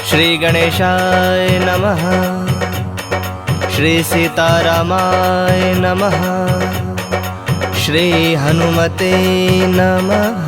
श्री गणेशाय नमः। श्री सीतारामाय नमः। श्री हनुमते नमः।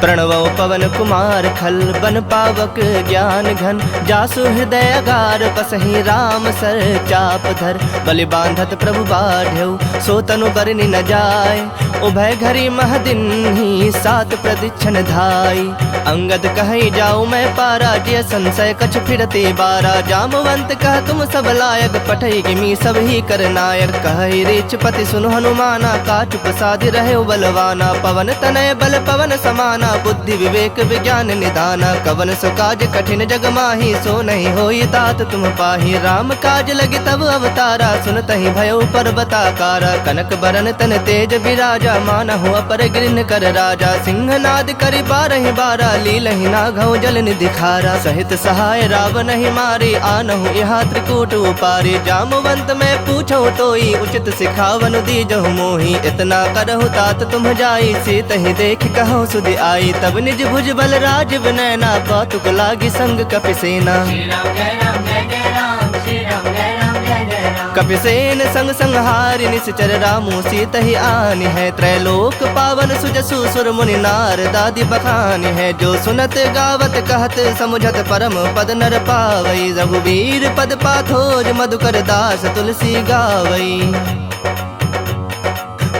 प्रणवो पवन कुमार खल बन पावक ज्ञान घन जासु हृदय अगार बसहि राम सर चाप धर बलि बांधत प्रभु बाढ़ऊ सो तनु बरनि न जाय उभय घरी महदिन ही सात प्रदीक्षण धाई अंगद कहि जाऊँ मैं पारा जिय संशय कछ फिरते बारा जामवंत कह तुम सब लायक पठई गिमी सब ही कर नायक कहि रीच पति सुनु हनुमाना काचु प्रसादि रहे बलवाना पवन तनय बल पवन समाना बुद्धि विवेक विज्ञान निदाना कवन सो काज कठिन जग माही सो नहीं होई तात तुम पाही राम काज लगे तब अवतारा सुनतहि भयो पर्वताकारा कनक बरन तन तेज विराजा मानहु अपर गिरिन कर राजा सिंहनाद करि बारहि बारा लीलहि नाघौ जल निधि खारा सहित सहाय रावण ही मारे आनहु यहाँ त्रिकूट उपारे जामवंत मैं पूछो तोई उचित सिखावन दीजहु मोही इतना करहु तात तुम जाई सीत ही देख कहो सुधि आई तब निज भुज बल राज विनयना कौतुक लागी संग कपिसेना कपिसेन संग संहारि निश्चर रामू सीत ही आनि है त्रैलोक पावन सुजसु सुर मुनि नार दादी बखानि है जो सुनत गावत कहत समुझत परम पद नर पावई रघुवीर पद पाथोज मधुकर दास तुलसी गावई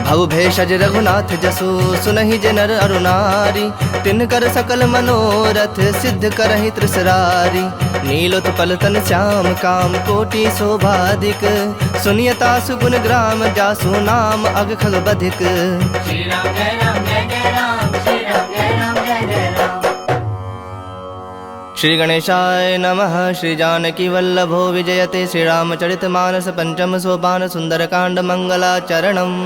भव भेषज रघुनाथ जसु सुनहि जनर अरुनारी तिनकर सकल मनोरथ सिद्ध करहि त्रिसरारी नीलोत्पल तन श्याम काम कोटि शोभाधिक सुनियता सुगुण ग्राम जासु नाम अग खग बधिक। श्री राम जय राम जय जय राम श्री राम जय राम जय जय राम। श्री गणेशाय नमः। श्री जानकी वल्लभो विजयते श्री रामचरित मानस पंचम सोपान सुंदरकांड मंगलाचरणम्।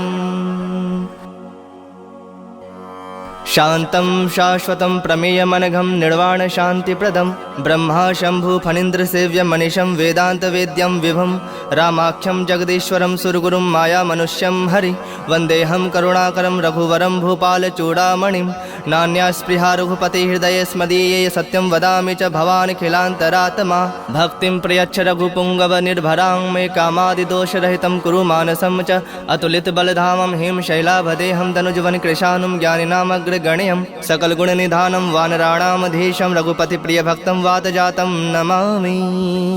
शांतं शाश्वतं प्रमेयमनघं निर्वाण शांतिप्रदं ब्रह्मा शंभु फणीन्द्र सेव्य मनीषं वेदांत वेद्यं विभुं रामाख्यं जगदीश्वरं सुरगुरुं माया मनुष्यं हरि वंदेहं करुणाकरं रघुवरं भूपाल चूड़ामणिं नान्या स्पृहा रघुपति हृदये स्मदीये सत्यं वदामि च भवानिखिलान्तरात्मा भक्तिं प्रयच्छ रघुपुंगव निर्भरां मे कामादिदोषरहितं कुरु मानसं च अतुलित बलधामं हिम शैलाभदेहं तनुजवन कृशानुं ज्ञानिनामग्रगण्यं सकल गुण निधानं वानराणामधीशं रघुपति प्रिय भक्तं वातजातं नमामि।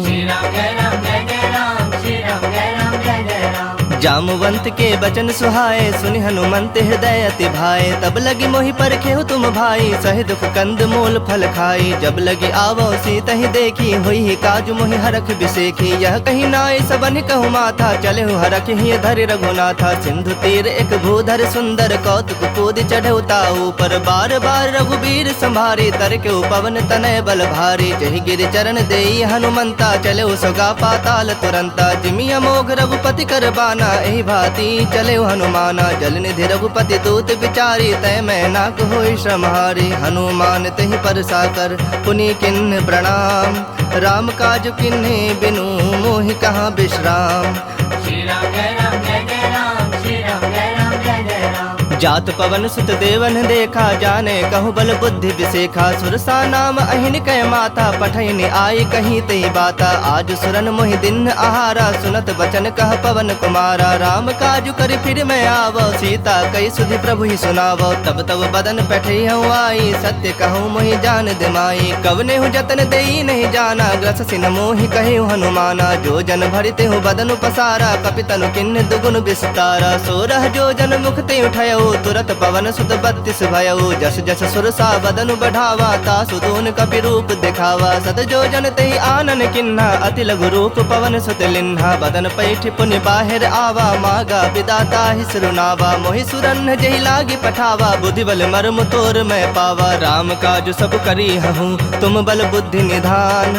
श्री राम जय राम जय जय राम श्री राम जय राम जय जय राम। जामवंत के बचन सुहाए सुनि हनुमंत हृदय अति भाए तब लगी मोहि परखेहु तुम भाई सहि दुख कंद मूल फल खाई जब लगी आवो सीत ही देखी हुई ही काजु मोहि हरख बिसेखी यह कहीं नाय सबन कहु माथा चले हरख ही धरि रघुनाथा सिंधु तीर एक भूधर सुंदर कौतुक कूद चढ़ऊ ताऊ पर बार बार रघुबीर संभारी तर के पवन तनय बल भारी जहि गिर चरण देई हनुमंता चले सोगा पाताल तुरंता जिमि अमोघ रघुपति कर बाना एहि भांति चले हनुमाना जल निधि रघुपति दूत विचारी तय मैं नाक होई श्रमहारी हनुमान तहि पर साकर पुनि किन्ह प्रणाम राम काज किन्हे बिनु मोहि कहाँ विश्राम। श्री राम जय राम जय जय राम श्री राम जय राम जय जय राम। जात पवन सुत देवन देखा जाने कहु बल बुद्धि विसेखा सुरसा नाम अहिन कै माता पठैन आई कहीं तई बाता आज सुरन मोहि दिन आहारा सुनत बचन कह पवन कुमारा राम काजु कर फिर मैं आवो सीता कई सुधि प्रभु ही सुनावो तब तब बदन पैठई हूँ आई सत्य कहूँ मोहि जान दिमाई कवने हूँ जतन देई नहीं जाना ग्रस सिन मोहि कहे हनुमाना जो जन भरिते हूँ बदन पसारा कपितनु किन्न दुगुन विस्तारा सोरह जो जन मुखते उठयो तुरत पवन सुत 32 भयऊ जस जस सुरसा बदनु बढ़ावा तासु दून कपि रूप दिखावा सत जो जन तहि आनन किन्हा अति लघु रूप पवन सुत लिन्हा बदन पैठ पुनि बाहिर आवा मागा विदाता ही सुनावा मोहि सुरन जहि लागी पठावा बुद्धि बल मर्म तोर मैं पावा राम काज सब करी हूँ तुम बल बुद्धि निधान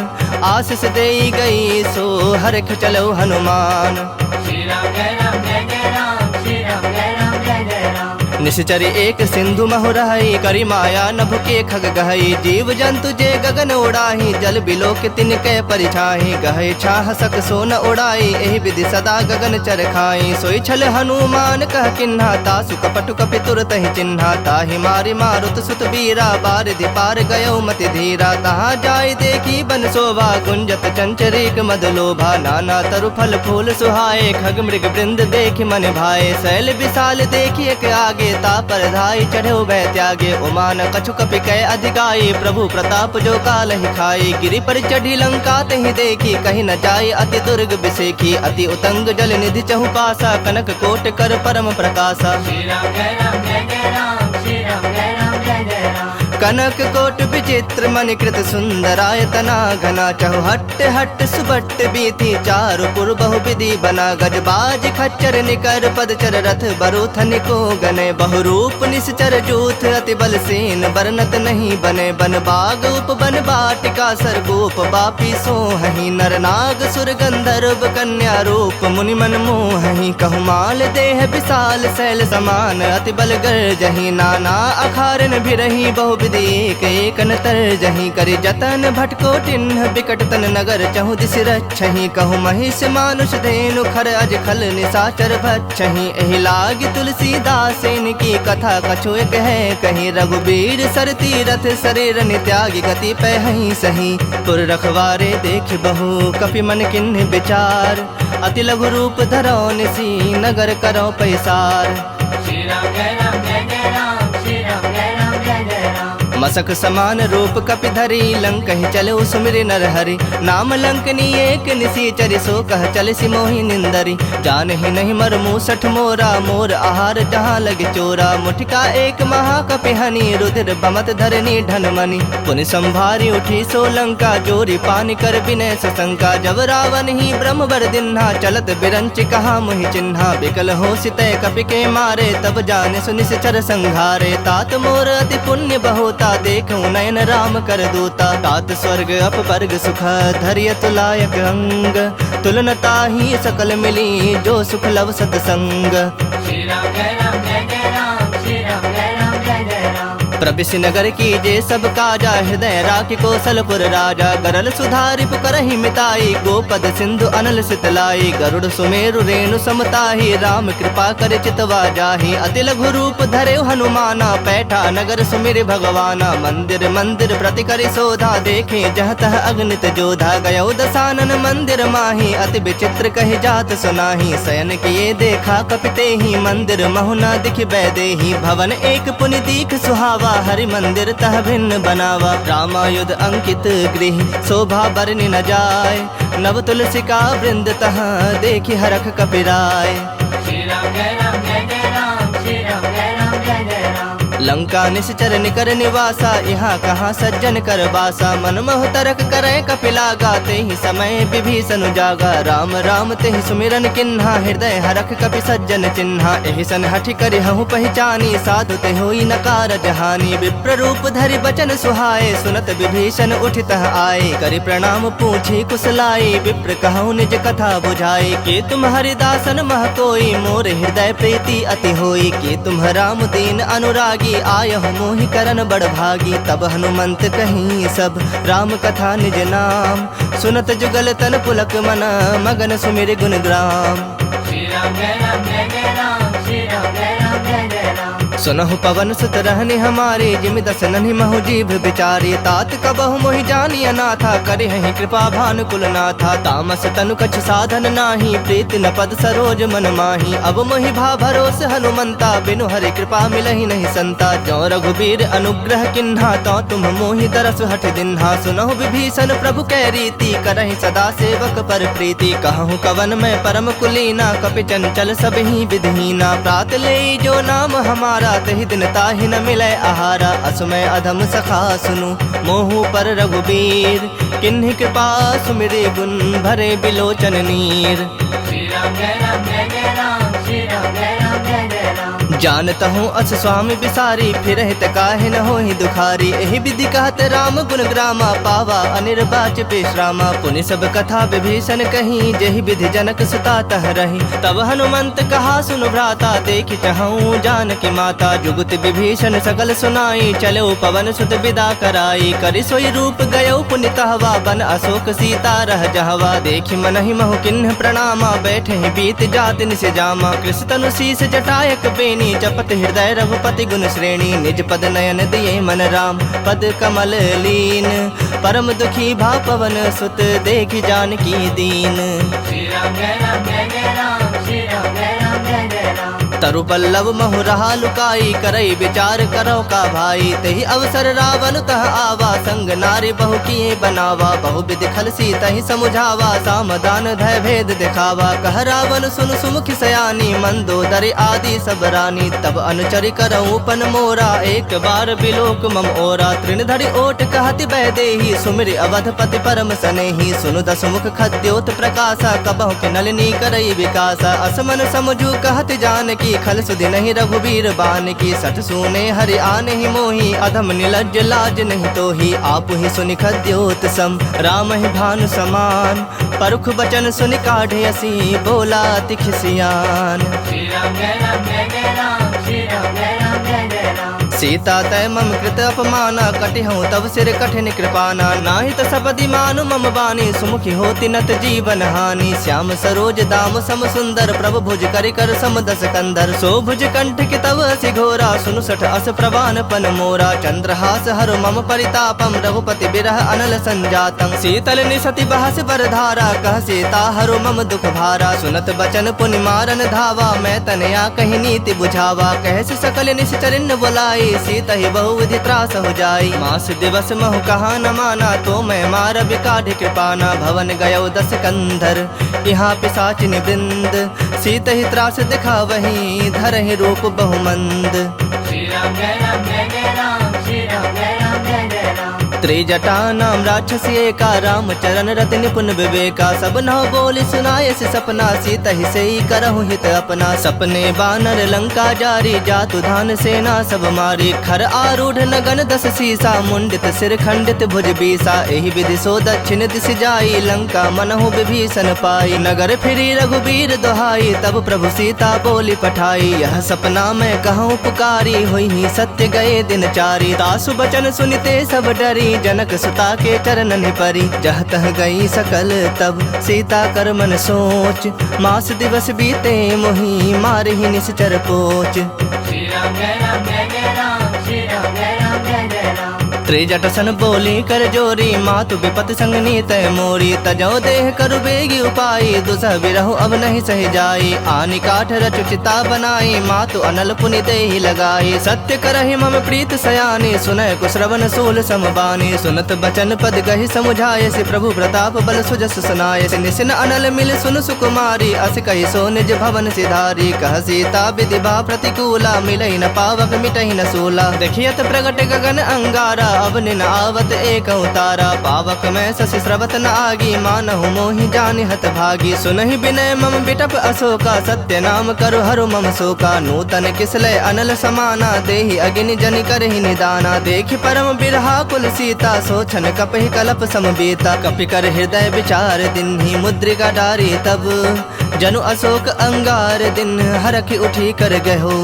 आशीष देई गई सो हरख चलो हनुमान। श्री राम जय राम जय जय राम श्री राम जय राम जय जय राम। निश्चर एक सिंधु महु रही, करी माया नभ के खग गहई। जीव जंतु जे गगन उड़ाही, जल बिलो के तिनके परिछाही। गहे छाह सक सोन उड़ाई, एहि विधि सदा गगन चर खाई। सोई छल हनुमान कह किन्हा, तासु कपटु कपि तुरत ही चिन्हा। ताहि मारि मारुत सुत बीरा, बारिधि पार गयो मति धीरा। तहाँ जाय देखी बन शोभा, गुंजत चंचरीक मद लोभा। नाना तरु फल फूल सुहाए, खग मृग वृंद देखि मन भाए। शैल विशाल देखि एक आगे, तापर धाई चढ़ो भय त्यागे। उमान कछु कपि कै अधिकाई, प्रभु प्रताप जो काल ही खाई। गिरि पर चढ़ी लंका तहि देखी, कहीं न जाय अति दुर्ग बिसेखी। अति उतंग जल निधि चहु पासा, कनक कोट कर परम प्रकाशा। श्री राम जय राम जय जय राम, श्री राम जय राम जय जय राम। कनक कोट विचित्र मणिकृत सुंदरायतना घना। चहु हट्ट हट्ट सुबट्ट बीथी, चारु पुर बहु विधि बना। गजबाज खच्चर निकर पदचर, रथ बरूथन को गने। बहुरूप निश्चर जूथ, अति बल सेन बरनत नहीं बने। बन बाग उप बन बाटिका, सरगोप बापी सोहहि। नर नाग सुर गंधर्व कन्या रूप, मुनि मन मोहहि। कहु माल देह विशाल शैल समान, अति बल गर्जहि। नाना अखारन भिरहि, बहु विधि एक एक नतर जहीं। करि जतन भटको टिन्ह, बिकट तन नगर चहु दिस रक्षहि। कहु महिष मानुष धेनु, खर अज खल निशाचर भक्षहि। एहि लागी तुलसीदासेन की कथा, कछु एक है कहीं। रघुबीर सर तीरथ शरीर नित्यागी, गति पहहि सही। पुर रखवारे देख बहु, कपि मन किन्ह विचार। अति लघु रूप धरो निसी, नगर करो पैसार। श्री राम जय राम जय जय राम, श्री राम जय राम जय जय राम। मसक समान रूप कपि धरी, लंक ही चले सुमिरि नर हरि। नाम लंकनी एक निसीचरि, सो कह चल सी मोहि निंदरी। जान ही नहीं मर मूसठ मोरा, मोर आहार जहाँ लगे चोरा। मुठिका एक महाकपि हनि, रुधिर बमत धरनी ढनमनि। पुनि संभारी उठी सो लंका, जोरी पानी कर विनय सशंका। जब रावण ही ब्रह्म बर दिन्हा, चलत बिरंच कहा मुहि चिन्हा। बिकल हो सितय कपि के मारे, तब जाने सुनिश्चर संघारे। तात मोर अति पुण्य बहुता, देखूं नयन राम कर दूता। तात स्वर्ग अपवर्ग सुख, धरियत लायक अंग। तुलनता ही सकल मिली, जो सुख लव सतसंग। श्री राम जय राम जय जय राम, श्री राम जय राम जय जय राम। प्रविश नगर की जे सब काजा, हृदय राखि कौशलपुर राजा। गरल सुधारि पुकरहि मिताई, गोपद सिंधु अनल सितलाई। गरुड़ सुमेरु रेणु समताही, राम कृपा कर चितवा जाही। अति लघु रूप धरे हनुमाना, पैठा नगर सुमिर भगवाना। मंदिर मंदिर प्रति करि शोधा, देखे जह तह अगणित जोधा। गयो दसानन मंदिर माही, अति विचित्र कहि जात सुनाही। शयन किए देखा कपिते ही, मंदिर महुना दिख बैदेही। भवन एक पुनि दीख सुहावा, हरि मंदिर तह भिन्न बनावा। रामायुध अंकित गृह, शोभा बरनि न जाय। नव तुलसी का वृंद, तह देखि हरख कपिराय। श्री राम जय राम जय जय राम, श्री राम जय राम जय जय राम। लंका निश्चर निकर निवासा, यहाँ कहाँ सज्जन कर बासा। मन मोह तरक करे कपिलागा, ते ही समय विभीषण जागा। राम राम ते ही सुमिरन किन्हा, हृदय हरख कपि सज्जन चिन्हा। एहि सन हठि करि हहु पहचानी, साधु ते होई न कारज हानि। विप्र रूप धरि बचन सुहाए, सुनत विभीषण उठितः आए। करि प्रणाम पूछी कुशलाई, विप्र कहु निज कथा बुझाई। के तुम हरिदासन मह कोई, मोर हृदय प्रीति अति होई। के तुम राम दीन अनुरागी, आयहु मोहि करन बड़ भागी। तब हनुमंत कहीं सब, राम कथा निज नाम। सुनत जुगल तन पुलक मना, मगन सुमिर गुण ग्राम। श्री राम जय राम जय जय राम, श्री राम जय राम जय जय राम। सुनहु पवन सुत रहनि हमारे, जिमि दस नन्हि महु जीभ बिचारी। तात कबहु मोहि जानी अनाथा, करिहहि कृपा भानुकुल नाथा। तामस तनु कछ साधन नाही, प्रीति न पद सरोज मन माही। अब मोहि भा भरोस हनुमंता, बिनु हरि कृपा मिलहि नहीं संता। जो रघुबीर अनुग्रह किन्हा, तो तुम मोहि तरस हठ दिन्हा। सुनहु विभीषण प्रभु कै रीति, करहि सदा सेवक पर प्रीति। कहूँ कवन मैं परम कुलीना, कपि चंचल सब ही विधहीना। प्रात ले जो नाम हमारा, तहि दिन ताहि न मिलै आहारा। असमय अधम सखा सुनु, मोहु पर रघुबीर। किन्हि कृपा सुमिरि गुण, भरे बिलोचन नीर। श्री राम जय राम जय जय राम, श्री राम जय राम जय जय राम। जानता हूँ अस स्वामी बिसारी, फिर हित काहे न होहि दुखारी। एहि विधि कहत राम गुण ग्रामा, पावा अनिर्वाच पेशरामा। पुनि सब कथा विभीषण कही, जेहि विधि जनक सुता तह रही। तब हनुमंत कहा सुन भ्राता, देखि चहूँ जानकी माता। जुगुत विभीषण सकल सुनाई, चलो पवन सुत विदा कराई। करि सोई रूप गयो पुनि तहवा, बन अशोक सीता रह जहवा। देखि मनहि महु किन्ह प्रणामा, बैठे बीत जाति निस जामा। कृष तनु शीस जटायक बेनी, जपत हृदय रघुपति गुण श्रेणी। निज पद नयन दिए मन राम, पद कमल लीन। परम दुखी भा पवन सुत, देखि जानकी दीन। श्री राम जय राम जय जय राम, श्री राम जय राम जय जय राम। तरु पल्लव महु रहा लुकाई, करई विचार करो का भाई। तेहि अवसर रावण तह आवा, संग नारी बहु किए बनावा। बहु विधि खल सी तहि समुझावा, सामदान धय भेद दिखावा। कह रावण सुन सुमुखी सयानी, मंदोदरी आदि सब रानी। तब अनुचरि करऊँ पन मोरा, एक बार बिलोक मम ओरा। तृण धरि ओट कहति बह देहि, सुमिरि अवधपति परम सनेहि। सुनु दसमुख खद्योत प्रकाशा, कबहु के नलिनी करई विकासा। असमन समझू कहत जानकी, खल सुधि नहीं रघुबीर बान की। सठ सूने हरि आने ही मोही, अधम निलज्ज लाज नहीं तोही। आप ही सुनि खद्योत सम, राम ही भानु समान। परुख बचन सुनि काढ़े असी, बोला तिख सियान। श्री राम जय राम जय जय राम, श्री राम जय राम जय जय राम। सीता तय मम कृत अपमाना, कटिहूँ तब सिर कठिन कृपाना। नाही त सपदि मानु मम बानी, सुमुखी होती नत जीवन हानि। श्याम सरोज दाम सम सुंदर, प्रभु भुज करि कर सम दस कंदर। सो भुज कंठ के तव असि घोरा, सुनु सठ अस प्रवान पन मोरा। चंद्रहास हर मम परितापम, रघुपति बिरह अनल संजातम। शीतल निसति बहस बर धारा, कह सीता हरो मम दुख भारा। सुनत बचन पुनि मारन धावा, मैं तनया कही नीति बुझावा। कहस सकल निश्चरिन बुलाई, सीता ही बहु विधि त्रास हो जाई। मास दिवस महु कहा न माना, तो मैं मार बिकाढ़ कृपाना। भवन गयो दस कंधर, यहाँ पिशाचिनी वृंद। सीता ही त्रास दिखा वही, धरहि रूप बहुमंद। श्री राम जय राम जय जय राम, श्री राम जय राम जय जय राम। त्रिजटा नाम राक्षसी एका, राम चरण रति निपुण विवेका। सब नौ बोली सुनाय से सपना, सीता ही से ही करहु हित अपना। सपने बानर लंका जारी, जातु धान सेना सब मारी। खर आरूढ़ नगन दस सीसा, मुंडित सिर खंडित भुज बीसा। एहि विधि सो दक्षिण दिश जाई, लंका मनहु विभीषण पाई। नगर फिरी रघुबीर दोहाई, तब प्रभु सीता बोली पठाई। यह सपना मैं कहूँ पुकारी, हुई ही सत्य गए दिन चारी। तासु बचन सुनिते सब डरी, जनक सुता के चरणन परी। जह तह गई सकल तब, सीता कर मन सोच। मास दिवस बीते मोही, मारहि निश्चर पोच। श्री राम जय राम जय जय राम, श्री राम जय राम जय जय राम। त्रिजट सन बोली कर जोरी, मातु विपत संग नीत मोरी। तजो देह करु बेगी उपाई, दुसह बिरहु अब नहीं सह जाई। आनि काठ रचु चिता बनाई, मातु अनल पुनि देहि लगाई। सत्य करहि मम प्रीत सयानी, सुनय कुश्रवण सूल समबानी। सुनत बचन पद गहि समुझाय, से प्रभु प्रताप बल सुजस सुनाय। से निसिन अनल मिल सुन सुकुमारी, अस कहि सो निज भवन सिधारी। कह सीता विधि बा प्रतिकूला, मिलहि न पावक मिटहि न सूला। देखियत प्रगट गगन अंगारा, अब निन आवत एक उतारा। पावक में शशि स्रवत न आगी, मानहु मोहि जानि हत भागी। सुनहि विनय मम बिटप अशोका, सत्य नाम करु हरु मम शोका। नूतन किसलय अनल समाना, देहि अग्नि जनि करहि निदाना। देखि परम बिरहा कुल सीता, सोचन कपहि कलप समबीता। कपि कर हृदय विचार दिन्हि, मुद्रिका डारी तब। जनु अशोक अंगार दिन, हरखि उठी कर गहो।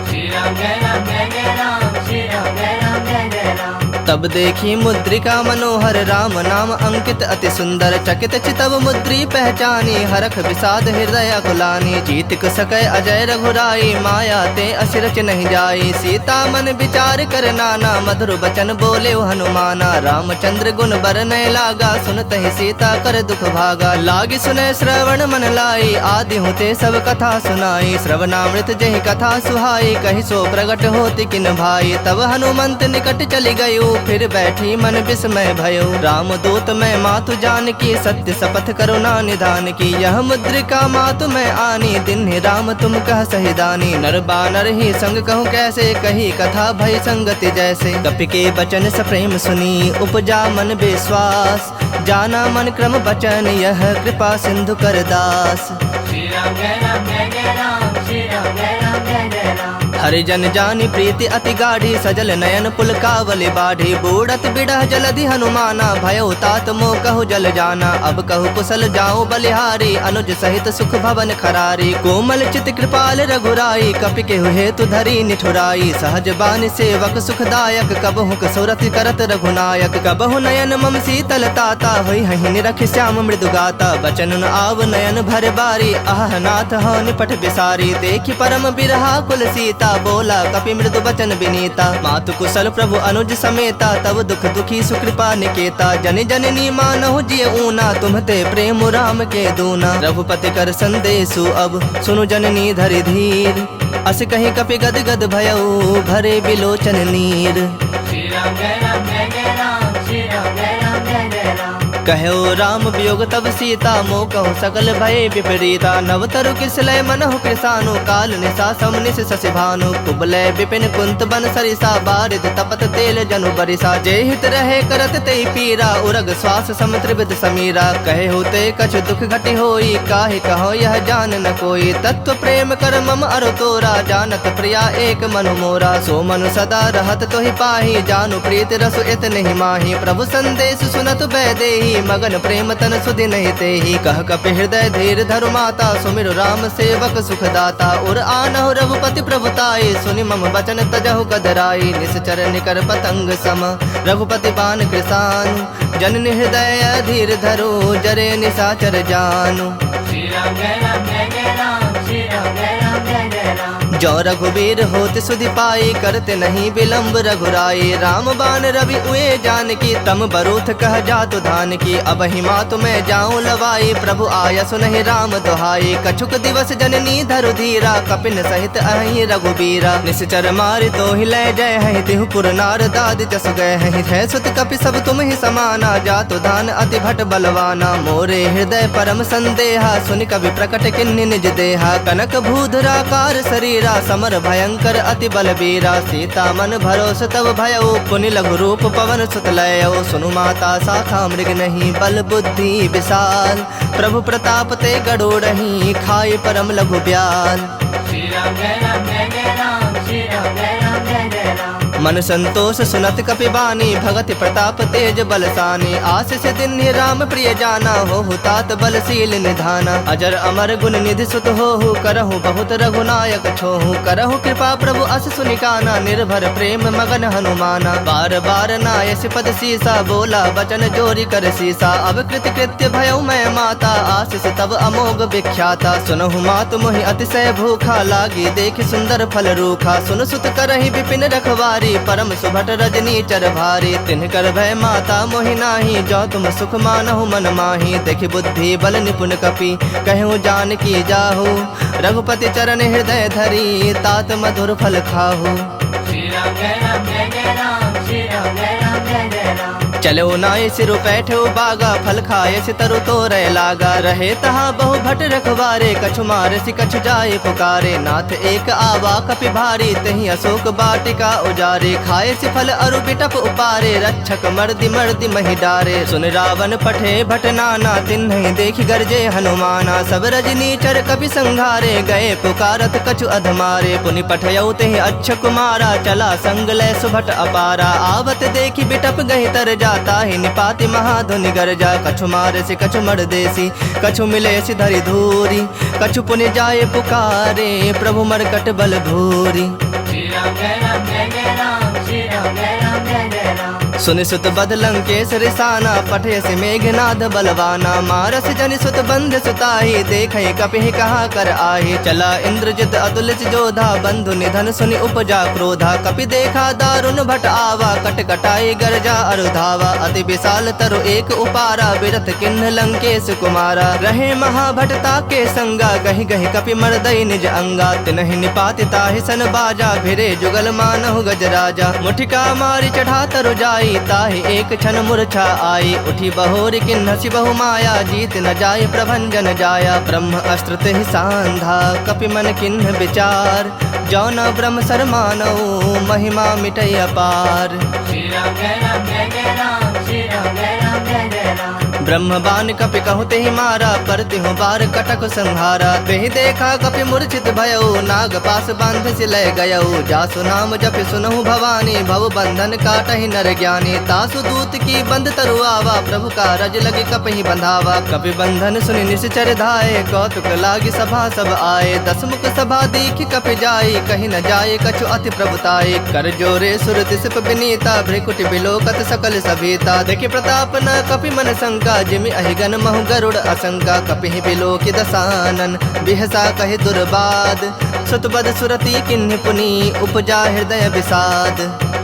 श्री राम जय राम जय जय राम, श्री राम जय राम जय जय राम। तब देखी मुद्रिका मनोहर, राम नाम अंकित अति सुंदर। चकित चितव मुद्री पहचानी, हरख विषाद हृदय अकुलानी। जीत सकै अजय रघुराई, माया ते असिरच नहीं जाई। सीता मन विचार कर नाना, मधुर बचन बोले हनुमाना। रामचंद्र गुण बरनय लागा, सुनत ही सीता कर दुख भागा। लागी सुनय श्रवण मन लाई, आदि होते सब कथा सुनाई। श्रवणामृत जहि कथा सुहाई, कहि सो प्रगट होति किन भाई। तब हनुमंत निकट चली गयो, फिर बैठी मन विस्मय भयो। राम दूत मैं मातु जानकी, सत्य शपथ करुणा निधान की। यह मुद्रिका मातु मैं आनी, दिन राम तुम कह सहिदानी। नर बानर ही संग कहूँ कैसे, कही कथा भय संगति जैसे। कपि के बचन सप्रेम सुनी, उपजा मन विश्वास। जाना मन क्रम बचन, यह कृपा सिंधु कर दास। श्री राम जय राम जय जय राम, श्री राम जय राम जय जय राम। हरिजन जानी प्रीति अति गाढ़ी सजल नयन पुलकावली बाढ़ी बूढ़त बिड़ह जलधि हनुमाना भयो तात मोह कहु जल जाना अब कहु कुशल जाऊं बलिहारी अनुज सहित सुख भवन खरारी कोमल चित कृपाल रघुराई कपि के हेतु धरी निठुराई सहज बानी सेवक सुखदायक कबहु कसुरत करत रघुनायक कबहु नयन मम शीतल ताता होई हहि निरख श्याम मृदु गाता बचन न आव नयन भर बारी आह नाथ हो निपट बिसारी देखि परम बिरहा कुल सीता बोला कपि मृदु बचन विनीता मातु कुशल प्रभु अनुज समेता तब दुख दुखी सुकृपा निकेता जन जननी मानहु जिय ऊना तुम्हते प्रेम राम के दूना रघुपति कर संदेशु अब सुनु जननी धरि धीर अस कहीं कपि गद गद भयउ भरे बिलोचन नीर। श्री राम जय राम जय जय राम श्री राम जय राम जय जय राम कहो राम वियोग तब सीता मोह कहु सकल भय विपरीता नव तरु किसलय मनहु कृसानु काल निशा समनिस शशि भानु कुबलय विपिन कुंत बन सरिसा बारिद तपत तेल जनु बरिसा जय हित रहे करत ते पीरा उरग श्वास सम त्रिविध समीरा कहे होते कछ दुख घटि होई काहे कहो यह जान न कोई तत्व प्रेम कर मम अरु तोरा जानत प्रिया एक मनु मोरा सो मनु सदा रहत तोहि पाही जानु प्रीत रसु इत नहीं माही प्रभु संदेश सुनत बैदेही मगन प्रेम तन सुधि नहीं तेहि कह कपि हृदय धीर धरु माता सुमिरु राम सेवक सुखदाता उर आनहु रघुपति प्रभुताई सुनि मम बचन तजहु कदराई निश्चर निकर पतंग सम रघुपति बान कृसानु जननि हृदय धीर धरो जरे निशाचर जानु। श्री राम जय राम जय जय राम श्री राम जय राम जय जय राम जो रघुबीर होत सुधि पाई करते नहीं विलम्ब रघुराई राम बान रवि उए जान की तम बरूथ कह जातु धान की अब हिमा तुम्हें जाऊं लवाई प्रभु आया सुनहि राम दुहाई कछुक दिवस जननी धरु धीरा कपिन सहित अहि रघुबीरा निश्चर मारि तो ही लय जय है तिहु पुर नार दाद जस गए है सुत कपि सब तुम ही समाना जातु धान अति भट बलवाना मोरे हृदय परम संदेहा सुनि कवि प्रकट किन्नि निज देहा कनक भूधराकार शरीरा समर भयंकर अति बलबीरा सीता मन भरोस तब भयउ पुनि लघु रूप पवन सुत लयउ सुनु माता शाखा मृग नहीं बल बुद्धि विशाल प्रभु प्रताप ते गड़ोड़हि खाई परम लघु ब्याल। श्री राम जय राम जय जय राम श्री राम जय राम जय जय राम मन संतोष सुनत कपि बानी भगति प्रताप तेज बलसानी आशीष दिन राम प्रिय जाना हो तात बलशील निधाना अजर अमर गुण निधि सुत हो करहु बहुत रघुनायक छोहु करहु कृपा प्रभु अस सुनिकाना निर्भर प्रेम मगन हनुमाना बार बार नायस पद सीसा बोला वचन जोरी कर सीसा अब कृत कृत्य भयउ मैं माता आशीष तब अमोघ विख्याता सुनहु मातु मोहि अतिशय भूखा लागी देखि सुंदर फल रूखा सुन सुत करहि विपिन रखवारी परम सुभट रजनी चर भारी तिन्ह कर भय माता मोहि नाही जो तुम सुख मानहु मन माही देखि बुद्धि बल निपुण कपि कहूँ जान की जाहु रघुपति चरण हृदय धरी तात मधुर फल खाहु। श्री राम जय राम जय जय राम श्री राम जय राम जय जय राम चलो नाय सिरु बैठो बागा फल खाए सितरु तो रह लागा रहे तहा बहु भट रखवारे कछु मार सि कछु जाए पुकारे नाथ एक आवा कपि भारी तही अशोक बाटिका उजारे खाए सि फल अरु बिटप उपारे रक्षक मर्दि मर्दि महि डारे सुन रावण पठे भट नाना तिन्हि देखि गरजे हनुमाना सब रजनी चर कपि संघारे गए पुकारत कछु अधमारे पुनि पठयउ तेहि अच्छ कुमारा चला संग लय सुभट अपारा आवत देखि बिटप गहि तर जाता ही निपाति महाधुनि गरजा कछु मारे से कछु मर देसी कछु मिले सि धरि धूरी कछु पुनि जाए पुकारे प्रभु मरकट बल भूरी। श्री राम जय राम जय जय राम श्री राम जय राम जय जय राम सुनि सुत बद लंकेश रिसाना पठे से मेघनाद बलवाना मारस जनि सुत बंध सुताही देखे कपि कहा कर आही चला इंद्रजित अतुलित जोधा बंधु निधन सुनि उपजा क्रोधा कपि देखा दारुण भट आवा कट कटाई गरजा अरुधावा अति विशाल तरु एक उपारा बिरथ किन्ह लंकेश कुमारा रहे महाभटता के संगा गहि गहि कपि मरदई निज अंगा तिनहि निपाति ताहि सन बाजा भिरे जुगल मानहु गजराजा मुठिका मारी चढ़ा तरु जाई ताहि एक क्षण मूर्छा आई उठी बहोरी किन्हसि बहु माया जीत न जाय प्रभंजन जाया ब्रह्म अस्त्र तेहि सांधा कपि मन किन्ह विचार जौन ब्रह्म सर मानऊ महिमा मिटय अपार। श्री राम जय राम जय जय राम श्री राम जय राम जय जय राम ब्रह्म बाण कपि कहते ही मारा, पर तिहु बार कटक संहारा। तेहि देखा कपि मूर्छित भयउ, नाग पास बांध सिलय गयउ। जासु नाम जपि सुनहु भवानी, भव बंधन काटहि नर ज्ञानी। तासु दूत की बंद तरुआवा, प्रभु का रज लगे कपहि बंधावा। कपि बंधन सुनि निश्चर धाये, कौतुक लागी सभा सब आए। दस मुख सभा दीख कपि जाई, कहीं न जाए कछु अति प्रभुताई। कर जोरे सुर दिसप विनीता, भ्रिकुटि बिलोकत सकल सभीता। देखि प्रताप न कपि मन शंका, जिमि अहिगन महु गरुड़ असंका। कपिहि बिलोकि दसानन, बिहसा कहि दुर्बाद। सुतबद सुरति किन्हि पुनि, उपजा हृदय विषाद।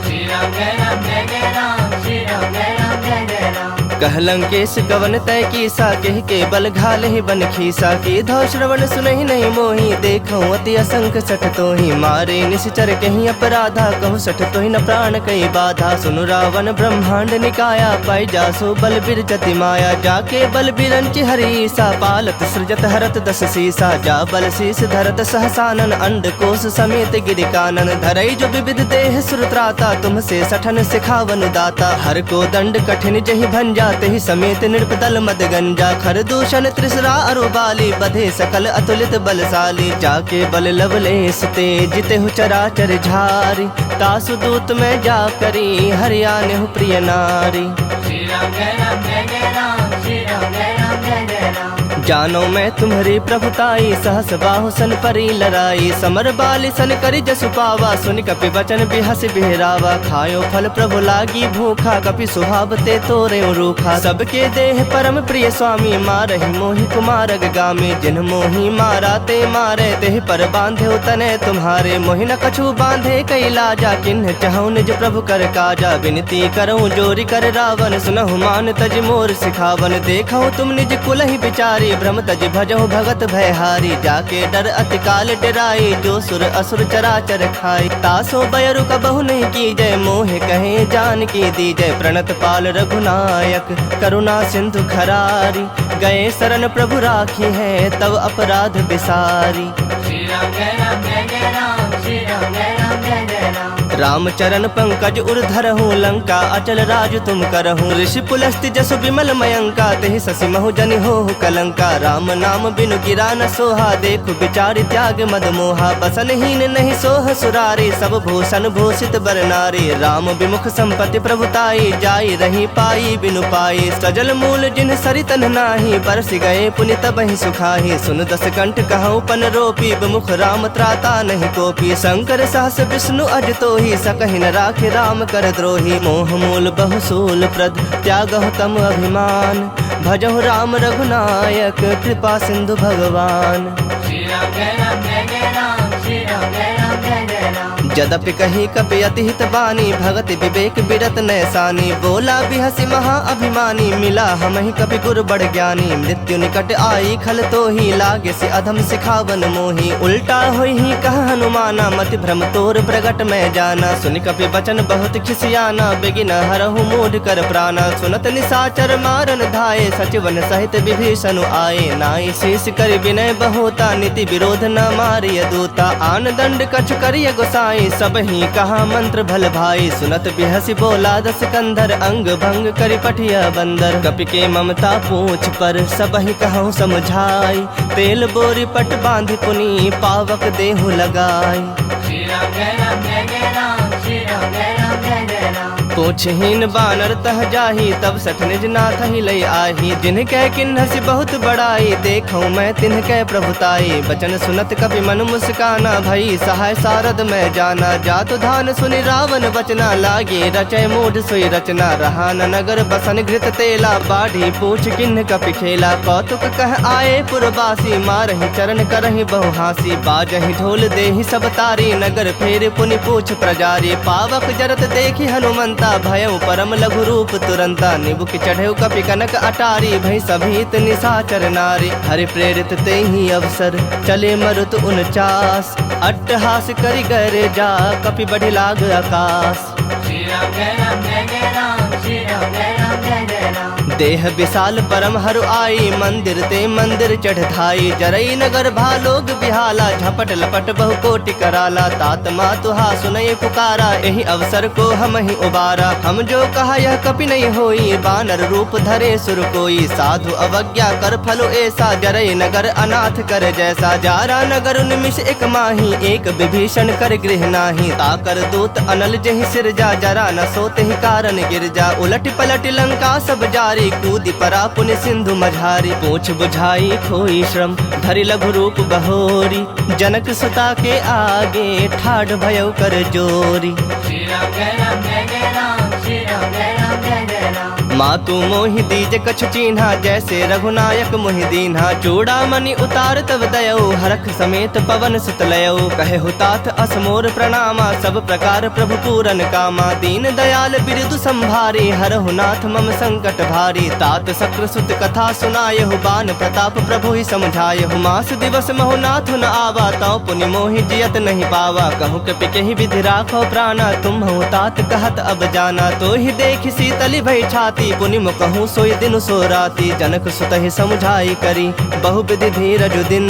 श्री राम जय राम जय जय राम, श्री राम जय राम जय जय राम। कहलंकेश गवन तय कीसा, कह के बल घाल ही बन खीसा। की धौ श्रवण सुनहि नहीं मोही, देखऊं अति असंख सठ तोहि। मारे निश्चर कहीं अपराधा, कहु सठ तोहि न प्राण कई बाधा। सुनु रावण ब्रह्मांड निकाया, पाई जासो बल बिरजति माया। जाके बल बिरंचि हरीसा, पालत सृजत हरत दस सीसा। जा बल शीस धरत सहसानन, अंड कोश समेत गिरिकानन। धरई जो विविध देह सुरत्राता, तुमसे सठन सिखावन दाता। हर को दंड कठिन जहि भंजा, ही समेत नृपदल मद गंजा। खर दूषण त्रिसरा अरुबाली, बधे सकल अतुलित बलशाली। जाके बल लवलेस ते, जिते हु चराचर झारी। तासु दूत में जा करी, हरियाणु प्रिय नारी। श्री राम जय राम जय जय राम, श्री राम जय राम जय जय राम। जानो मैं तुम्हारी प्रभुताई, सहस बाहु सन परी लड़ाई। समर बाली सन करी जसु पावा, सुनि कपि वचन बिहस बिहरावा। खायो फल प्रभु लागी भूखा, कपि सुहावते तोरे रूखा। सबके देह परम प्रिय स्वामी, मारहि मोहि कुमारग गामी। जिन मोहि मारा ते मारे, तेहि पर बांधे तने तुम्हारे। मोहि न कछु बांधे कई लाजा, किन्ह चाहूं निज प्रभु कर काजा। विनती करऊं जोरी कर रावण, सुनहु मान तज मोर सिखावन। देखऊं तुम निज कुलहि बिचारी, भ्रम तज भजहु भगत भयहारी। जाके डर अति काल डराई, जो सुर असुर चराचर खाई। तासो बयरु कबहु नहीं कीजय, मोहे कहे जान की दीजय। प्रणत पाल रघुनायक, करुणा सिंधु खरारी। गए शरण प्रभु राखी है, तब अपराध बिसारी। श्री राम जय राम जय जय राम, श्री राम जय राम जय जय राम। राम चरण पंकज उर्धरहु, लंका अचल राज तुम करहु। ऋषि पुलस्ति जसु विमल मयंका, तेहि ससि महु जनि होहु कलंका। राम नाम बिनु गिरा न सोहा, देखु बिचारि त्याग मद मोहा। बसनहीन नहीं सोह सुरारी, सब भूषण भूषित बर नारी। राम विमुख संपत्ति प्रभुताई, जाई रही पाई बिनु पाई। सजल मूल जिन सरितन नाही, बरस गए पुनि तबहि सुखाही। सुन दस कंठ कहूँ पन रोपी, विमुख राम त्राता नहीं कोपी। शंकर सहस विष्णु अज तोहि, सकहि न राखे राम कर द्रोही। मोह मूल बहुसूल प्रद, त्यागहु तम अभिमान। भजहु राम रघुनायक, कृपा सिंधु भगवान। श्री राम जय राम जय जय राम, श्री राम जय राम जय जय राम। जदपि कही कपि अति हित बानी, भगति विवेक बिरत नैसानी। बोला बिहसि महा अभिमानी, मिला हमहि कपि गुर बड़ ज्ञानी। मृत्यु निकट आई खल तोहि, लागे से अधम सिखावन मोहि। उल्टा होई ही कह हनुमाना, मति भ्रम तोर प्रगट में जाना। सुनि कपि वचन बहुत खिसियाना, बेगिन हरहु मूढ़ कर प्राणा। सुनत निशाचर मारन धाये, सचिवन सहित विभीषण आए। नाई शेष कर विनय बहुता, नीति विरोध न मारिय दूता। आन दंड कछ करिय गोसाई, सब ही कहा मंत्र भल भाई। सुनत बिहसि बोला दस कंधर, अंग भंग करि पठिया बंदर। कपि के ममता पूछ पर, सब ही कहूँ समझाई। तेल बोरी पट बांधि पुनि, पावक देहु लगाई। श्री राम जय राम जय जय राम, श्री राम जय राम जय जय राम। पूछहीन बानर तह जाही, तब सठ निज नाथ ही लई आही। जिनकै किन्हसि बहुत बड़ाई, देखऊं मैं तिनकै प्रभुताई। बचन सुनत कपि मन मुस्काना, भई सहाय सारद में जाना। जातु धान सुनि रावण बचना, लागे रचय मूढ़ सोई रचना। रहा न नगर बसन घृत तेला, बाढ़ी पूछ किन्ह कपि खेला। कौतुक कह आए पुरवासी, मारहि चरण करहि बहु हासी। बाजहि ढोल देहि सब तारी, नगर फेर पुनि पूछ प्रजारी। पावक जरत देखि हनुमंता, भयउ परम लघु रूप तुरंता। निबुक चढ़ेउ कपि कनक अटारी, भई सभीत निशाचर नारी। हरि प्रेरित तेहि अवसर, चले मरुत 49। अट्टहास करि गरे जा, कपि बढ़ि लाग आकाश। श्री राम जय राम जय जय राम, श्री राम जय राम जय जय राम। देह विशाल परम हरु आई, मंदिर ते मंदिर चढ़ धाई। जरई नगर भालोग बिहाला, झपट लपट बहु कोटि कराला। तात मातुहा सुनय पुकारा, यही अवसर को हम ही उबारा। हम जो कहा यह कपि नहीं होई, बानर रूप धरे सुर कोई। साधु अवज्ञा कर फलो ऐसा, जरई नगर अनाथ कर जैसा। जारा नगर निमिष एक माही, एक विभीषण कर गृह नाही। ताकर दूत अनल जहि सिरजा, जरा न सोते ही कारण गिरजा। उलट पलट लंका सब जारी, कूदी परा पुण्य सिंधु मझारी। पूछ बुझाई खोई श्रम, धरि लघु रूप बहोरी। जनक सुता के आगे, ठाढ़ भयउ कर जोरी। श्री राम जय राम जय जय राम, श्री राम जय राम जय जय राम। मातु मोहि दीज कछु चीन्हा, जैसे रघुनायक मोहि दीन्हा। चूड़ामणि उतार तब दयऊ, हरख समेत पवन सुत लयऊ। कहे हुतात असमोर प्रणामा, सब प्रकार प्रभु पूरन कामा। दीन दयाल बिरदु संभारी, हरहु नाथ मम संकट भारी। तात शक्र सुत कथा सुनायहु, बान प्रताप प्रभु ही समझायहु। मास दिवस महु नाथ न आवा, तौ पुनि मोहि जियत नहीं पावा। कहूँ कपि केहि विधि राखो प्राणा, तुम हूँ तात कहत अब जाना। तो ही देख शीतली भई छाती, पुनि मुकहूँ सोई दिन सो राती। जनक सुतहि समुझाई करी, बहु विधि धीरज दिन।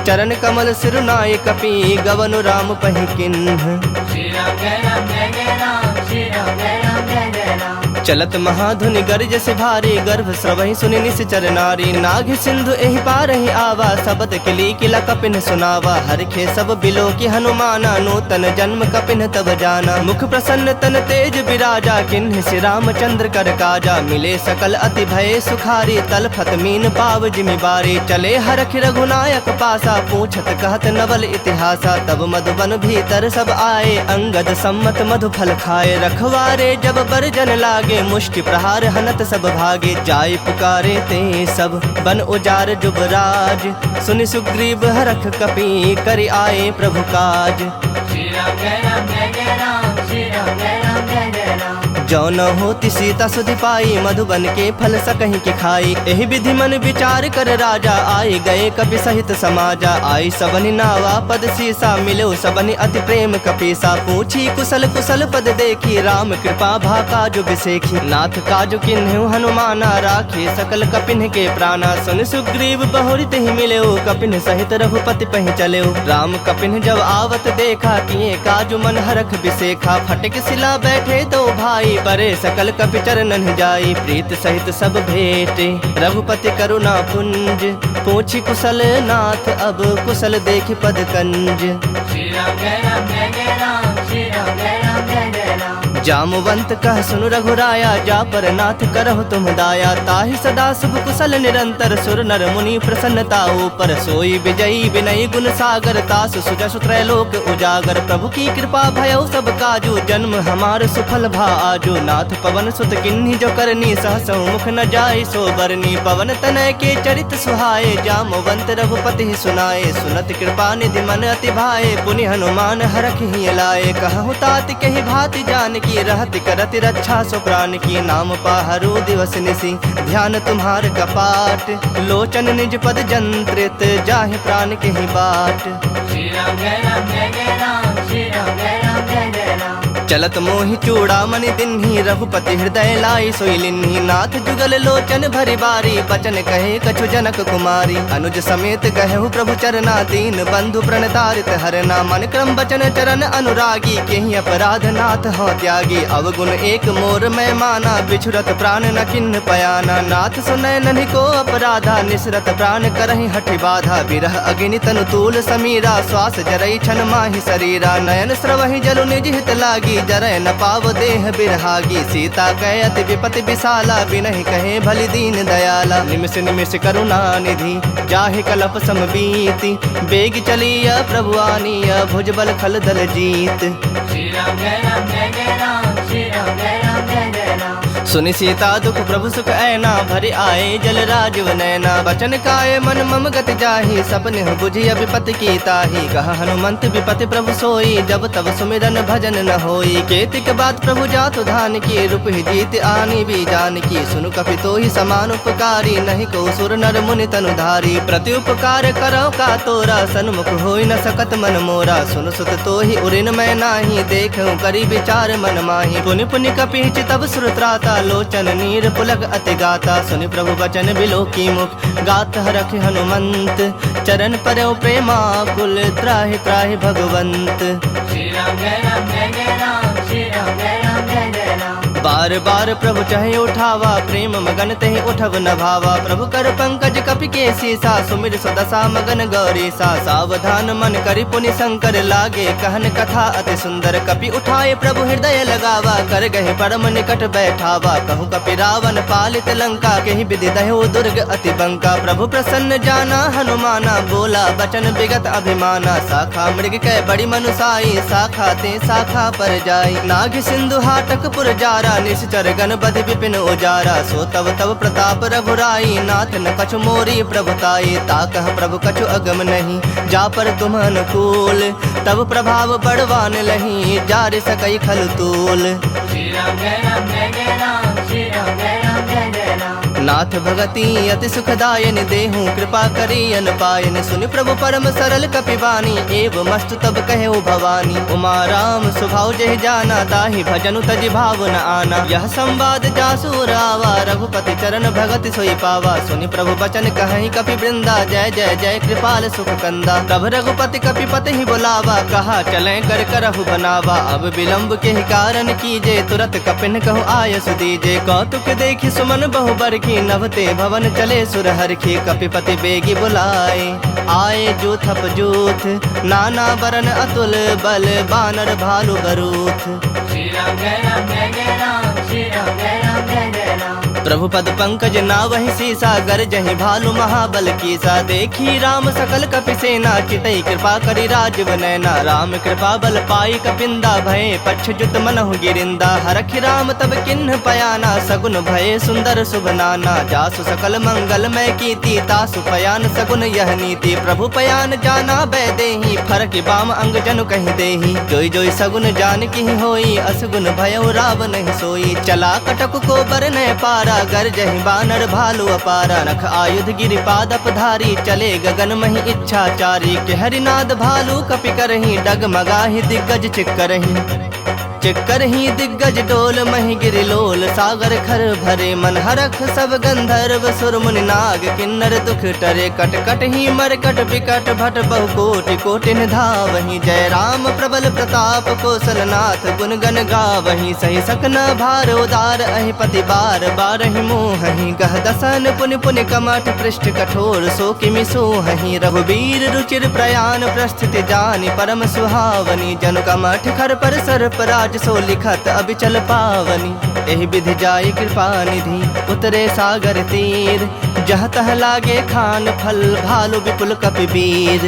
चरण कमल सिरुनाय कपि, गवनु राम पहि किन्ह। श्री राम जय राम जय जय राम, श्री राम जय राम जय जय राम। चलत महाधुनि गर्ज से भारी, गर्भ स्रवहि सुनि निश्चर नारी। नाग सिंधु एहि पारहि आवा, सबद किली किला कपिन सुनावा। हरखे सब बिलो की हनुमाना, नूतन जन्म कपिन तब जाना। मुख प्रसन्न तन तेज विराजा, किन्ह श्री रामचंद्र कर काजा। मिले सकल अति भय सुखारी, तलफत मीन पाव जिमि बारी। चले हरख रघुनायक पासा, पूछत कहत नवल इतिहासा। तब मधुबन भीतर सब आए, अंगद सम्मत मधु फल खाए। रखवारे जब बरजन लागे, मुष्टि प्रहार हनत सब भागे। जाय पुकारे ते सब, बन उजार जुबराज। सुनि सुग्रीव हरख कपि, करि आए प्रभु काज। श्री राम जय राम जय जय राम, श्री राम जय राम जय जय राम। जो न होती सीता सुधि पाई, मधुबन के फल सकहीं के खाई। एहि विधि मन विचार कर राजा, आए गए कपि सहित समाजा। आई सबनि नावा पद सीसा, मिलो सबनि अति प्रेम कपीसा। पूछी कुशल कुशल पद देखी, राम कृपा भा काजु बिसेखी। नाथ काजु किन्हु हनुमाना, राखे सकल कपिन के प्राणा। सुन सुग्रीव बहुरित ही मिलेऊ, कपिन सहित रघुपति पहि चलेऊ। राम कपिन जब आवत देखा, किए काजु मन हरख बिसेखा। फटक सिला बैठे दो भाई, परे सकल कपि चरणन जाई। प्रीत सहित सब भेटे, रघुपति करुणा पुंज। पूछी कुशल नाथ अब, कुशल देखि पद कंज। श्री राम जय राम जय जय राम, श्री राम जय राम जय जय राम। जामवंत कह सुनु रघुराया, जा पर नाथ करहु तुम दाया। ताहि सदा शुभ कुशल निरंतर, सुर नर मुनि प्रसन्नता ऊपर। सोई विजयी विनयी गुण सागर, तास सुजसु त्रैलोक उजागर। प्रभु की कृपा भयउ सब काजू, जन्म हमार सुफल भा आजू। नाथ पवन सुत किन्ही जो करनी, सहसौ मुख न जाय सो बरनी। पवन तनय के चरित सुहाए, जामवंत रघुपति ही सुनाए। सुनत कृपा निधि मन अति भाए, पुनि हनुमान हरख ही लाए। कहु तात कहि भाति जानकी, रहति करति रक्षा सो प्राण की। नाम पाहरु दिवस निसी, ध्यान तुम्हार कपाट। लोचन निज पद जंत्रित, जाहि प्राण के ही बाट। श्री राम जय राम जय जय राम, श्री राम जय राम जय जय राम। चलत मोहि चूड़ामणि दिन्ही, रघुपति हृदय लाई सोई लिन्ही। नाथ जुगल लोचन भरि बारी, बचन कहे कछु जनक कुमारी। अनुज समेत कहु प्रभु चरना, दीन बंधु प्रणतारित हरना। मन क्रम बचन चरण अनुरागी, केहि अपराध नाथ हो त्यागी। अवगुण एक मोर मैं माना, बिछुरत प्राण न किन्ह पयाना। नाथ सुनय नन्हि को अपराधा, निसरत प्राण करहि हठि बाधा। बिरह अग्नि तनु तूल समीरा, श्वास जरई छन माहि शरीरा। नयन स्रवहि जलु निज हित लागी, जरय न पाव देह बिरहागी। सीता कहे अति विपति विशाला, बिनहि कहे भलि दीन दयाला। निमिष निमिष करुणा निधि, जाहि कलप सम बीति। बेग चलिया प्रभु आनिया, भुजबल खल दल जीत। श्री राम जय राम जय जय राम, श्री राम जय राम जय जय राम। सुनि सीता दुख प्रभु सुख ऐना, भरि आए जल राजीव नैना। बचन काय मन मम गति जाहि, सपने बुझि विपति की ताहि। कहा हनुमंत विपति प्रभु सोई, जब तब सुमिरन भजन न होई। केतिक बात प्रभु जातु धान की, रूप ही जीत आनी भी जान की। सुनु कपि तोहि समान उपकारी, नहीं को सुर नर मुनि तनु धारी। प्रति उपकार करो का तोरा, सन्मुख होई न सकत मन मोरा। सुन सुत तोहि उरिन मैं नाही, देखूं करी विचार मन माही। पुनि पुनि कपि तब सुर त्राता, लोचन नीर पुलक अति गाता। सुनि प्रभु बचन बिलो की मुख गात हरख हनुमंत। चरण परयो प्रेमाकुल त्राहि त्राहि भगवंत। श्री राम जय राम जय जय राम, श्री राम जय राम जय जय राम। बार बार प्रभु चाहे उठावा, प्रेम मगन तहि उठब न भावा। प्रभु कर पंकज कपि के सीसा, सुमिर सुदशा मगन गौरी सा। सावधान मन करि पुनि शंकर लागे, कहन कथा अति सुंदर। कपि उठाए प्रभु हृदय लगावा, कर गहे परम निकट बैठावा। कहूँ कपि रावण पालित लंका, केहि विधि दह्यो दुर्ग अति बंका। प्रभु प्रसन्न जाना हनुमाना, बोला बचन विगत अभिमाना। शाखा मृग कै बड़ी मनुसाई, शाखा ते शाखा पर जाई। नाग सिंधु हाटक पुर जारा, निश्चर गण बधि विपिन उजारा। सो तब तब प्रताप रघुराई, नाथ न कछु मोरी प्रभुताई। ताकह प्रभु कछु अगम नहीं, जा पर तुम अनुकूल। तब प्रभाव बड़वान लही, जार सकई खल तूल। श्री राम जय राम जय जय राम, श्री राम जय राम जय जय राम। नाथ भगति अति सुखदायन, देहूँ कृपा करी अन पायन। सुनि प्रभु परम सरल कपिवानी, एव मस्तु तब कहेउ भवानी। उमा राम स्वभाव जहि जाना, ताहि भजनु तजि भाव न आना। यह संवाद जासु रावा, रघुपति चरण भगति सोई पावा। सुनि प्रभु बचन कहि कपि वृंदा, जय जय जय कृपाल सुख कंदा। तब रघुपति कपिपति ही बुलावा, कहा चले कर करहु बनावा। अब विलंब के ही कारण कीजे, तुरत कपिन कहु आयस दीजे। कौतुक देखि सुमन बहु बरखी, नभते भवन चले सुरहरखी। कपिपति बेगी बुलाए, आए जूथप जूथ। नाना बरन अतुल बल, बानर भालु बरूथ। श्री राम जय राम जय जय राम, श्री राम जय राम जय जय राम। प्रभु पद पंकज नावहि सीसा, गर जहि भालु महाबल कीसा। देखी राम सकल कपि सेना, चितई कृपा करि राजीव नैना। राम कृपा बल पाई कपिंदा, भये पक्ष जुत मनहु गिरिंदा। हरखि राम तब किन्ह पयाना, सगुन भये सुंदर शुभ नाना। जासु सकल मंगल मय कीर्ति, तासु पयान सगुन यह नीति। प्रभु पयान जाना बै देहि, फरक बाम अंग जनु कहि देहि। जोई जोई सगुन जान की होई, असगुन भयउ रावण नहीं सोई। चला कटक को बरनय पारा, गर जहि बानर भालु अपारा। नख आयुध गिरिपाद अपधारी, चले गगन महि इच्छाचारी। के हरिनाद भालु कपि करहि, डगमगाहि दिग्गज चिक्करहि। चिक्कर ही दिग्गज डोल, महि गिरिलोल सागर खर भरे। मन हरख सब गंधर्व सुर मुनि नाग, किन्नर दुख टरे। कट कट ही मरकट विकट, भट बहु कोटि कोटि धावहि। जय राम प्रबल प्रताप, कौशलनाथ गुण गण गावहि। सही सकना भार उदार, अहि पति बार बारहि मोहहि। गह दसन पुनि पुनि कमठ, पृष्ठ कठोर सो किमि सोहहि। रघुबीर रुचिर प्रयाण, प्रस्थिति जानि परम सुहावनी। जनु कमठ खर पर सर्प राज, सो लिखत अबिचल पावनी। एहि विधि जाय कृपा निधि, उतरे सागर तीर। जह तह लागे खान फल, भालु विपुल कपि वीर।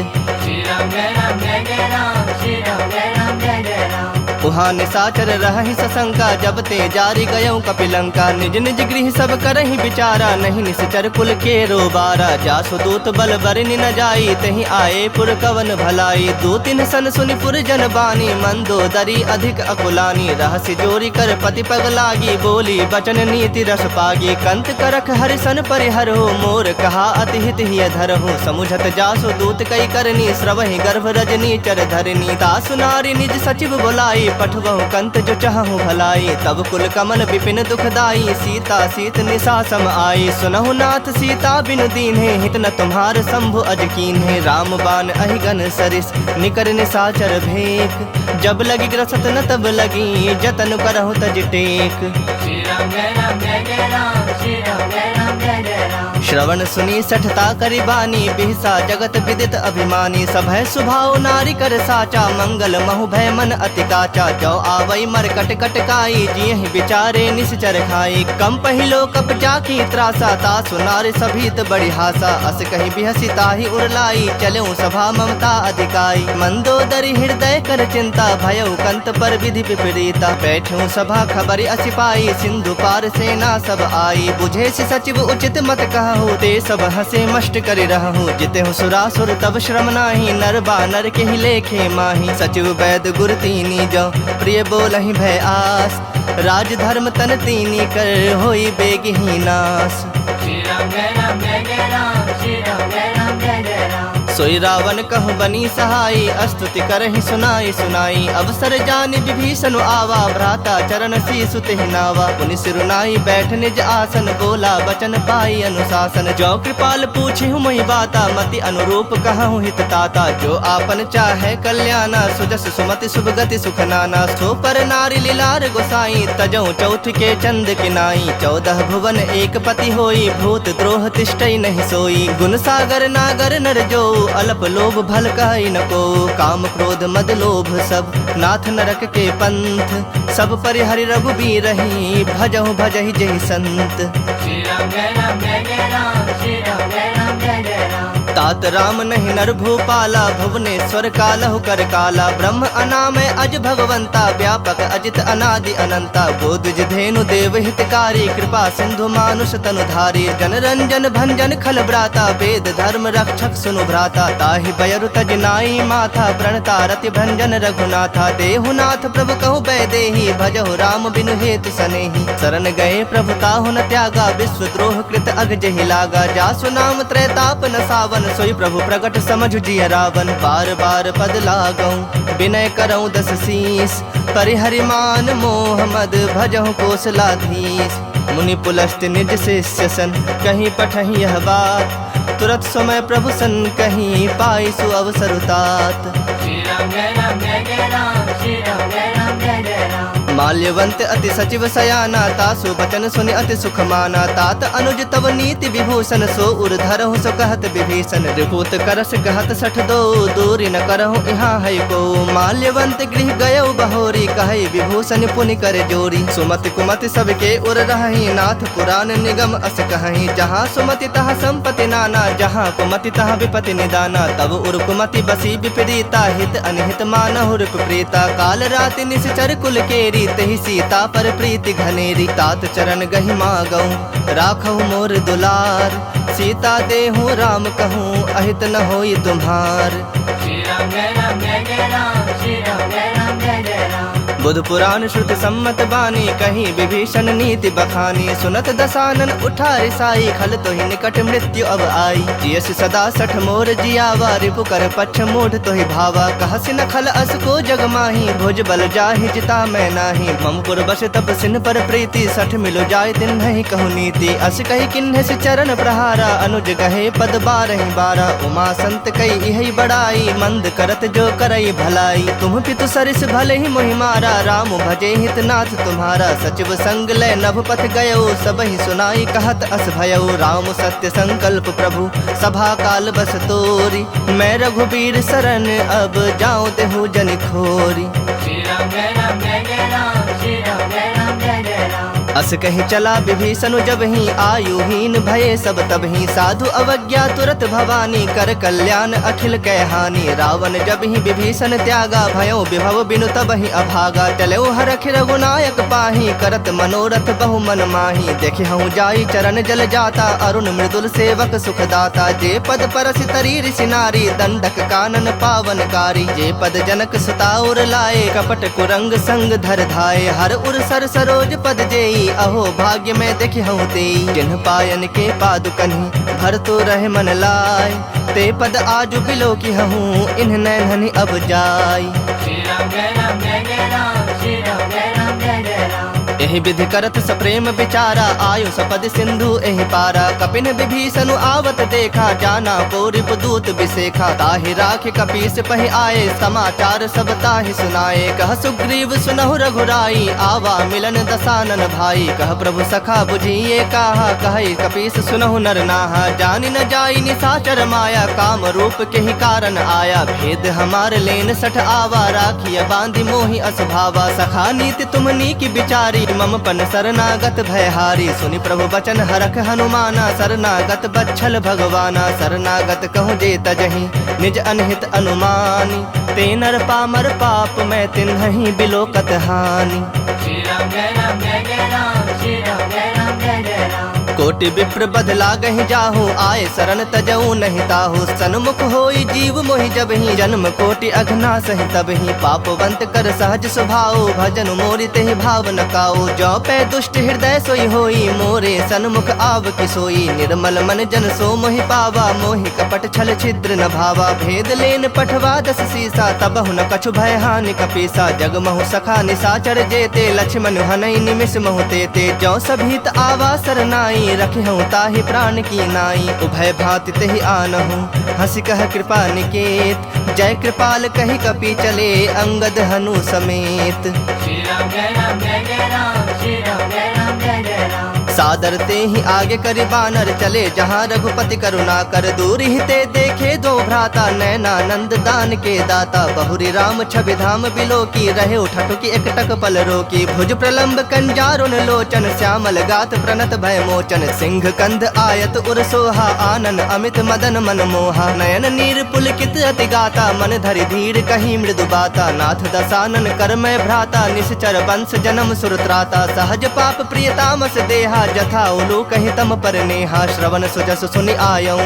श्री राम जय राम जय जय राम, श्री राम जय राम जय जय राम। उहाँ निसाचर रहहि सशंका, जब ते जारी गयऊ कपिलंका। निज निज गृह सब करहि विचारा, नहीं निश्चर कुल के रोबारा। जासु दूत बल बरनि न जाई, तहि आए पुर कवन भलाई। दू तिन सन सुनि पुर जन बानी, मंदोदरी अधिक अकुलानी। रहस्य जोरी कर पति पग लागी, बोली बचन नीति रस पागी। कंत करख हरिसन परिहरो, मोर कहा अति हित हिय धरहु। समुझत जासु दूत कई करनी, श्रवहि गर्भ रजनी चर धरनी। तासु नारी निज सचिव बुलाई, पठवहु कंत जो चाहु भलाई। तब कुल कमन विपिन दुखदाई, सीता सीत निशा सम आई। सुनहु नाथ सीता बिनु दीन्हे, हित न तुम्हार शंभु अज कीन्हे। राम बाण अहिगन सरिस, निकर निशाचर भेक। जब लगी ग्रसत न तब लगी, जतन करहु तज टेक। श्री राम जय राम जय जय राम, श्री राम जय राम जय जय राम। श्रवण सुनी सठता करि बानी, बिहसा जगत विदित अभिमानी। सभय सुभाव नारी कर साचा, मंगल महु भय मन अति काचा। जो आवई मर कट कट काई, जियहि विचारे निश्चर खाई। कम पहिलो कप जाकी त्रासा, तासु नारी सभीत बड़ी हासा। अस कहि बिहसी ताहि उरलाई, चलऊ सभा ममता अधिकाई। मंदोदरी हृदय कर चिंता, भयउ कंत पर विधि विपरीता। बैठूं सभा खबरि असिपाई, सिंधु पार सेना सब आई। बुझे सि सचिव उचित मत कहु, ते सब हसे मष्ट करि रहु। जितेहु सुरासुर तब श्रम नाही, नर बानर के ही लेखे माही। सचिव वैद गुर तीनी, जो प्रिय बोलहि भय आस। राज धर्म तन तीनी, कर होई बेगहि नास। श्री राम जय राम जय जय राम, श्री राम जय राम जय जय राम। सोई रावण कहु बनी सहाई, स्तुति करहि सुनाई सुनाई। अवसर जानि विभीषण आवा, भ्राता चरण शीसु तेहि नावा। पुनि सिरुनाई बैठ निज आसन, बोला बचन पाई अनुशासन। जो कृपाल पूछिहु मोहि बाता, मति अनुरूप कहूँ हित ताता। जो आपन चाहे कल्याणा, सुजस सुमति शुभ गति सुख नाना। सो पर नारी लीलार गोसाई, तजौ चौथ के चंद किनाई। 14 भुवन एक पति होई, भूत द्रोह तिष्ठई नहीं सोई। गुण सागर नागर नर जो, अल्प लोभ भल कहि न को। काम क्रोध मद लोभ सब, नाथ नरक के पंथ। सब परिहरि रघुबीर रही, भजहु भजहि जहि संत। श्री राम जय राम जय जय राम, श्री राम जय राम जय जय राम। तात राम नहीं नर भूपाला, भुवनेश्वर कालहु कर काला। ब्रह्म अनामय अज भगवंता, व्यापक अजित अनादि अनंता। गोदुज धेनु देव हितकारी, कृपा सिंधु मानुष तनुधारी। जन रंजन भंजन खल ब्राता, वेद धर्म रक्षक सुनु भ्राता। ताहि बयरु तज नाई माथा, प्रणता रति भंजन रघुनाथा। देहुनाथ प्रभु कहु बैदेही, भजहु राम बिनु हेतु सनेही। शरण गए प्रभु ताहु न त्यागा, विश्व द्रोह कृत अग जहि लागा। जासु नाम त्रैताप न सावन, सोई प्रभु प्रगट समझु जिय रावण। बार बार पद लागऊं, विनय करऊं 10 शीस। परिहरि मान मोह मद, भजहु कोसलाधीश। मुनि पुलस्त निज शिष्य सन, कहीं पठहि यह बात। तुरत समय प्रभु सन कहीं, पाई सु अवसर तात। श्री राम जय राम जय जय राम, श्री राम जय राम जय जय राम। माल्यवंत अति सचिव सयाना, तासु बचन सुनि अति सुख माना। तात अनुज तव नीति विभूषण, सो उर धरहु सो कहत विभीषण। रिपुत करस कहत 62, दूरी न करहु यहाँ है को। माल्यवंत गृह गयउ बहोरी, कहै विभूषण पुनि कर जोरी। सुमति कुमति सबके उर रहहि, नाथ पुराण निगम अस कहहि। जहाँ सुमति तहाँ संपत्ति नाना, जहाँ कुमति तहाँ विपति निदाना। तब उर कुमति बसी विपरीता, हित अनहित मानहु रिप प्रीता। काल राति निश्चर कुल केरी, तहि सीता पर प्रीति घनेरी। तात चरण गहि मागऊं, राखहु मोर दुलार। सीता देहु राम कहूँ, अहित न होई तुम्हार। श्री राम जय राम जय जय राम, श्री राम जय राम जय जय राम। बुध पुराण श्रुति सम्मत बानी, कहीं विभीषण नीति बखानी। सुनत दसानन उठा रिसाई, खल तोहि निकट मृत्यु अब आई। जियस सदा 60 मोर जियावा, रिपु कर पक्ष मूढ़ तोहि भावा। कहसि न खल अस को जग माही, भुज बल जाहि जिता मैं नाही। ममपुर बस तप सिन पर प्रीति, 60 मिलो जाय दिन नहीं कहु नीति। अस कही किन्ह सि चरण प्रहारा, अनुज कहे पद 12 उमा संत कई इहि बड़ाई, मंद करत जो करई भलाई। तुम पितु सरिस भले ही मोहि मारा, राम भजे हितनाथ तुम्हारा। सचिव संग लय नभ पथ गयो, सब ही सुनाई कहत अस भयो। राम सत्य संकल्प प्रभु, सभा काल बस तोरी। मैं रघुबीर शरण, अब जाऊं देहु जन खोरी। श्री राम जय राम जय जय राम, श्री राम जय राम जय जय राम। अस कहि चला विभीषण जब ही, आयुहीन भये सब तब ही। साधु अवज्ञा तुरत भवानी, कर कल्याण अखिल कै हानि। रावण जब ही विभीषण त्यागा, भयो विभव बिनु तब ही अभागा। चलो हरख रघुनायक पाही, करत मनोरथ बहु मन माही। देखे हूँ जाई चरण जल जाता, अरुण मृदुल सेवक सुखदाता। जे पद परस तरी ऋषि नारी, दंडक कानन पावनकारी। जे पद जनक सुताउर लाए, कपट कुरंग संग धर धाये। हर उर सर सरोज पद जेई, अहो भाग्य में देखि हूँ तेई। जिन्ह पायन के पादुकन्हि, भर तो रहे मन लाय। ते पद आजु बिलो की हूँ, इन्ह नैनहनि अब जाय। श्री राम जय राम जय जय राम, श्री राम जय राम जय जय राम। एहि विधि करत सप्रेम विचारा, आयु सपद सिंधु एहि पारा। कपिन विभीषण आवत देखा, जाना को रिपुदूत विसेखा। ताहि राखि कपीस पहि आए, समाचार सब ताहि सुनाए। कह सुग्रीव सुनहु रघुराई, आवा मिलन दसानन भाई। कह प्रभु सखा बुझिए काहा, कहि कपीस सुनहु नर नाहा। जानि न जाई निशाचर माया, काम रूप के ही कारण आया। भेद हमार लेन 60 आवा, राखिय बांधि मोहि असभावा। सखा नीति तुमनी की विचारी, मम पन शरणागत भयहारी। सुनि प्रभु बचन हरख हनुमाना, शरणागत बच्छल भगवाना। शरणागत कहूँ जे तजहि, निज अनहित अनुमानी। ते नर पामर पाप, मैं तिन्हि बिलोकत हानि। श्री राम जय राम जय जय राम, श्री राम जय राम जय जय राम। कोटि विप्र बदला गहि जाहु, आए शरण तजऊ नहीं ताहु। सन्मुख होई जीव मोहि जबहि, जन्म कोटि अघना सहि तबहि। पापवंत कर सहज स्वभाव, भजन मोरि तेहि भाव न काऊ। जो पै दुष्ट हृदय सोई होई, मोरे सन्मुख आव कि सोई। निर्मल मन जन सो मोहि पावा, मोहि कपट छल छिद्र न भावा। भेद लेन पठवा दस सीसा, तबहु न कछु भय हानि कपीसा। जग महु सखा निसाचर जेते, लक्ष्मण हनई निमिष महु तेते। जो सभीत आवा सरनाई, रखहु ताहि प्राण की नाई। उभय भांति तेहि आनहु, हंसी कह कृपा निकेत। जय कृपाल कहि कपि चले, अंगद हनु समेत। श्री राम जय राम जय जय राम, श्री राम जय राम जय जय राम। सादर ते ही आगे करि बानर चले, जहाँ रघुपति करुणा कर। दूर ही ते देखे दो भ्राता, नैनानंद दान के दाता। बहुरी राम छवि धाम बिलो की, रहे उठटु की एकटक पल रोकी। भुज प्रलंब कंजारुन लोचन, श्यामल गात प्रणत भय मोचन। सिंह कंध आयत उर सोहा, आनन अमित मदन मन मोहा। नयन नीर पुलकित अति गाता, मन धरि धीर कही मृदु बाता। नाथ दसानन कर मैं भ्राता, निश्चर वंश जन्म सुरत्राता। सहज पाप प्रिय तामस देहा, जथा उलू कहि तम पर नेहा। श्रवण सुजस सुनि आयऊ,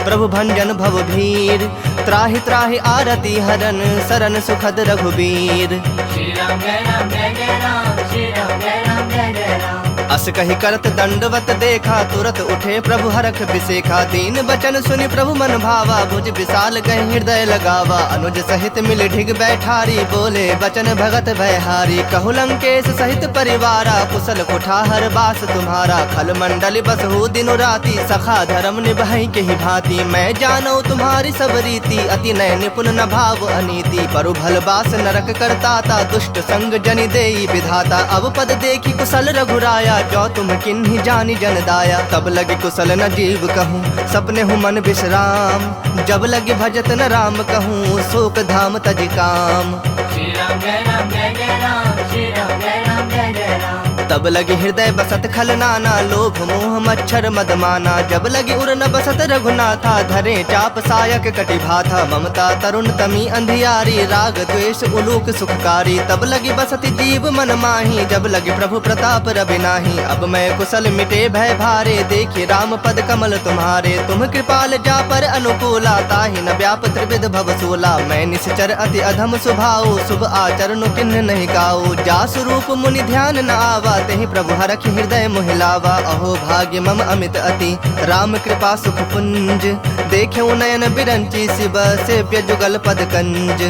प्रभु भंजन भव भीर। त्राहि त्राहि आरती हरन, सरन सुखद रघुबीर। श्री राम जय राम जय जय राम, श्री राम जय राम जय जय राम। अस कहि करत दंडवत देखा, तुरत उठे प्रभु हरख बिसेखा। दीन बचन सुनि प्रभु मन भावा, भुज विशाल गहि हृदय लगावा। अनुज सहित मिल ढिग बैठारी, बोले बचन भगत भयहारी। कहु लंकेश सहित परिवारा, कुशल कुठार बास तुम्हारा। खल मंडल बसहु दिनु राति, सखा धर्म निभाई के ही भांति। मैं जानौ तुम्हारी सब रीति, अति नय निपुण न भाव अनीति। परु भल बास नरक करताता, दुष्ट संग जनि देई विधाता। अब पद देखी कुशल रघुराया, जो तुम किन्ही जानी जन दाया। तब लगे कुशल न जीव कहूँ, सपने हूँ मन विश्राम। जब लगे भजत न राम कहूँ, शोक धाम तज काम। श्री राम जय राम जय जय राम, श्री राम जय राम जय जय राम। तब लगे हृदय बसत खल नाना, लोभ मोह मच्छर मदमाना। जब लगे उर न बसत रघुनाथा, धरे चाप सायक कटि भाथा। ममता तरुण तमी अंधियारी, राग द्वेष उलूक सुखकारी। तब लगी बसत जीव मन माही, जब लगे प्रभु प्रताप रवि नाही। अब मैं कुशल मिटे भय भारे, देखि राम पद कमल तुम्हारे। तुम कृपाल जा पर अनुकूला, ताहि न व्याप त्रिविध भव सूला। मैं निश्चर अति अधम स्वभाव, शुभ आचरण किन्ह नहीं गाऊ। जा स्वरूप मुनि ध्यान न आवा, तेहि प्रभु हरखि हृदय मोहिलावा। अहो भाग्य मम अमित अति, राम कृपा सुख पुंज। देख्यौ नयन बिरंची, शिव सेव्य जुगल पद कंज।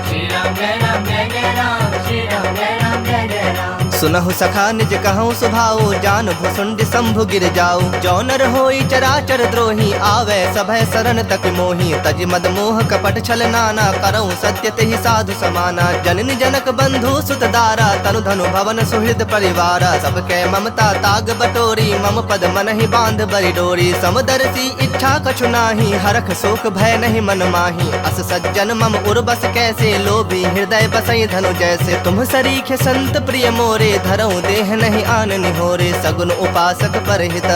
श्री राम जय राम जय जय राम, श्री राम जय राम जय जय राम। सुनहु सखा निज कहूँ सुभाऊ, जान भुसुंड शंभु गिर जाऊ। जो नर होई चराचर द्रोही, आवे सभय शरण तक मोही। तज मद मोह कपट छल नाना, करऊँ सत्य तेहि साधु समाना। जननी जनक बंधु सुत दारा, तनु धनु भवन सुहृद परिवारा। सबके ममता ताग बटोरी, मम पद मन ही बांध बरि डोरी। समदर्शी इच्छा कछु नाही, हरख शोक भय नहीं मन माही। अस सज्जन मम उर्बस कैसे, लोभी हृदय बसई धनु जैसे। तुम सरीखे संत प्रिय मोरे, धरऊँ देह नहीं आन निहोरे। सगुन उपासक परहित,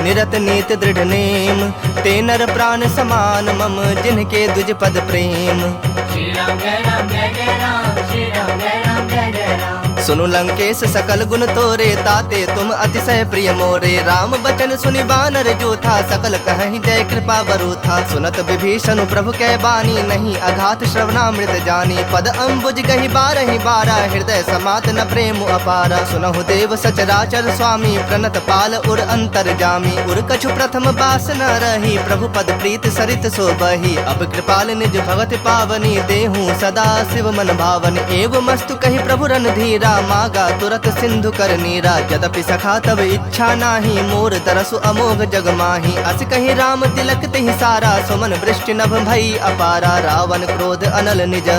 निरत नीत दृढ़ नेम। ते नर प्राण समान मम, जिनके द्विज पद प्रेम। श्री राम जय राम जय जय राम, श्री राम जय राम जय जय राम। सुनु लंकेश सकल गुण तोरे, ताते तुम अतिशय प्रिय मोरे। राम बचन सुनि बानर जोथा, सकल कहीं जय कृपा बरूथा। सुनत विभीषण प्रभु कै बानी, नहीं अघात श्रवणामृत जानी। पद अम्बुज गहि बारहि बारा, हृदय समात न प्रेम अपारा। सुनहु देव सचराचर स्वामी, प्रणत पाल उर अंतर जामी। उर कछु प्रथम बास न रही, प्रभु पद प्रीत सरित सो बही। अब कृपाल निज भगत पावनी, देहूँ सदा शिव मन भावनी। एवं मस्तु कही प्रभु रणधीरा, मागा तुरत सिंधु कर नीरा। यद्यपि सखा तब इच्छा नाही, मोर तरसु अमोघ जग माही। अस कही राम तिलक तेहि सारा, सुमन वृष्टि नभ भई अपारा। रावण क्रोध अनल निज,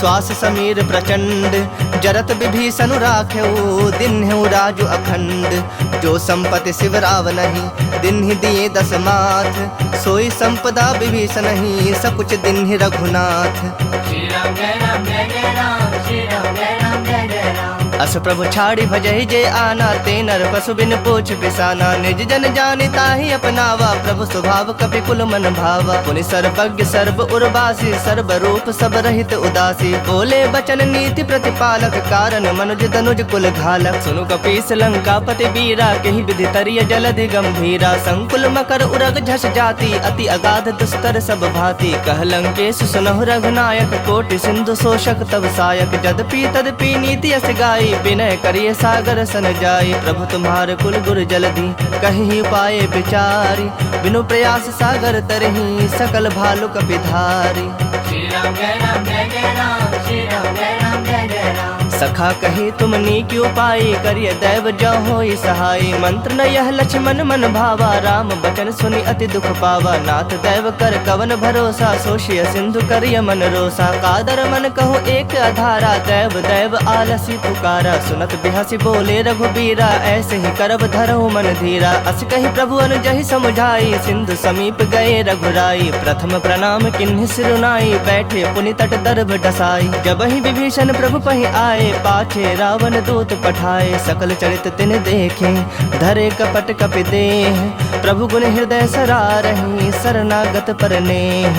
श्वास समीर प्रचंड। जरत विभीषण राखेऊ, दिन्हु राजु अखंड। जो संपत्ति शिव राव नहीं, दिन्हि दिए दस माथ। सोई संपदा विभीषण नहीं, सकुच दिन्हि रघुनाथ। श्री राम जय राम जय जय राम, श्री राम जय राम जय जय राम। अस प्रभु छाड़ी भजहि जे आना, ते नर पशु बिन पूछ बिसाना। निज जन जानि ताहि अपनावा, प्रभु स्वभाव कपि कुल मन भावा। पुनि सर्वज्ञ सर्व उर्वासी, सर्व रूप सब रहित उदासी। बोले बचन नीति प्रतिपालक, कारण मनुज तनुज कुल घालक। सुनु कपीस लंकापति बीरा, केहि विधि तरिय जलधि गंभीरा। संकुल मकर उरग झस जाति, अति अगाध दुस्तर सब भांति। कह लंकेश सुनहु रघुनायक, कोटि सिंधु शोषक तब सायक। जदपि तदपि नीति अस गाई, विनय करिए सागर सन जाई। प्रभु तुम्हारे कुल गुर जलधि, कहि पाए विचारी। बिनु प्रयास सागर तरहि, सकल भालु कपिधारी। श्री राम जय राम जय जय राम, श्री राम जय राम जय जय राम। सखा कही तुम नीक्यू पाई, करिय दैव जो होई सहाय। मंत्र न यह लक्ष्मण मन भावा, राम बचन सुनि अति दुख पावा। नाथ दैव कर कवन भरोसा, सोशिय सिंधु करिय मन रोसा। कादर मन कहो एक अधारा, दैव दैव आलसी पुकारा। सुनत बिहसी बोले रघुबीरा, ऐसे ही करब धरहु मन धीरा। अस कही प्रभु अनुजहि समुझाई, सिंधु समीप गए रघुराई। प्रथम प्रणाम किन्हि सिरुनाई, बैठे पुनि तट दर्भ डसाई। जबहि विभीषण प्रभु पहि आए, पाछे रावण दूत पठाए। सकल चरित तिन देखे, धरे कपट कपि देह। प्रभु गुण हृदय सरारहि, शरणागत पर नेह।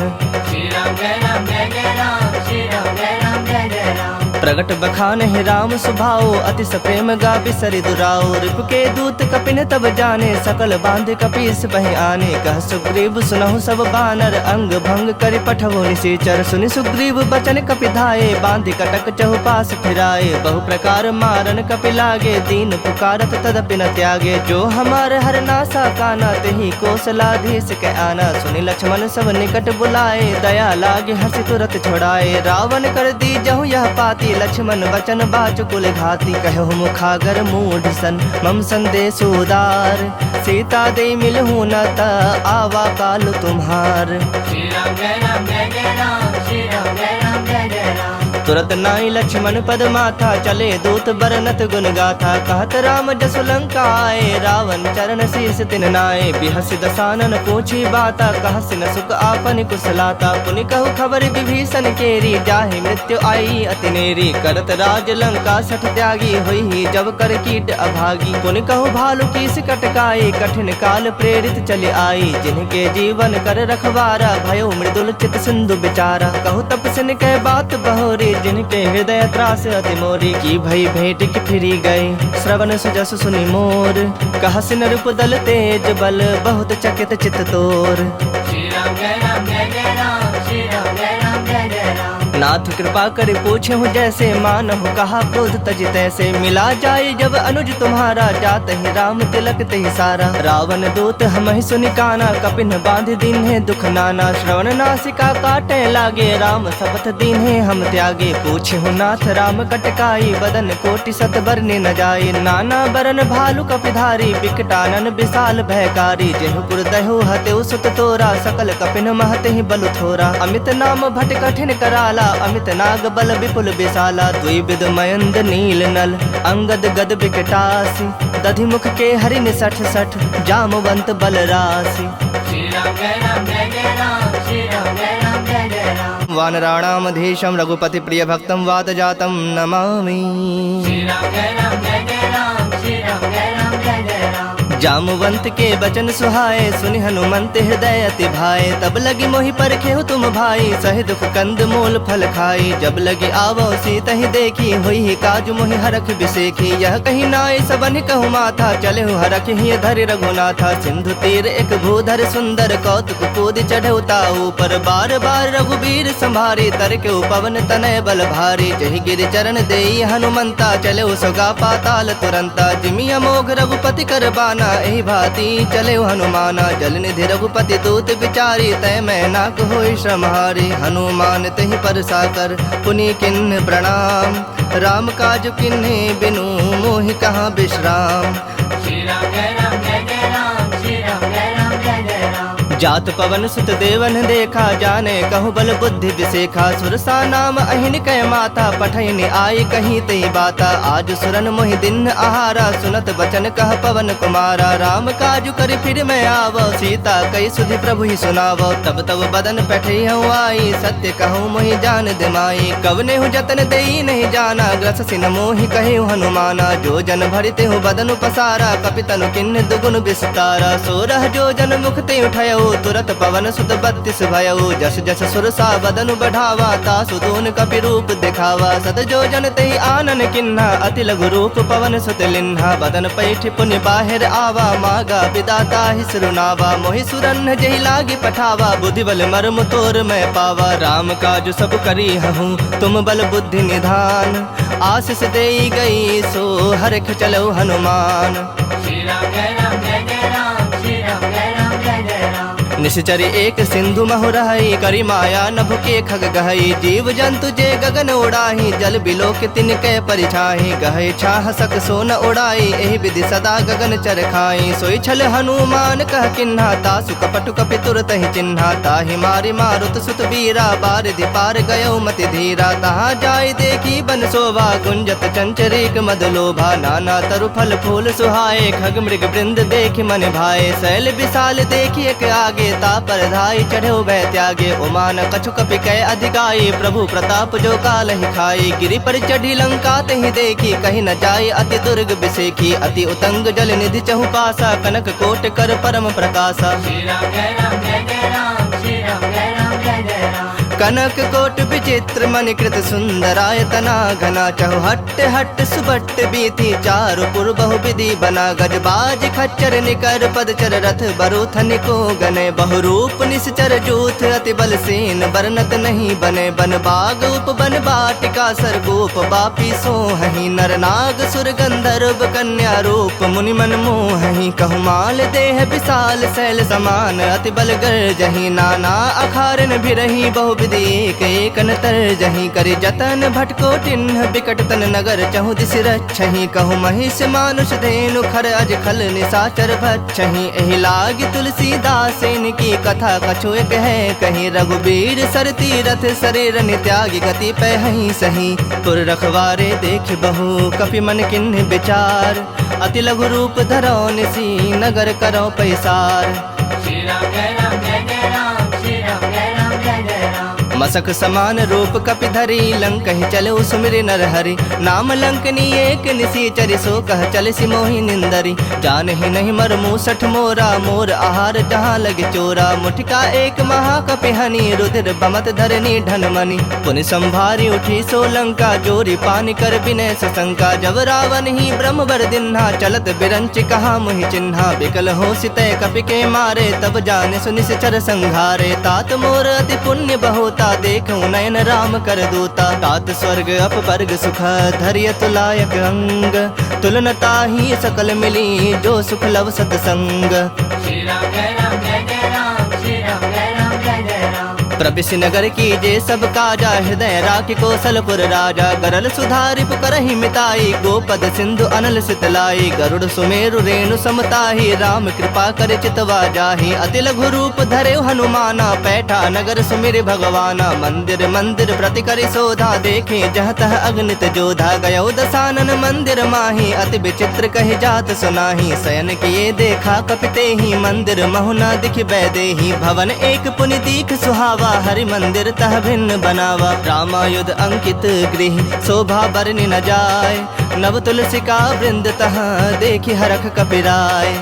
श्री राम जय राम जय जय राम, श्री राम जय राम जय जय राम। प्रगट बखान है राम सुभाओ, अति सप्रेम गापि सरि दुराओ। रिपु के दूत कपिन तब जाने, सकल बांध कपीस बहि आने। कह सुग्रीव सुनहु सब बानर, अंग भंग करि पठवो निशाचर। सुनि सुग्रीव बचन कपि धाये, बांधि कटक चहुपास फिराए। बहु प्रकार मारन कपि लागे, दीन पुकारत तदपि न त्यागे। जो हमार हर नासा काना, तेहि कौशलाधीश के आना। सुनि लक्ष्मण सब निकट बुलाए, दया लागे हंसी तुरत छोड़ाए। रावण कर दी जहु यह पाती, लक्ष्मण बचन बाच कुल घाती। कहु मुखागर मूढ़ सन, मम संदेश उदार। सीता दे मिलहु न ता, आवा काल तुम्हार। श्री राम जय राम जय जय राम, श्री राम जय राम जय जय राम। तुरत नाई लक्ष्मण पद माथा, चले दूत बरनत गुण गाथा। कहत राम जसु लंका आए, रावण चरण शीस तिन नाए। बिहसि दसानन पूछी बाता, कहसि न सुख आपन कुशलाता। पुनि कहु खबर विभीषण केरी, जाहि मृत्यु आई अति नेरी। करत राज लंका सठ त्यागी, होई जब कर कीट अभागी। पुनि कहु भालु कीस कटकाई, कठिन काल प्रेरित चले आई। जिनके जीवन कर रखवारा, भयो मृदुल चित सिंधु बिचारा। कहु तपस्विन कह बात बहोरी, जिनके हृदय त्रास अति मोरी। की भई भेंट की फिरी गए, श्रवण सुजस सुनि मोर। कहसि नृप दल तेज बल, बहुत चकित चित तोर। श्री राम जय राम जय जय राम, श्री राम जय राम जय जय राम। नाथ कृपा कर पूछे हूँ जैसे, मानहु कहा क्रोध तज तैसे। मिला जाए जब अनुज तुम्हारा, जात ही राम तिलक तहि सारा। रावण दूत हम ही सुनि काना, कपिन बांध दीन्हे दुख नाना। श्रवण नासिका काटे लागे, राम शपथ दीन्हे हम त्यागे। पूछे हूँ नाथ राम कटकाई, बदन कोटि सत बरने न जाए। नाना बरन भालु कपिधारी, बिकटानन विशाल भयकारी। जेहु पुर दहु हतेउ सुत तोरा, सकल कपिन महते ही बलु थोरा। अमित नाम भट कठिन कराला, अमित नाग बल विपुल विशाला। द्विविध मयंद नील नल, अंगद गद विकटासी। दधि मुख के हरिन सठ सठ, जामवंत बल राशि। श्री राम जय राम जय जय राम, श्री राम जय राम जय जय राम। वानराणामधीशं रघुपति प्रिय भक्तं वात जातं नमामि। श्री राम जय राम जय जय राम, श्री राम जय राम जय जय राम। जामवंत के बचन सुहाए, सुनि हनुमंत हृदय अति भाए। तब लगी मोहि परखेहु तुम भाई, सहि दुख कंद मूल फल खाई। जब लगी आवो सीत ही देखी, हुई ही काज मोहि हरख बिसेखी। यह कही नाई सबनि कहु माथा, चले हरख ही धरि रघुनाथा। सिंधु तीर एक भूधर सुंदर, कौतुक कूद चढ़ौता ऊपर। बार बार रघुबीर संभारी, तरके पवन तनय बल भारी। जहि गिर चरण देई हनुमंता, चले सोगा पाताल तुरंता। जिमि अमोघ रघुपति कर बाना, एहि भांति चले हनुमाना। जल निधि रघुपति दूत विचारी, तय मैं नाक होई श्रमहारी। हनुमान तहि पर साकर, पुनि किन्ह प्रणाम। राम काज किन्हे बिनु, मोहि कहाँ विश्राम। श्री राम जय राम जय जय राम, श्री राम जय राम जय जय राम। जात पवन सुत देवन देखा, जाने कहु बल बुद्धि विसेखा। सुरसा नाम अहिन कै माता, पठैन आई कहीं तई बाता। आज सुरन मोहि दिन आहारा, सुनत बचन कह पवन कुमारा। राम काजु कर फिर मैं आवो, सीता कई सुधि प्रभु ही सुनावो। तब तब बदन पैठई हूँ आई, सत्य कहूँ मोहि जान दिमाई। कवने हूँ जतन देई नहीं जाना, ग्रस सिन मोहि कहे हनुमाना। जो जन भरिते हूँ बदन पसारा, कपितनु किन्न दुगुन विस्तारा। सोरह जो जन मुखते उठयो, तुरत पवन सुत 32 भयो। जस जस सुरसा बदनु बढ़ावा, तासु दून कपि रूप दिखावा। सत जो जन तहि आनन किन्हा, अति लघु रूप पवन सुत लिन्हा। बदन पैठ पुण्य बाहिर आवा, मागा विदाता ही सुरुनावा। मोहि सुरन जहि लागी पठावा, बुद्धि बल मर्म तोर मैं पावा। राम काज सब करी हूँ, तुम बल बुद्धि निधान। आशीष देई गई सो हरख चलो हनुमान। श्री राम जय राम जय जय राम, श्री राम जय राम जय जय राम। निश्चर एक सिंधु महु रहई, करी माया नभ के खग गहई। जीव जंतु जे गगन उड़ाही, जल बिलोक तिनके परिछाही। गहे छाह सक सोन उड़ाई, एहि विधि सदा गगन चर खाई। सोई छल हनुमान कह किन्हा, तासु कपटु कपि तुरत ही चिन्हा। ताहि मारि मारुत सुत वीरा, बारिधि पार गयो मति धीरा। तहाँ जाय देखी बन शोभा, गुंजत चंचरीक मद लोभा। नाना तरु फल फूल सुहाए, खग मृग वृंद देखि मन भाए। शैल विशाल देखि एक आगे, ता पर धाई चढ़ो वह त्यागे। उमान कछु कपि कै अधिकाई, प्रभु प्रताप जो काल ही खाई। गिरि पर चढ़ी लंका तहि देखी, कहीं न जाय अति दुर्ग बिसेखी। अति उतंग जल निधि चहु पासा, कनक कोट कर परम प्रकाशा। श्री राम जय राम जय जय राम, श्री राम जय राम जय जय राम। कनक कोट विचित्र मणिकृत सुंदरायतना घना। चहु हट्ट हट्ट सुबट्ट बीथी, चारु पुर बहु विधि बना। गजबाज खच्चर निकर पदचर, रथ बरूथन को गने। बहुरूप निश्चर जूथ, अति बल सेन बरनत नहीं बने। बन बाग उप बन बाटिका, सरगोप बापी सोहहि। नर नाग सुर गंधर्व कन्या रूप, मुनि मन मोहहि। कहु माल देह विशाल शैल समान, अति बल गर्जहि। नाना अखारन भिरहि, बहु एक एक नतर जही। करि जतन भटको टिन्ह, बिकट तन नगर चहु दिस रक्षहि। कहु महिष मानुष धेनु, खर अज खल निशाचर भक्षहि। एहि लागी तुलसीदासेन की कथा, कछु एक है कहीं। रघुबीर सर तीरथ शरीर नित्यागी, गति पहहि सही। पुर रखवारे देख बहु, कपि मन किन्ह विचार। अति लघु रूप धरो निसी, नगर करो पैसार। श्री राम जय राम जय जय राम, श्री राम जय राम जय जय राम। मसक समान रूप कपि धरी, लंकहि चलो सुमिर नर हरि। नाम लंकनी एक निसीचरि, सो कह चल सिमोहि निंदरी। जान ही नहीं मर मूसठ मोरा, मोर आहार जहाँ लगे चोरा। मुठिका एक महाकपि हनि, रुधिर बमत धरनी ढनमनि। पुनि संभारी उठी सो लंका, जोरी पानी कर विनय सशंका। जब रावण ही ब्रह्म बर दिन्हा, चलत बिरंच कहा मुहि चिन्हा। बिकल हो सितय कपि के मारे, तब जाने सुनिश्चर संघारे। तात मोर अति पुण्य बहुता, देखूं नयन राम कर दूता। तात स्वर्ग अपवर्ग सुख, धैर्य तुलायक अंग। तुलनता ही सकल मिली, जो सुख लव सतसंग। श्री राम जय राम जय जय राम, श्री राम जय राम जय जय राम। प्रविश नगर कीजे सब काजा, हृदय राखि कौशलपुर राजा। गरल सुधारि पुकरहि मिताई, गोपद सिंधु अनल सितलाई। गरुड़ सुमेरु रेणु समताहि, राम कृपा कर चितवा जाहि। अति लघु रूप धरे हनुमाना, पैठा नगर सुमिर भगवाना। मंदिर मंदिर प्रति करि शोधा, देखे जह तह अगणित जोधा। गयो दसानन मंदिर माहि, अति विचित्र कहि जात सुनाहि। शयन किए देखा कपितेहि, मंदिर महुना दिख बैदेहि। भवन एक पुनि दीख सुहावा, हरि मंदिर तह भिन्न बनावा। रामायुध अंकित गृह, शोभा बरनि न जाय। नव तुलसी का वृंद तहाँ, देखि हरख कपिराय।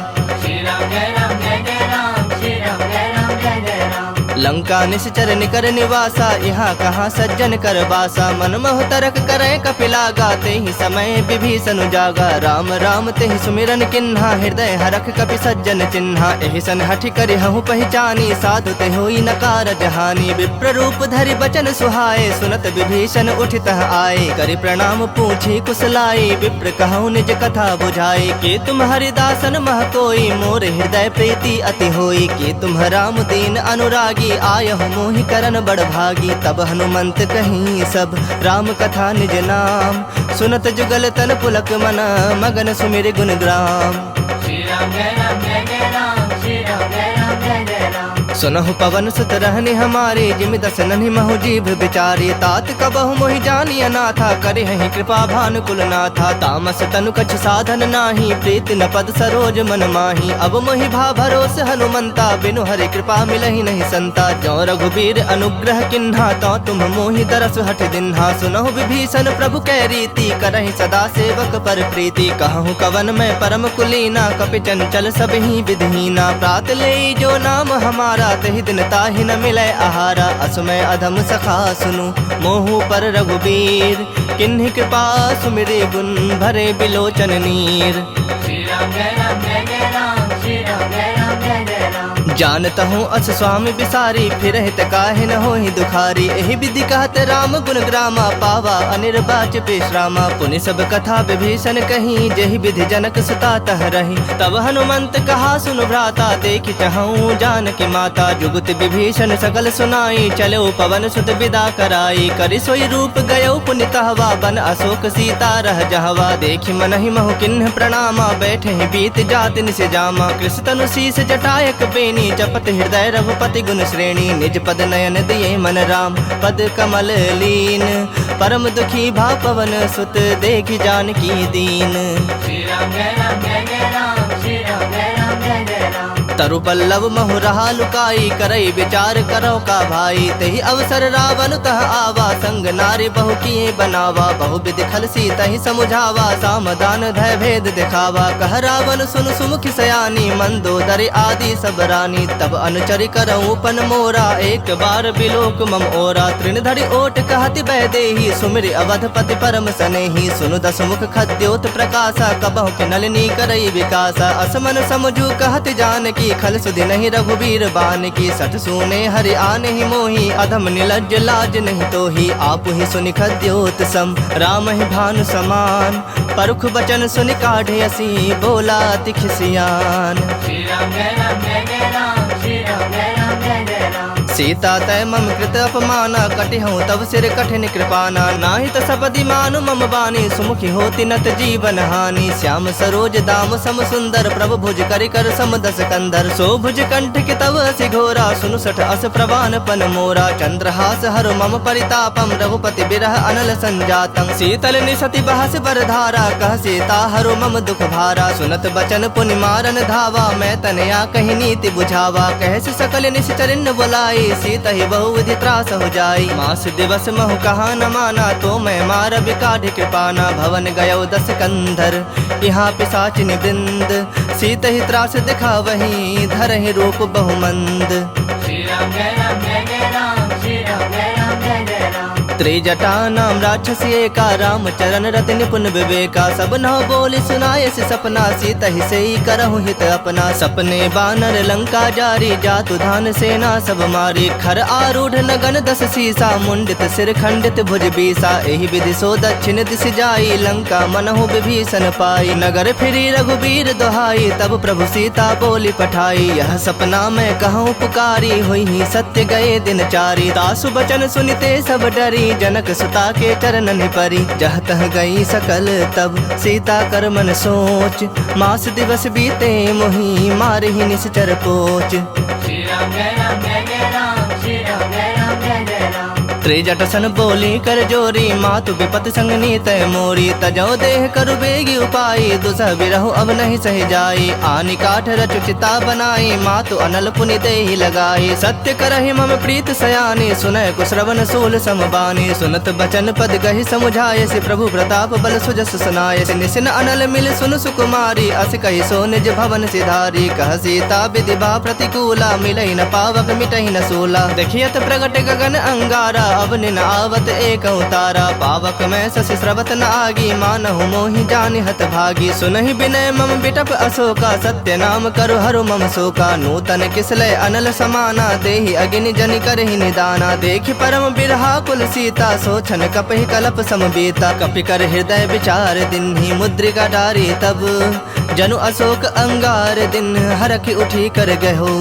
श्री राम जय राम जय जय राम, श्री राम जय राम जय जय राम। लंका निश्चर निकर निवासा, यहाँ कहाँ सज्जन कर बासा। मन मोह तरक करे कपिलागा, ते ही समय विभीषण जागा। राम राम ते ही सुमिरन किन्हा, हृदय हरख कपि सज्जन चिन्हा। एहि सन हठि करि हहु पहचानी, साधु ते होई नकार जहानी। विप्र रूप धरि बचन सुहाए, सुनत विभीषण उठितः आए। करि प्रणाम पूछी कुशलाई, विप्र कहु निज कथा बुझाई। के तुम हरिदासन मह कोई, मोर हृदय प्रीति अति होई। के तुम राम दीन अनुरागी, आयहु मोहि करन बड़ भागी। तब हनुमंत कहीं सब, राम कथा निज नाम। सुनत जुगल तन पुलक मन, मगन सुमिर गुण ग्राम। श्री राम जय राम जय जय राम, श्री राम जय राम जय जय राम। सुनहु पवन सुत रहने हमारे जिमि दस नन्हि महु जीभ बिचारे तात कबहु मोहि जानी अनाथा करे हैं कृपा भानुकुल नाथा तामस तनु कछ साधन नाही प्रीति न पद सरोज मन माही अब मोहि भा भरोस हनुमंता बिनु हरि कृपा मिलहि नहीं संता जो रघुबीर अनुग्रह किन्हा तो तुम मोहि दरस हठ दिन्हा सुनहु विभीषण प्रभु कै रीति करहि सदा सेवक पर प्रीति कहूँ कवन में परम कुलीना कपि चंचल सब ही विधहीना प्रात ले जो नाम हमारा तहि दिन ताहि न मिलै आहारा असमय अधम सखा सुनु मोहु पर रघुबीर किन्हि कृपा सुमिरे गुण भरे बिलोचन नीर श्री राम जय राम जय जय राम श्री राम जय राम जय जय राम जानत हूँ अस स्वामी बिसारी फिर हित काहे न होहि दुखारी एहि विधि कहत राम गुण ग्रामा पावा अनिर्वाच विश्रामा पुनि सब कथा विभीषण कही जेहि विधि जनक सुता तह रही तब हनुमंत कहा सुन भ्राता देखि चहूँ जानकी माता जुगुत विभीषण सकल सुनाई चलो पवन सुत विदा कराई करि सोई रूप गयो पुनि तहवा बन अशोक सीता रह जहवा देखि मनहि महु किन्ह प्रणामा बैठे बीत जात निस जामा कृष्ण तनु शीस जटायक बेनी जपत हृदय रघुपति गुण श्रेणी निज पद नयन दिए मन राम पद कमल लीन परम दुखी भा पवन सुत देखि जानकी दीन श्री राम जय राम जय जय राम श्री राम जय राम जय जय राम तरु पल्लव महु रहा लुकाई करई विचार करो का भाई तेहि अवसर रावण तह आवा संग नारी बहु किए बनावा बहु विधि खलसी तहि समुझावा सामदान धय भेद दिखावा कह रावण सुन सुमुखि सयानी मंदोदरी आदि सब रानी तब अनुचरि करऊँ पन मोरा एक बार बिलोक मम ओरा तृण धरि ओट कहति बह देहि सुमिरि अवधपति परम सनेहि सुनु दस मुख खद्योत प्रकाशा कबहु के नलिनी करई विकासा असमन समझू कहति जानकी खल सुधि नहीं रघुबीर बान की सठ सुने हरि आने ही मोही अधम निलज्ज लाज नहीं तो ही आप ही सुनि खद्योत सम राम ही भानु समान परुख बचन सुनि काढ़े असी बोला तिखिसियान श्री राम जय राम जय जय राम श्री राम जय राम जय जय राम सीता तय मम कृत अपमाना कटि हूँ तब सिर कठिन कृपाना नाही त सपदि मानु मम बानी सुमुखी होति नत जीवन हानि श्याम सरोज दाम सम सुंदर प्रभु भुज करि कर सम दस कंधर सो भुज कंठ के तव असि घोरा सुनु सठ अस प्रवान पन मोरा चंद्रहास हरु मम परितापम रघुपति बिरह अनल संजातम शीतल निसति बहस बर धारा कह सीता हरु मम दुख भारा सुनत बचन पुनि मारन धावा मैं तनया कही नीति बुझावा कहस सकल निश्चरिन बुलाई सीता ही बहुविधि त्रास हो जाई मास दिवस महु कहा न माना तो मैं मार बिकाढ़ कृपाना भवन गयो दस कंधर यहाँ पिशाचिन वृंद सीता ही त्रास दिखा वही धर ही रूप बहुमंद श्री राम जय राम जय जय राम श्री राम जय राम जय जय राम त्रिजटा नाम राक्षसी एका राम चरण रति निपुण विवेका सब न बोली सुनाए से सपना सीता ही से करहु हित अपना सपने बानर लंका जारी जातु धान सेना सब मारी खर आरूढ़ नगन दस सीसा मुंडित सिर खंडित भुज बीसा एहि विधि सो दक्षिण दिश जाई लंका मनहु विभीषण पाई नगर फिरी रघुबीर दोहाई तब प्रभु सीता बोली पठाई यह सपना मैं कहूँ पुकारी हुई ही सत्य गए दिन चारी तासु बचन सुनिते सब डरी जनक सुता के चरणन परी जह तह गई सकल तब सीता कर मन सोच मास दिवस बीते मोही मारहि निश्चर पोच श्री राम जय राम जय जय राम श्री राम जय राम जय जय राम त्रिजट सन बोली कर जोरी मातु विपत संग नीत मोरी तजो देह करु बेगी उपाई दुसह बिरहु अब नहीं सह जाई आनि काठ रचु चिता बनाई मातु अनल पुनि देहि लगाई सत्य करहि मम प्रीत सयानी सुनय कुश्रवण सूल समबानी सुनत बचन पद गहि समुझाय से प्रभु प्रताप बल सुजस सुनाय से निसिन अनल मिल सुन सुकुमारी अस कहि सो निज भवन सिधारी कह सीता विधि बा प्रतिकूला मिलहि न पावक मिटहि न सूला देखियत प्रगट गगन अंगारा अब निन आवत एक तारा पावक में शशि स्रवत न आगी मानहु मोहि जानि हत भागी सुनहि विनय मम बिटप अशोका सत्य नाम करु हरु मम शोका नूतन किसलय अनल समाना देहि अग्नि जनि करहि निदाना देखि परम बिरहा कुल सीता सोचन कपहि कलप समबीता कपि कर हृदय विचार दिन्हि मुद्रिका डारी तब जनु अशोक अंगार दिन हरखि उठी कर गहो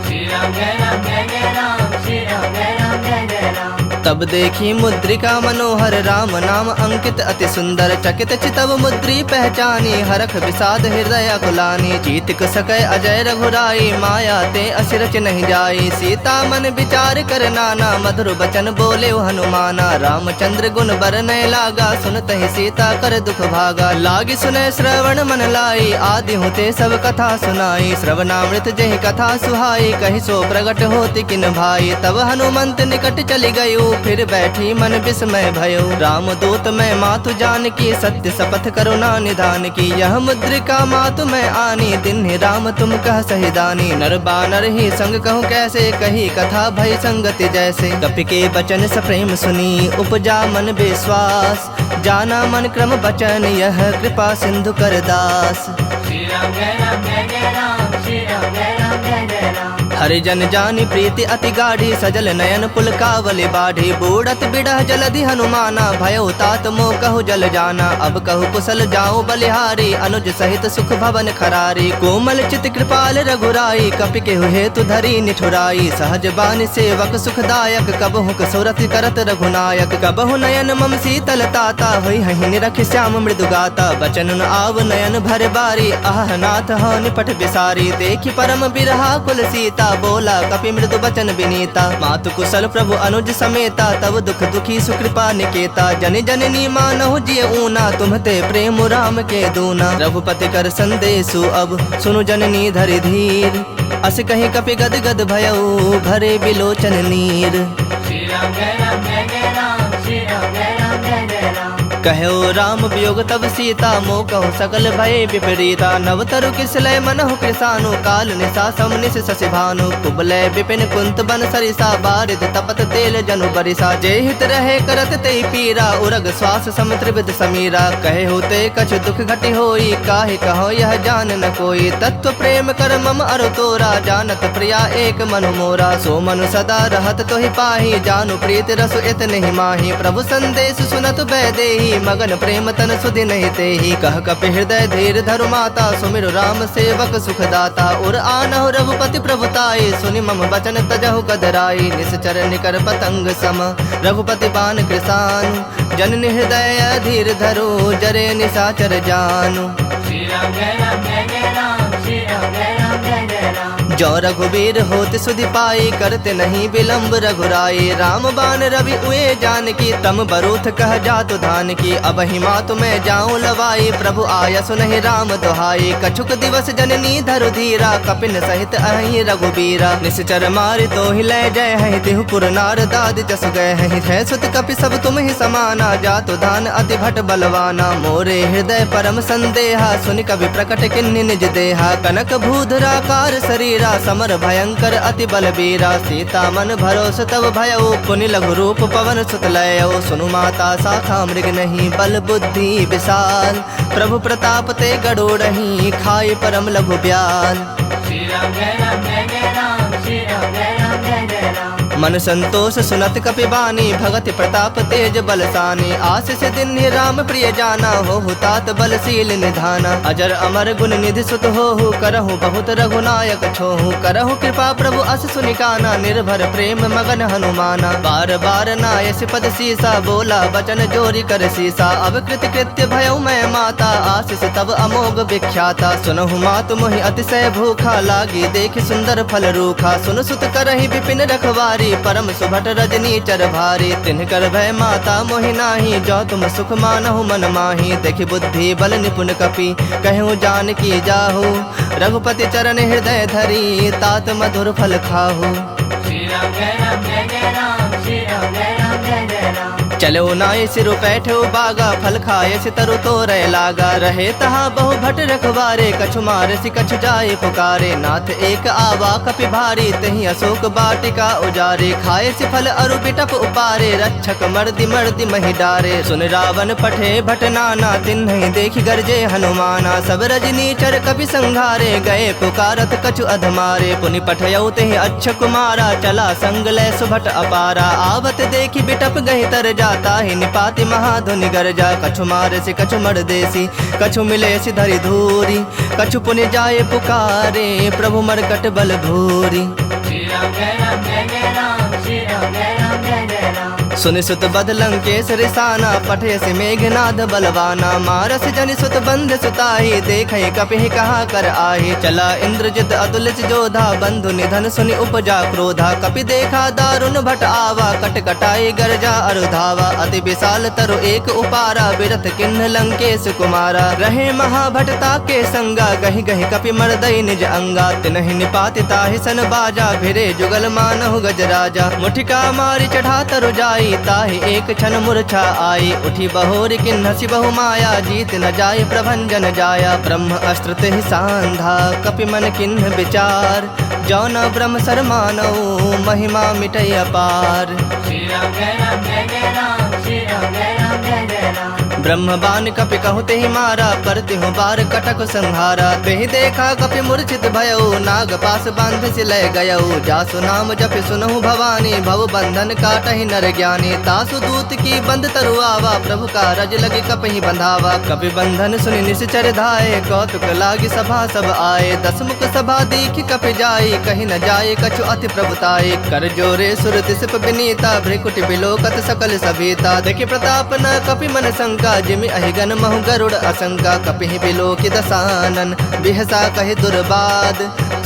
श्री राम जय राम जय जय राम श्री राम जय राम जय जय राम तब देखी मुद्रिका मनोहर राम नाम अंकित अति सुंदर। चकित चितव मुद्री पहचानी हरख विषाद हृदय अकुलानी। जीतिक सकै अजय रघुराई माया ते असिरच नहीं जाई। सीता मन विचार कर नाना मधुर बचन बोले हनुमाना। रामचंद्र गुण बरनय लागा सुनत ही सीता कर दुख भागा। लागी सुनय श्रवण मन लाई आदि होते सब कथा सुनाई। श्रवणामृत जहि कथा सुहाई कहि सो प्रगट होति किन भाई। तब हनुमंत निकट चली गयो फिर बैठी मन विस्मय भयो। राम दूत मैं मातु जान की सत्य शपथ करुणा निधान की। यह मुद्रिका मातु मैं आनी दिन राम तुम कह सही दानी। नर बानर ही संग कहूँ कैसे कही कथा भय संगति जैसे। कपि के बचन सप्रेम सुनी उपजा मन विश्वास। जाना मन क्रम बचन यह कृपा सिंधु कर दास। श्री राम जय राम जय जय राम। श्री राम जय राम जय जय राम। हरिजन जानी प्रीति अति गाढ़ी सजल नयन पुलकावली बाढ़ी। बूढ़त बिड़ह जलधि हनुमाना भयो तात मोह कहु जल जाना। अब कहु कुशल जाऊं बलिहारी अनुज सहित सुख भवन खरारी। कोमल चित कृपाल रघुराई कपि के हेतु धरी निठुराई। सहज बानी सेवक सुखदायक कबहु कसुरति करत रघुनायक। कबहु नयन मम शीतल ताता होई हहि निरख श्याम मृदु गाता। बचन न आव नयन भर बारी आह नाथ हो निपट बिसारी। देखि परम बिरहा कुल सीता बोला कपि मृदु बचन विनीता। मातु कुशल प्रभु अनुज समेता तब दुख दुखी सुकृपा निकेता। जन जननी मानहु जिय ऊना तुम्हते प्रेम राम के दूना। रघुपति कर संदेशु अब सुनु जननी धरि धीर। अस कहीं कपि गद गद भयउ भरे बिलोचन नीर। श्री राम जय राम जय जय राम। श्री राम जय राम जय जय राम। कहो राम वियोग तब सीता मोह कहु सकल भय विपरीता। नव तरु किसलय मनहु कृसानु काल निशा समनिस शशि भानु। कुबलय विपिन कुंत बन सरिसा बारिद तपत तेल जनु बरिसा। जे हित रहे करत ते पीरा उरग श्वास सम त्रिविध समीरा। कहे होते कछु दुख घटि होई काहे कहो यह जान न कोई। तत्व प्रेम कर मम अरु तोरा जानत प्रिया एक मनु मोरा। सो मनु सदा रहत तोहि पाही जानु प्रीत रसु इत नहीं माही। प्रभु संदेश सुनत बैदेही मगन प्रेम तन सुधि नहीं तेहि। कह कपि हृदय धीर धरु माता सुमिरु राम सेवक सुखदाता। उर आनहु रघुपति प्रभुताई सुनि मम बचन तजहु कदराई। निश्चर निकर पतंग सम रघुपति बान कृसानु। जननि हृदय धीर धरो जरे निशाचर जानु। श्री राम जय राम जय जय राम। श्री राम जय राम जय जय राम। जो रघुबीर होत सुधि पाई करते नहीं विलम्ब रघुराई। राम बान रवि उए जान की तम बरूथ कह जातु धान की। अब हिमा तुम्हें जाऊं लवाई प्रभु आया सुनहि राम दुहाई। कछुक दिवस जननी धरु धीरा कपिन सहित अहि रघुबीरा। निश्चर मारि तो ही लय जय है तिहु पुर नार दाद जस गए है। सुत कपि सब तुम ही समाना जातु धान अति भट बलवाना। मोरे हृदय परम संदेहा सुनि कवि प्रकट किन्नि निज देहा। कनक भूधराकार शरीरा समर भयंकर अति बलबीरा। सीता मन भरोस तब भयउ पुनि लघु रूप पवन सुत लयउ। सुनु माता शाखा मृग नहीं बल बुद्धि विशाल। प्रभु प्रताप ते गरुड़हि खाई परम लघु ब्याल। श्री राम जय राम जय जय राम। श्री राम जय राम जय जय राम। मन संतोष सुनत कपि बानी भगति प्रताप तेज बलसानी। आशीष दिन राम प्रिय जाना हो तात बलशील निधाना। अजर अमर गुण निधि सुत हो करहु बहुत रघुनायक छोहु। करहु कृपा प्रभु अस सुनिकाना निर्भर प्रेम मगन हनुमाना। बार बार नायस पद सीसा बोला बचन जोरी कर सीसा। अब कृत कृत्य भयउ मैं माता आशीष तब अमोघ विख्याता। सुनहु मातु मोहि अतिशय भूखा लागी देखि सुंदर फल रूखा। सुन सुत करहि विपिन रखवारी परम सुभट रजनी चर भारी। तिनकर भय माता मोहि नाही जो तुम सुख मानहु मन माही। देखि बुद्धि बल निपुण कपि कहूँ जान की जाहु। रघुपति चरण हृदय धरी तात मधुर फल खाहु। श्री राम जय राम जय जय राम। श्री राम जय राम जय जय राम। चलो नाय सिरु बैठो बागा फल खाए सितरु तो रह लागा। रहे तहा बहु भट रखवारे कछु मार सि कछु जाए पुकारे। नाथ एक आवा कपि भारी तही अशोक बाटिका उजारे। खाए सि फल अरु बिटप उपारे रक्षक मर्दि मर्दि महि डारे। सुन रावण पठे भट नाना तिन्हि देखि गरजे हनुमाना। सब रजनी चर कपि संघारे गए पुकारत कछु अधमारे। पुनि पठयउ तेहि अच्छ कुमारा चला संग लय सुभट अपारा। आवत देखि बिटप गहि तर जाता ही निपाति महाधुनि गरजा। कछु मार से कछु मर देसी कछु मिले सि धरि धूरी। कछु पुनि जाए पुकारे प्रभु मरकट बल भूरी। श्री राम जय राम जय जय राम। श्री राम जय राम जय जय राम। सुनि सुत बद लंकेश रिसाना, पठयसि मेघनाद बलवाना। मारस जनि सुत बंध सुताहि, देखहि कपिहि कहा कर आहि। चला इंद्रजित अतुलित जोधा, बंधु निधन सुनि उपजा क्रोधा। कपि देखा दारुण भट आवा, कट कटाई गरजा अरुधावा। अति विशाल तरु एक उपारा, बिरथ किन्ह लंकेश कुमारा। रहे महाभटता के संगा, गहि गहि कपि मरदई निज अंगा। तिनहि निपाति ताहि सन बाजा, भिरे जुगल मानहु गजराजा। मुठिका मारि चढ़ा तरु जाई, ताहि एक क्षण मूर्छा आई। उठी बहोरि किन्हसि बहु माया, जीत न जाय प्रभंजन जाया। ब्रह्म अस्त्र तेहि सांधा, कपि मन किन्ह विचार। जौन ब्रह्म सर मानऊ, महिमा मिटै अपार। श्री राम जय राम जय जय राम, श्री राम जय राम जय जय राम। ब्रह्म बान कपि कहु तेहि मारा, परतिहु बार कटक संहारा। तेहि देखा कपि मूर्छित भयउ, नाग पास बांध सिलय गयउ। जासु नाम जपि सुनहु भवानी, भव बंधन काटहि नर ज्ञानी। तासु दूत की बंद तरु आवा, प्रभु का रज लगे कपहि बंधावा। कपि बंधन सुनि निश्चर धाये, कौतुक लागी सभा सब आए। दसमुख सभा दीखि कपि जाई, कहि न जाए कछु अति प्रभुताई। कर जोरे सुर तिसप विनीता, भ्रिकुटि बिलोकत सकल सभीता। देखि प्रताप न कपि मन शंका, जिमि अहिगन महु गरुड़ असंका। कपिहि बिलोकि दसानन, बिहसा कहि दुर्बाद।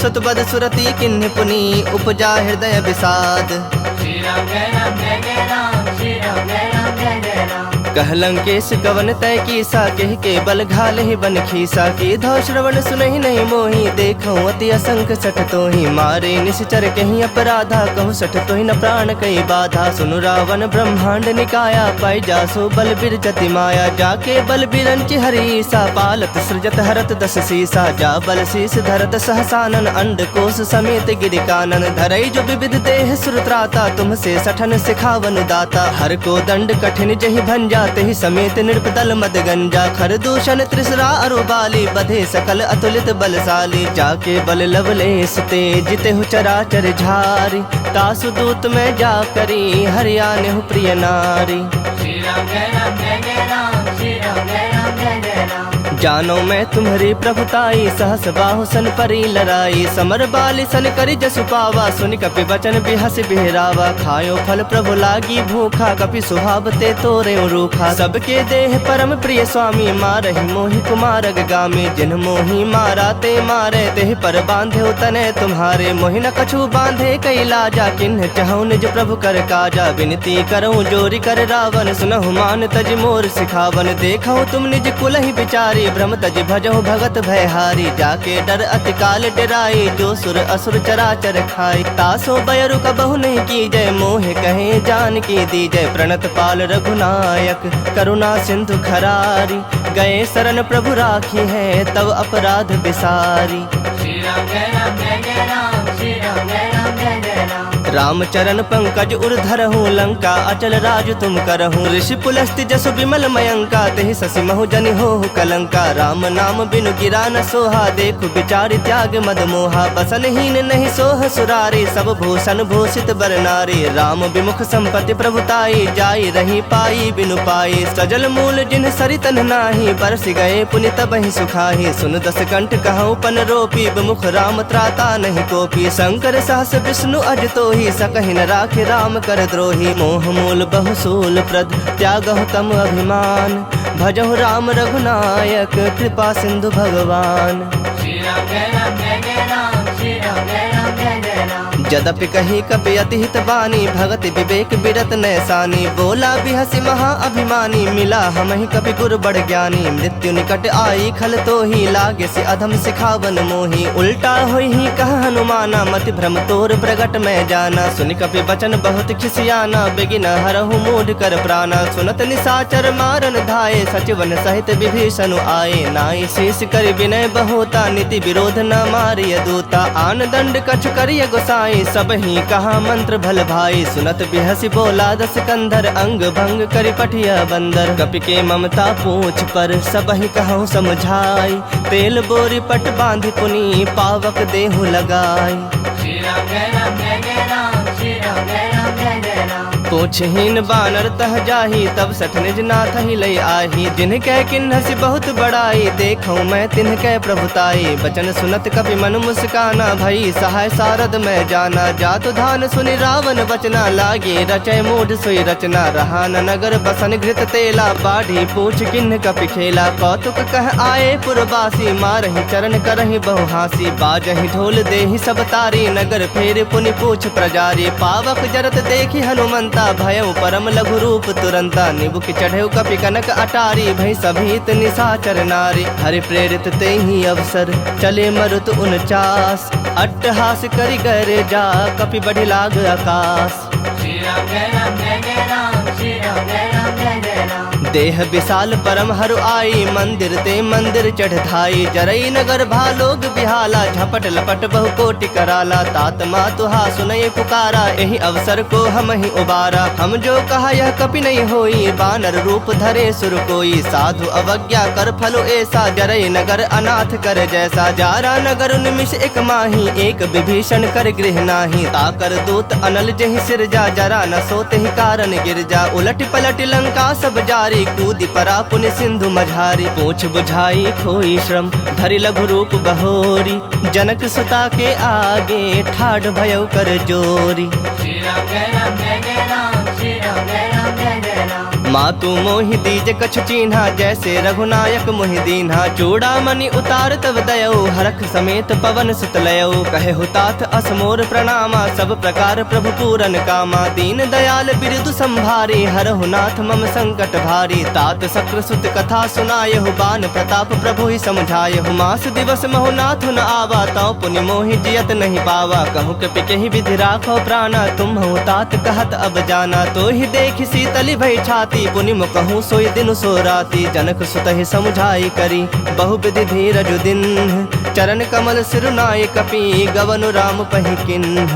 सुतबद सुरति किन्हि पुनि, उपजा हृदय विषाद। श्री राम जय राम जय जय राम, श्री राम जय राम जय जय राम। कह लंकेश कवन तय कीसा, कह के बल घालहि बन खीसा। की धौ श्रवण सुनहि नहीं मोहि, देखऊँ अति असंख सठ तोहि। मारे निश्चर कहीं अपराधा, कहु सठ तोहि न प्राण कई बाधा। सुनु रावण ब्रह्मांड निकाया, पाई जासो बल बिरजति माया। जाके बल बिरंचि हरीसा, पालत सृजत हरत दस सीसा। जा बल शीस धरत सहसानन, अंड कोश समेत गिरिकानन। धरई जो विविध देह सुरत्राता, तुमसे सठन सिखावन दाता। हर को दंड कठिन जहि भंजा, तेहि समेत नृपदल मद गंजा। खरदूषण त्रिसरा अरुबाली, बधे सकल अतुलित बलशाली। जाके बल लवलेश ते, जितेहु चराचर झारी। तासु दूत में जा करी, हरियाणेहु प्रिय नारी। श्री राम जय राम जय जय राम, श्री राम जय राम जय जय राम। जानो मैं तुम्हारी प्रभुताई, सहस बाहु सन परी लड़ाई। समर बाली सन करि जसु पावा, सुनि कपि वचन बिहस बिहरावा। खायो फल प्रभु लागी भूखा, कपि सुहाव ते तोरे रूखा। सबके देह परम प्रिय स्वामी, मारहि मोहि कुमार गामी। जिन मोहि मारा ते मारे, तेहि पर बांधे तने तुम्हारे। मोहि न कछु बांधे कई लाजा, किन्ह चहु निज प्रभु कर काजा। विनती करऊँ जोरी कर रावण, सुनहु मान तज मोर सिखावन। देखहु तुम निज कुलहि विचारी, भ्रम तज भजहु भगत भयहारी। जाके डर अति काल डराई, जो सुर असुर चराचर खाई। तासो बयरु कबहु नहीं कीजय, मोहे कहे जान की दीजय। प्रणत पाल रघुनायक, करुणा सिंधु खरारी। गए शरण प्रभु राखी है, तव अपराध बिसारी। श्री राम जय राम जय जय राम, श्री राम जय राम जय जय राम। राम चरण पंकज उर्धरहु, लंका अचल राज तुम करहु। ऋषि पुलस्ति जसु विमल मयंका, तेहि ससि महु जनि होहु कलंका। राम नाम बिनु गिरा न सोहा, देखु विचारि त्याग मद मोहा। बसनहीन नहीं सोह सुरारी, सब भूषण भूषित बर नारी। राम विमुख संपत्ति प्रभुताई, जाई रही पाई बिनु पाई। सजल मूल जिन सरितन नाही, बरस गए पुनि तबहि सुखाही। सुन दस कंठ कहूँ पन रोपी, विमुख राम त्राता नहीं कोपी। शंकर सहस विष्णु अज तोहि, सकहि न राखे राम कर द्रोही। मोह मूल बहुसूल प्रद, त्यागहु तम अभिमान। भजहु राम रघुनायक, कृपा सिंधु भगवान। श्री राम जय राम जय जय राम, श्री राम जय राम जय जय राम। जदपि कही कपि अति हित बानी, भगति विवेक बिरत नैसानी। बोला बिहसि महा अभिमानी, मिला हमहि कपि गुर बड़ ज्ञानी। मृत्यु निकट आई खल तोहि, लागे से अधम सिखावन मोहि। उल्टा होई ही कह हनुमाना, मति भ्रम तोर प्रगट में जाना। सुनि कपि वचन बहुत खिसियाना, बेगिन हरहु मूढ़ कर प्राणा। सुनत निशाचर मारन धाये, सचिवन सहित विभीषण आए। नाई शीस कर विनय बहुता, नीति विरोध न मारिय दूता। आन दंड कछ करिय गोसाई, सब ही कहा मंत्र भल भाई। सुनत बिहसि बोला दस कंधर, अंग भंग करि पठिया बंदर। कपि के ममता पूछ पर, सब ही कहूँ समझाई। तेल बोरी पट बांधि पुनि, पावक देहु लगाई। श्री राम जय राम जय जय राम, श्री राम जय राम जय जय राम। पूछहीन बानर तह जाही, तब सठ निज नाथ ही लई आही। जिन कह किन्हसि बहुत बड़ाई, देखऊँ मैं तिन्ह कह प्रभुताई। बचन सुनत कपि मन मुस्काना, भई सहाय सारद मैं जाना। जातु धान सुनि रावण बचना, लागे रचय मूढ़ सोई रचना। रहा न नगर बसन घृत तेला, बाढ़ी पूछ किन्ह कपि खेला। कौतुक कह आए पुरवासी, मारहि चरण करहि बहु हासी। बाजहि ढोल देहि सब तारी, नगर फेर पुनि पूछ प्रजारी। पावक जरत देखि हनुमंता, भयउ परम लघु रूप तुरंता। निबुक चढ़ेउ कपि कनक अटारी, भई सभीत निशाचर नारी। हरि प्रेरित तेहि अवसर, चले मरुत 49। अट्टहास करि गर जा, कपि बढ़ि लाग आकाश। श्री राम जय राम जय जय राम, श्री राम जय राम जय जय राम। देह विशाल परम हरु आई, मंदिर ते मंदिर चढ़ धाई। जरई नगर भालोग बिहाला, झपट लपट बहु कोटि कराला। तात मातुहा सुनय पुकारा, एहि अवसर को हम ही उबारा। हम जो कहा यह कपि नहीं होई, बानर रूप धरे सुर कोई। साधु अवज्ञा कर फलो ऐसा, जरई नगर अनाथ कर जैसा। जारा नगर निमिष एक माही, एक विभीषण कर गृह नाही। ताकर दूत अनल जहि सिर जा, जरा न सोते ही कारण गिर जा। उलट पलट लंका सब जारी, कूदि परा पुनि सिंधु मझारी। पूछ बुझाई खोई श्रम, धरि लघु रूप बहोरी। जनक सुता के आगे, ठाढ़ भयउ कर जोरी। श्री राम जय राम जय जय राम, श्री राम जय राम जय जय राम। मातु मोहि दीज कछु चीन्हा, जैसे रघुनायक मोहि दीन्हा। चूड़ामणि उतार तब दयऊ, हरख समेत पवन सुत लयऊ। कहे हुतात असमोर प्रणामा, सब प्रकार प्रभु पूरन कामा। दीन दयाल बिरदु संभारी, हरहु नाथ मम संकट भारी। तात सक्र सुत कथा सुनायहु, बान प्रताप प्रभु ही समझायहु। मास दिवस महु नाथ न आवा, तौ पुनि मोहि जियत नहीं पावा। कहु कपि केहि विधि राखो प्राणा, तुम हूँ तात कहत अब जाना। तो ही देखि सीतली भई छाती, पुनि मुकहु सोई दिन सो राती। जनक सुत ही समुझाई करी, बहु विधि धीरज दिन्ह। चरण कमल सिरुनाय कपि, गवनु राम पहि किन्ह।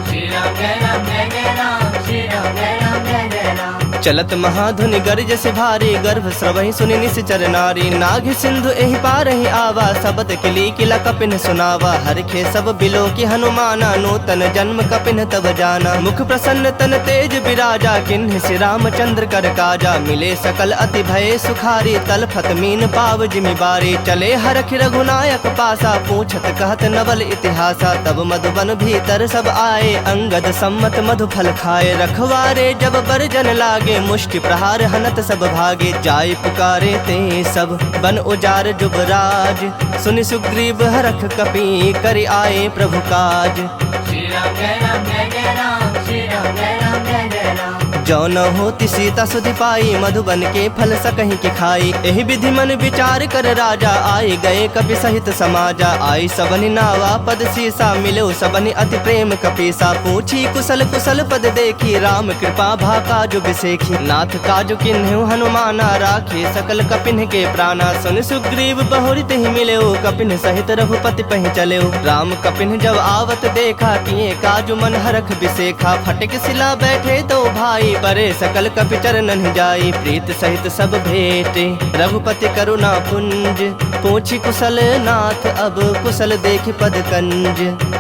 श्री राम जय राम जय जय राम, श्री राम जय राम जय जय राम। चलत महाधुनि गर्ज से भारी, गर्भ स्रवहि सुनि निश्चर नारी। नाग सिंधु एहि पारहि आवा, सबद किली किला कपिन सुनावा। हरखे सब बिलो की हनुमाना, नूतन जन्म कपिन तब जाना। मुख प्रसन्न तन तेज विराजा, किन्ह श्री रामचंद्र कर काजा। मिले सकल अति भय सुखारी, तलफत मीन पाव जिमि बारी। चले हरख रघुनायक पासा, पूछत कहत नवल इतिहासा। तब मधुबन भीतर सब आए, अंगद सम्मत मधु फल खाए। रखवारे जब बरजन लागे, मुष्टि प्रहार हनत सब भागे। जाय पुकारे ते सब, बन उजार जुबराज। सुनि सुग्रीव हरख कपि, करि आए प्रभु काज। श्री राम जय राम जय जय राम, श्री राम जय राम जय जय राम। जो न होती सीता सुधि पाई, मधुबन के फल सकहीं के खाई। एहि विधि मन विचार कर राजा, आए गए कपि सहित समाजा। आई सबनि नावा पद सीसा, मिलो सबनि अति प्रेम कपीसा। पूछी कुशल कुशल पद देखी, राम कृपा भा काजु बिसेखी। नाथ काजु किन्हु हनुमाना, राखे सकल कपिन के प्राणा। सुन सुग्रीव बहुरि तेहि मिलेउ, कपिन सहित रघुपति पहि चलेउ। राम कपिन जब आवत देखा, किए काजु मन हरख बिसेखा। फटक सिला बैठे तो भाई, परे सकल कपि चरणन जाई। प्रीत सहित सब भेटे, रघुपति करुणा पुंज। पूछी कुशल नाथ, अब कुशल देख पद कंज।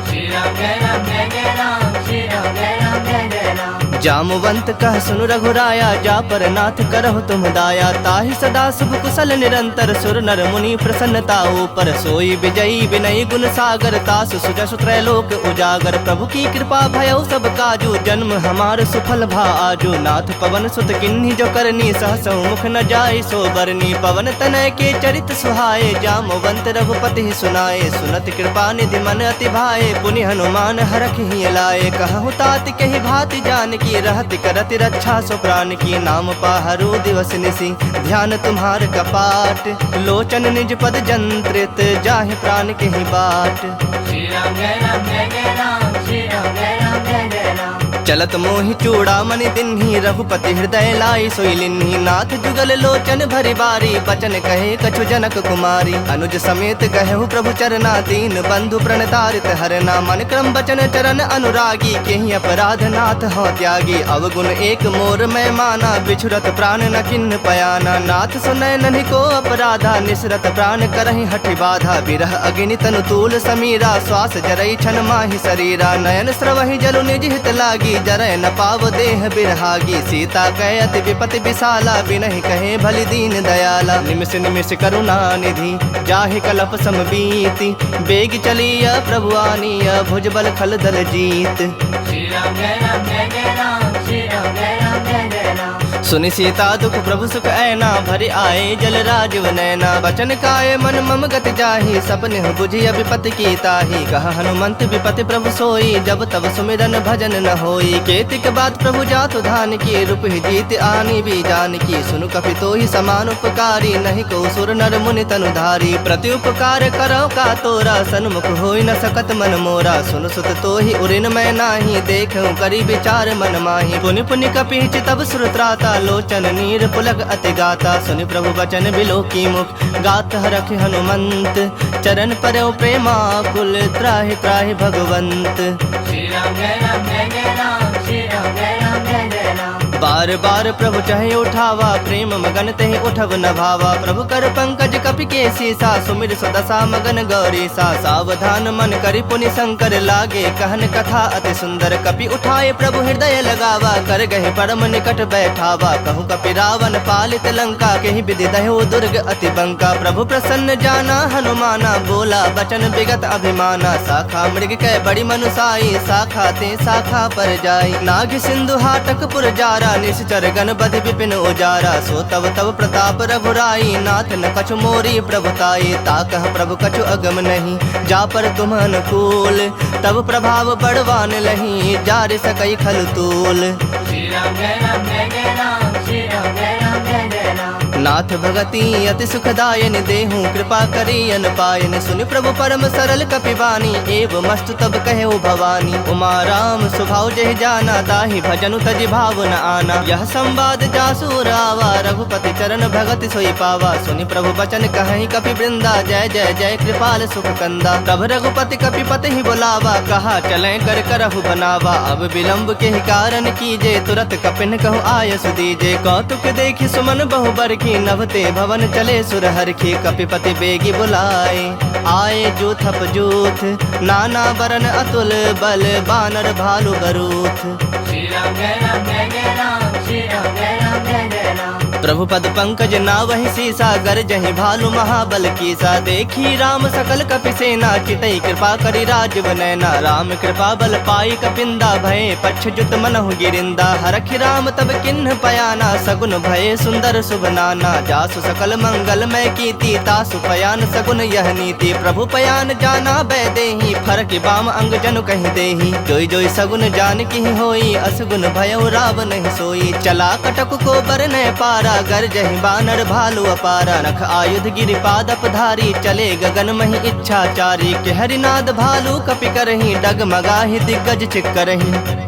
श्री राम जय राम जय जय राम, श्री राम जय राम जय जय राम। जामवंत कह सुनु रघुराया, जा पर नाथ करहु तुम दाया। ताहि सदा शुभ कुशल निरंतर, सुर नर मुनि प्रसन्नता ऊपर। सोई विजयी विनय गुण सागर, तासु सुजसु त्रैलोक उजागर। प्रभु की कृपा भयउ सब काजू, जन्म हमार सुफल भा आजू। नाथ पवन सुत किन्ही जो करनी, सहसौ मुख न जाय सो बरनी। पवन तनय के चरित सुहाए, जामवंत रघुपति ही सुनाए। सुनत कृपा निधि मन अति भाए, पुनि हनुमान हरख ही लाए। कहु तात कहि भाति जानकी, रहति करति रक्षा सो प्राण की। नाम पाहरु दिवस निसी, ध्यान तुम्हार कपाट। लोचन निज पद जंत्रित, जाहि प्राण के ही बाट। श्री राम जय राम जय जय राम, श्री राम जय राम जय जय राम। चलत मोहि चूड़ामणि दिन्ही, रघुपति हृदय लाई सोई लिन्ही। नाथ जुगल लोचन भरि बारी, बचन कहे कछु जनक कुमारी। अनुज समेत कहु प्रभु चरना, दीन बंधु प्रणतारित हरना। मन क्रम बचन चरण अनुरागी, केहि अपराध नाथ हो त्यागी। अवगुण एक मोर मैं माना, बिछुरत प्राण न किन्ह पयाना। नाथ सुनय नन्हि को अपराधा, निसरत प्राण करहि हठि बाधा। बिरह अग्नि तनु तूल समीरा, श्वास जरई छन माहि शरीरा। नयन स्रवहि जलु निज हित लागी, जरय न पाव देह बिरहागी। सीता कहे अति विपति विशाला, बिनहि कहे भली दीन दयाला। निमिष निमिष करुणा निधि, जाहि कलप सम बीति। बेग चलिया प्रभु आनिया, भुजबल खल दल जीत। श्री राम जय राम जय जय राम, श्री राम जय राम जय जय राम। सुनि सीता दुख प्रभु सुख ऐना, भरि आए जल राजीव नैना। बचन काय मन मम गति जाहि, सपने बुझि विपति की ताहि। कह हनुमंत विपति प्रभु सोई, जब तब सुमिरन भजन न होई। केतिक बात प्रभु जातु धान की, रूप ही जीत आनी भी जान की। सुनु कपि तोहि समान उपकारी, नहीं को सुर नर मुनि तनु धारी। प्रति उपकार करो का तोरा, सन्मुख होई न सकत मन मोरा। सुन सुत तोहि उरिन मैं नाही, देखूं करी विचार मन माही। पुनि पुनि कपि तब सुर त्राता, लोचन नीर पुलक अति गाता। सुनि प्रभु बचन बिलो की मुख, गात हरख हनुमंत। चरण परौ प्रेमाकुल, त्राहि त्राहि भगवंत। श्री राम जय राम जय जय राम, श्री राम जय राम जय जय राम। बार बार प्रभु चाहे उठावा, प्रेम मगन तेहि उठव न भावा। प्रभु कर पंकज कपि के सीसा, सुमिर सुदशा मगन गौरीसा। सावधान मन करि पुनि शंकर, लागे कहन कथा अति सुंदर। कपि उठाए प्रभु हृदय लगावा, कर गहे परम निकट बैठावा। कहूँ कपि रावण पालित लंका, केहि विधि दह्यो दुर्ग अति बंका। प्रभु प्रसन्न जाना हनुमाना, बोला बचन विगत अभिमाना। शाखा मृग कै बड़ी मनुसाई, शाखा ते शाखा पर जाई। नाग सिंधु हाटक पुर जारा, निश्चर गण बधि विपिन उजारा। सो तब तब प्रताप रघुराई, नाथ न कछु मोरी प्रभुताई। ताकह प्रभु कछु अगम नहीं, जा पर तुम अनुकूल। तब प्रभाव बड़वान लही, जार सकई खल तूल। श्री राम जय राम जय जय राम, श्री राम जय राम जय जय राम। नाथ भगति अति सुखदायन, देहूँ कृपा करी अन पायन। सुनि प्रभु परम सरल कपिवानी, एव मस्तु तब कहे भवानी। उमा राम स्वभाव जहि जाना, ताहि भजनु तजि भाव न आना। यह संवाद जासु रावा, रघुपति चरण भगति सोई पावा। सुनि प्रभु बचन कहि कपि वृंदा, जय जय जय कृपाल सुख कंदा। तब रघुपति कपिपति ही बुलावा, कहा चलें कर करहु बनावा। अब विलंब के कारण कीजे, तुरत कपिन कहु आयस दीजे। कौतुक देखि सुमन बहु बरखी, नभते भवन चले सुरहरखी। कपिपति बेगी बुलाए, आए जूथप जूथ। नाना बरन अतुल बल, बानर भालु बरूथ। श्री राम जय राम जय जय राम, श्री राम जय राम जय जय राम। प्रभु पद पंकज नावहि सीसा, गरजहि भालु महाबल कीसा। देखी राम सकल कपि सेना, चितई कृपा करि राजीव नैना। राम कृपा बल पाई कपिंदा, भये पक्ष जुत मनहु गिरिंदा। हरखि राम तब किन्ह पयाना, सगुन भये सुंदर शुभ नाना। जासु सकल मंगलमय कीर्ति, तासु पयान सगुन यह नीति। प्रभु पयान जाना बैदेही, फरक बाम अंग जनु कहि देही। जोई जोई सगुन जान की होई, असगुन भयउ रावण ही सोई। चला कटक को बरनय पारा, गरजहि बानर भालु अपारा। नख आयुध गिरिपाद अपधारी, चले गगन महि इच्छाचारी। के हरिनाद भालु कपि करहि, डगमगाहि दिग्गज चिक्करहि।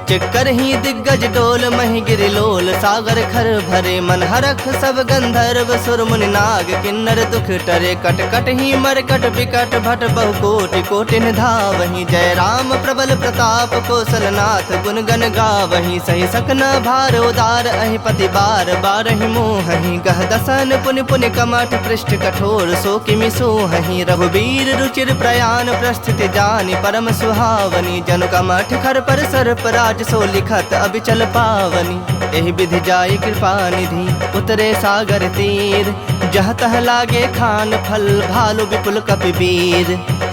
चिक्करहि दिग्गज डोल, महि गिरिलोल। सागर खर भरे मन हरख, सब गंधर्व सुर मुनि नाग। किन्नर दुख टरे, कट कट ही मरकट बिकट। भट बहु कोटि कोटिन धावहि, जय राम प्रबल प्रताप। कौशलनाथ गुण गण गावहि, सहि सकन भार उदार। अहि पति बार बारहि मोहहि, गह दसन पुनि पुनि कमठ। पृष्ठ कठोर सो किमि सोहहि, रघुबीर रुचिर प्रयाण। प्रस्थिति जानि परम सुहावनी, जनु कमठ खर पर सर्प राज। सो लिखत अबिचल पावनी, एहि विधि जाय कृपा निधि। उतरे सागर तीर, जह तह लागे खान फल। भालु विपुल कपिवीर।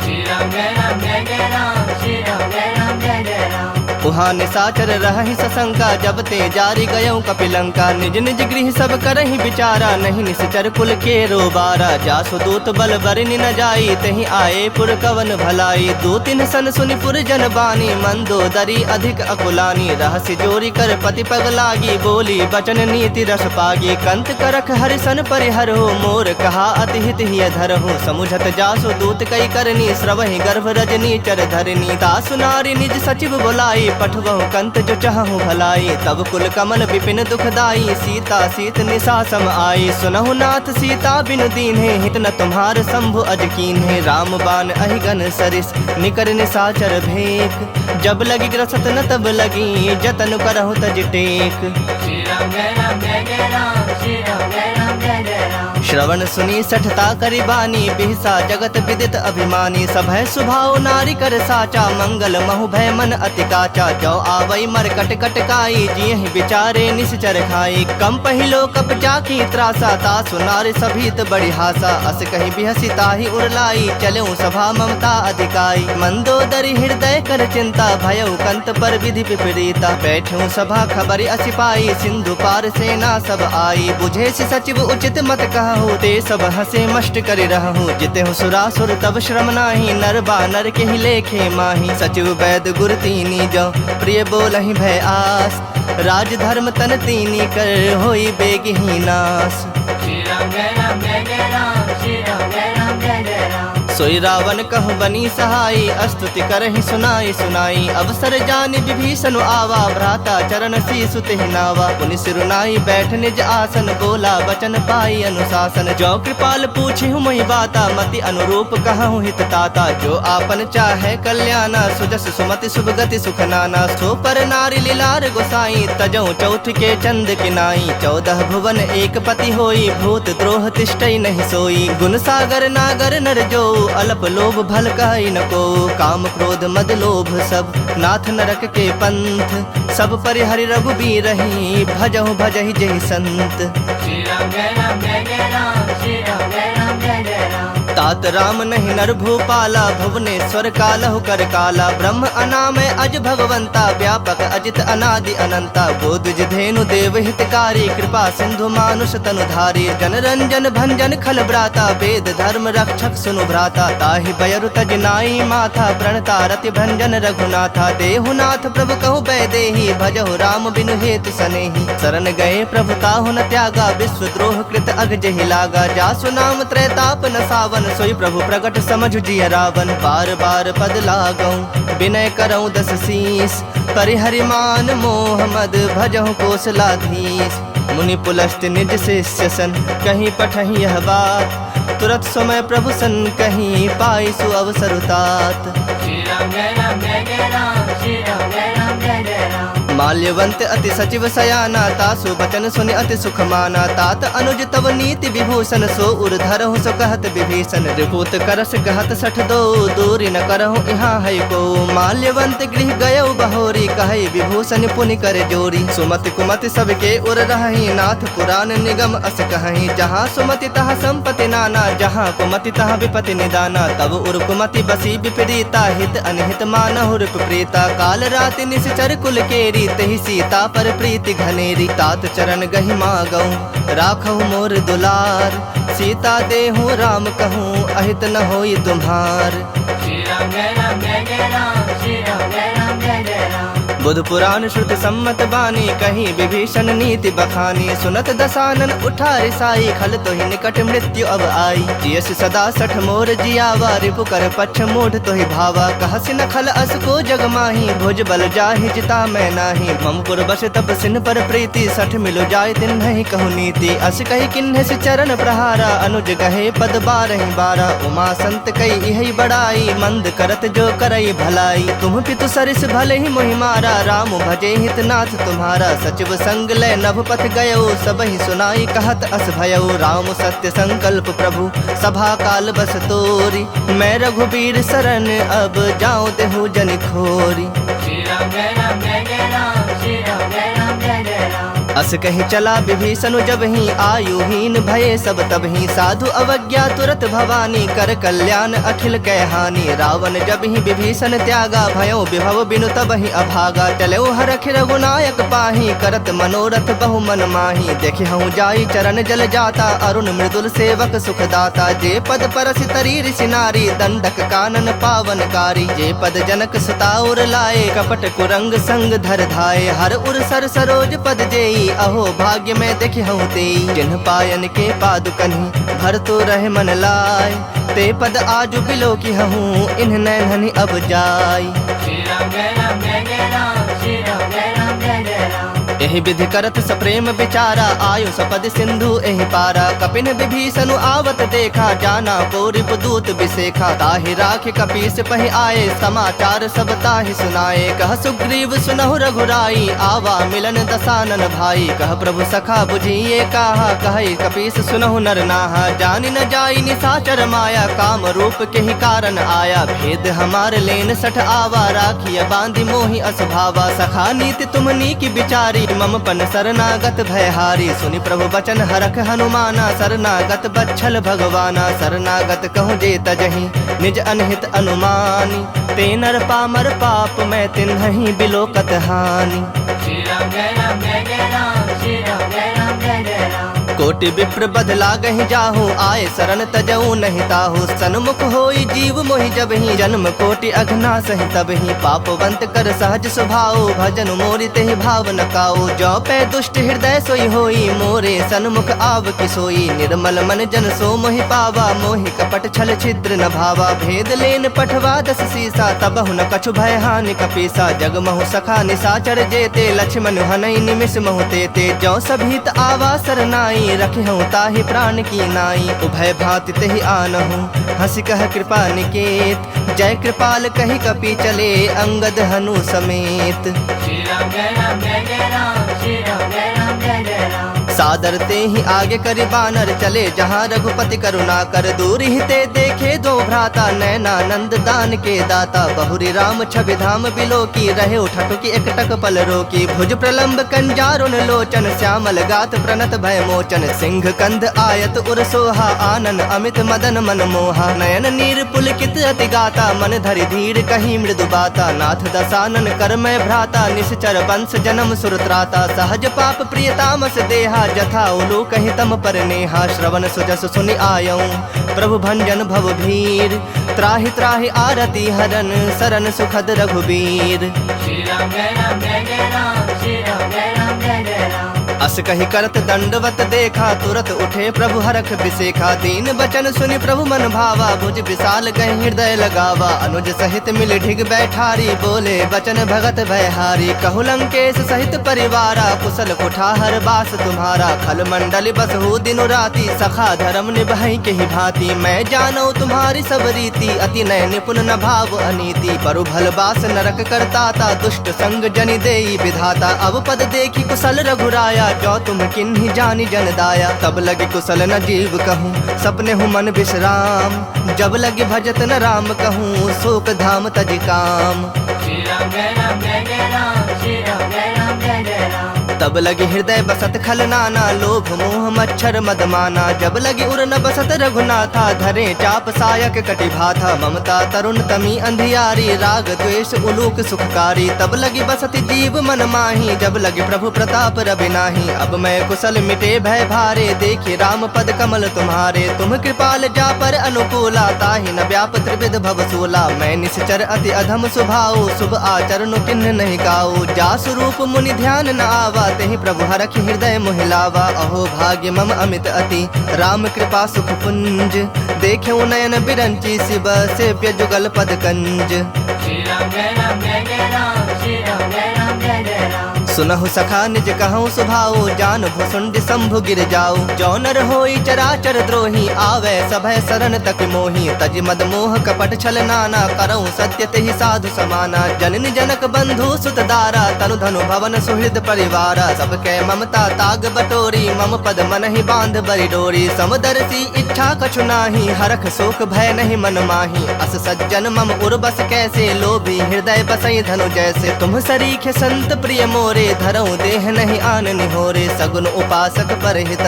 श्री राम जय राम जय जय राम, श्री राम जय राम जय जय राम। उहाँ निसाचर रहहि सशंका, जब ते जारी गयौ कपिलंका। निज निज गृह सब करहि विचारा, नहीं निश्चर कुल के रोबारा। जासु दूत बल बरनि न जाई, तहि आए पुर कवन भलाई। दो तीन सन सुनि पुर जन बानी, मंदोदरी अधिक अकुलानी। रहस्य जोरी कर पति पग लागी, बोली बचन नीति रस पागी। कंत करख हरिसन परिहर हो, मोर कहा अति हित हिय धर हो। समुझत जासु दूत कई करनी, श्रवहि गर्भ रजनी चर धरनी। तासु नारी निज सचिव बुलाई, पठवहु कंत जो चाहु भलाई। तब कुल कमल विपिन दुखदाई, सीता सीत निशा सम आई। सुनहु नाथ सीता बिनु दीन्हे, हित न तुम्हार शंभु अजकीन है। राम बाण अहिगन सरिस, निकर निशाचर भेक। जब लगी ग्रसत न तब लगी, जतन करहु तज टेक। श्री राम जय राम जय जय राम, श्री राम जय राम जय जय राम। श्रवण सुनी सठता करि बानी, बिहसा जगत विदित अभिमानी। सभय सुभाव नारी कर साचा, मंगल महु भय मन अति काचा। त्राता जो आवई मर कट कटकाई जियहि बिचारे निश्चर खाई कम पहिलो कप जाकी त्रासा ता सुनार सभीत बड़ी हासा अस कहीं बिहसी ताही उड़लाई चलऊं सभा ममता अधिकाई मंदोदरी हृदय कर चिंता भयउ कंत पर विधि विपरीता बैठूं सभा खबर असिपाई सिंधु पार सेना सब आई बुझे से सचिव उचित मत कहूँ ते सब हंसे मष्ट कर रहूँ जिते हूँ सुरासुर तब श्रम नाही नर बानर के ही लेखे माही सचिव वैद गुर तीनी जो प्रिय बोलहि भय आस राज धर्म तन तीनी कर होई बेगही नास श्री राम जय राम जय जय राम श्री राम जय राम जय जय राम सोई रावण कहु बनी सहाई अस्तुति करहि सुनाई सुनाई अवसर जानि विभीषण आवा भ्राता चरण शीसु तेहि नावा पुनि सिरुनाई बैठ निज आसन बोला वचन पाई अनुशासन जो कृपाल पूछि मोहि बाता मति अनुरूप कहूँ हित ताता जो आपन चाहे कल्याणा सुजस सुमति शुभ गति सुख नाना सो पर नारी लीलार गोसाई तजौ चौथ के चंद किनाई 14 भुवन एक पति होई भूत द्रोह तिष्ठई नहीं सोई गुण सागर नागर नर जो अल्प लोभ भल कहि न को काम क्रोध मद लोभ सब नाथ नरक के पंथ सब परिहरि रघुबीर रही भजहु भजहि जहि संत श्री राम जय राम जय जय राम श्री राम जय राम जय जय राम तात राम नहीं नर भूपाला भुवनेश्वर कालहु कर काला ब्रह्म अनामय अज भगवंता व्यापक अजित अनादि अनंता गोदुज धेनु देव हितकारी कृपा सिंधु मानुष तनुधारी जन रंजन भंजन खल ब्राता वेद धर्म रक्षक सुनु भ्राता ताहि बयरु तज नाई माथा प्रणता रति भंजन रघुनाथा देहुनाथ प्रभु कहु बैदेही भजहु राम बिनु हेतु सनेही शरण गए प्रभु ताहु न त्यागा विश्व द्रोह कृत अग जहि लागा जासु नाम त्रैताप न सावन सोई प्रभु प्रगट समझ जिय रावण बार बार पद लागऊं विनय करऊं 10 शीस परिहरि मान मोह मद भजहु कोसलाधीश मुनि पुलस्त निज शिष्य सन कहीं पठहि यह बात तुरत समय प्रभु सन कहीं पाई सु अवसर उतात श्री राम जय राम जय जय राम श्री राम जय राम जय जय राम माल्यवंत अति सचिव सयाना तासु बचन सुनि अति सुख माना तात अनुज तव नीति विभूषण सो उर्धरहु सो कहत विभीषण रिपुत करस कहत सठ दो दूरी न करहु यहाँ है को माल्यवंत गृह गयौ बहोरी कहै विभूषण पुनि कर जोरी सुमति कुमति सबके उर रही नाथ पुराण निगम अस कहीं जहाँ सुमति तहाँ संपत्ति नाना जहाँ कुमति तहाँ विपति निदाना तब उर कुमति बसी विपरीता हित अनहित मानहु रिप प्रीता काल राति निश्चर कुल केरी तहि सीता पर प्रीति घनेरी तात चरण गहि मागऊं राखहु मोर दुलार सीता देहु राम कहूँ अहित न होई तुम्हार श्री राम जय राम जय जय राम श्री राम जय राम जय जय राम बुध पुराण श्रुत सम्मत बानी कहीं विभीषण नीति बखानी सुनत दसानन उठा रिसाई खल तो ही निकट मृत्यु अब आई जियस सदा सठ मोर जियावा रिपु कर पक्ष मूढ़ तो ही भावा कहसि न खल अस को जग माही भुज बल जाहि जिता मैं नाही ममपुर बस तप सिन पर प्रीति सठ मिलो जाय दिन नहीं कहु नीति अस कही किन्ह से चरण प्रहारा अनुज गहे पद बारहि बारा उमा संत कई यही बड़ाई मंद करत जो करई भलाई तुम पितु सरिस भले ही मोहि मारा राम भजे हित नाथ तुम्हारा सचिव संग ले नभ पथ गयो सब ही सुनाई कहत अस भयो राम सत्य संकल्प प्रभु सभा काल बस तोरी मैं रघुबीर शरण अब जाऊं देहु जन खोरी श्री राम जय राम जय जय राम श्री राम जय राम जय जय राम अस कहीं चला विभीषण जब ही आयुहीन भये सब तब ही साधु अवज्ञा तुरत भवानी कर कल्याण अखिल कह हानि रावण जब ही विभीषण त्यागा भयो विभव बिनु तब ही अभागा चलो हरख रघुनायक पाही करत मनोरथ बहु मन माही देखे हूँ जाई चरण जल जाता अरुण मृदुल सेवक सुखदाता जे पद परस तरी ऋषि नारी दंडक कानन पावनकारी जे पद जनक सुताउर लाए कपट कुरंग संग धर धाये हर उर सर सरोज पद जेई अहो भाग्य में देखे हूँ ते जिन्ह पायन के पादुकनि भर तो रहे मन लाय ते पद आजु बिलो की हूँ इन्ह नैननि अब जाय श्री राम जय राम जय जय राम श्री राम जय राम जय जय राम एहि विधि करत सप्रेम विचारा आयु सपद सिंधु एहि पारा कपिन विभीषण आवत देखा जाना पौरिप दूत विसेखा ताहि राख कपीस पहि आए समाचार सब ताहि सुनाए कह सुग्रीव सुनहु रघुराई आवा मिलन दसानन भाई कह प्रभु सखा बुझिए काहा कहि कपीस सुनहु नर नाहा जानि न जाई निशाचर माया काम रूप के ही कारण आया भेद हमार लेन सठ आवा राखिय बांधि मोहि असभावा सखा नीति तुमनी की बिचारी मम पन शरणागत भयहारी सुनि प्रभु बचन हरख हनुमाना शरणागत बच्छल भगवाना शरणागत कहूँ जे तजहि निज अनहित अनुमानी ते नर पामर पाप मैं तिन्हि बिलोकत हानि श्री राम जय राम जय जय राम श्री राम जय राम जय जय राम कोटि विप्र बदला गहि जाहु आए शरण तजऊ नहीं ताहु सन्मुख होई जीव मोहि जबहि जन्म कोटि अघना सहि तबहि पापवंत कर सहज स्वभाव भजन मोरि तेहि भाव न काऊ जो पै दुष्ट हृदय सोई होई मोरे सन्मुख आव कि सोई निर्मल मन जन सो मोहि पावा मोहि कपट छल छिद्र न भावा भेद लेन पठवा दस सीसा तबहु न कछु भय हानि कपीसा जगमहु सखा निशाचर जेते लक्ष्मण हनई निमिष महु तेते जो सभीत आवा सरनाई रखहु ताहि प्राण की नाई उभय भांति तेहि आनहु हंसी कह कृपा निकेत जय कृपाल कहि कपि चले अंगद हनु समेत श्री राम जय राम जय जय राम श्री राम जय राम जय जय राम सादर ते ही आगे करि बानर चले जहाँ रघुपति करुणा कर दूर ही ते देखे दो भ्राता नैनानंद दान के दाता बहुरी राम छवि धाम बिलो की रहे उठटु की एकटक पल रोकी भुज प्रलंब कंजारुन लोचन श्यामल गात प्रणत भय मोचन सिंह कंध आयत उर सोहा आनन अमित मदन मन मोहा नयन नीर पुलकित अति गाता मन धरि धीर कहीं मृदु बाता नाथ दसानन कर मैं भ्राता निश्चर वंश जन्म सुरत्राता सहज पाप प्रियतामस देहा जथा उलू कहि तम पर नेहा श्रवण सुजस सुनि आयऊं प्रभु भंजन भव भीर त्राहि त्राहि आरती हरन सरन सुखद रघुबीर श्री राम जय राम जय जय राम श्री राम जय राम जय जय राम अस कहि करत दंडवत देखा तुरत उठे प्रभु हरख बिसेखा दीन बचन सुनि प्रभु मन भावा भुज विशाल कहि हृदय लगावा अनुज सहित मिल ढिग बैठारी बोले बचन भगत भयहारी कहु लंकेश सहित परिवारा कुशल कुठाहर बास तुम्हारा खल मंडल बसहु दिनु राति सखा धर्म निभाई के ही भांति मैं जानो तुम्हारी सब रीति अति नय निपुण न भाव अनीति परु भल बास नरक करताता दुष्ट संग जनि देई विधाता अब पद देखी कुशल रघुराया जो तुम किन्हीं जानी जन दाया तब लगे कुशल न जीव कहूँ सपने हूँ मन विश्राम जब लगे भजत न राम कहूँ शोक धाम तज काम श्री राम जय राम जय जय राम श्री राम जय राम जय जय राम तब लगे हृदय बसत खल नाना लोभ मोह मच्छर मदमाना जब लगे उर न बसत रघुनाथा धरे चाप सायक कटि भाथा ममता तरुण तमी अंधियारी राग द्वेष उलूक सुखकारी तब लगी बसत जीव मन माही जब लगे प्रभु प्रताप रवि नाही अब मैं कुशल मिटे भय भारे देखी राम पद कमल तुम्हारे तुम कृपाल जा पर अनुकूला ताहि न व्याप त्रिविध भवसूला मैं निश्चर अति अधम स्वभाव शुभ आचरण किन्ह नहीं गाऊ जा स्वरूप मुनि ध्यान न आवा तेहि प्रभु हरखि हृदय मोहिलावा अहो भाग्य मम अमित अति राम कृपा सुख पुंज देखे नयन बिरंची शिव सेव्य जुगल पद कंज श्री राम जय राम जय जय राम श्री राम जय राम जय जय राम सुनहु सखा निज कहूँ सुभाऊ जान भुसुंड शंभु गिर जाऊ जो नर होई चराचर द्रोही आवे सभय शरण तक मोही तज मद मोह कपट छल नाना करऊँ सत्य तेहि साधु समाना जननी जनक बंधु सुत दारा तनु धनु भवन सुहृद परिवारा सबके ममता ताग बटोरी मम पद मन ही बांध बरि डोरी समदर्शी इच्छा कछु नाही हरख शोक भय नहीं मन माही अस सज्जन मम उर्बस कैसे लोभी हृदय बसई धनु जैसे तुम सरीखे संत प्रिय मोरे धरऊं देह नहीं आन निहोरे सगुन उपासक परहित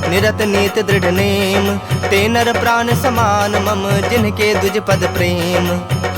निरत नीत दृढ़ नेम ते नर प्राण समान मम जिनके दुज पद प्रेम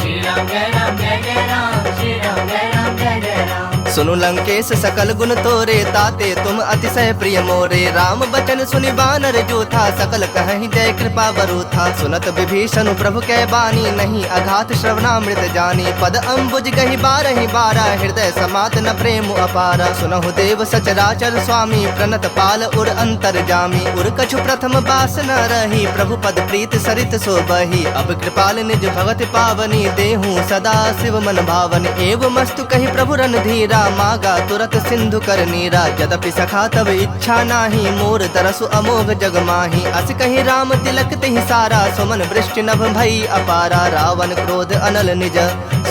श्री राम जय राम जय जय राम श्री राम जय राम जय जय राम सुनु लंकेश सकल गुण तोरे ताते तुम अतिशय प्रिय मोरे राम बचन सुनि बानर जो था सकल कहीं जय कृपा बरु था सुनत विभीषण प्रभु कै बानी नहीं अघात श्रवणामृत जानी पद अम्बुज गही बारहि बारा हृदय समात न प्रेम अपारा सुनहु देव सचराचर स्वामी प्रणत पाल उर अंतर जामी उर कछु प्रथम बास न रही प्रभु पद प्रीत सरित सो बही अब कृपाल निज भगत पावनी देहूँ सदा शिव मन भावन एव मस्तु कही प्रभु रन धीरा वीरा, मागा तुरत सिंधु कर नीरा। यद्यपि सखा तब इच्छा नाही, मोर तरसु अमोघ जग माही। अस कही राम तिलक तिहि सारा, सुमन वृष्टि नभ भई अपारा। रावण क्रोध अनल निज,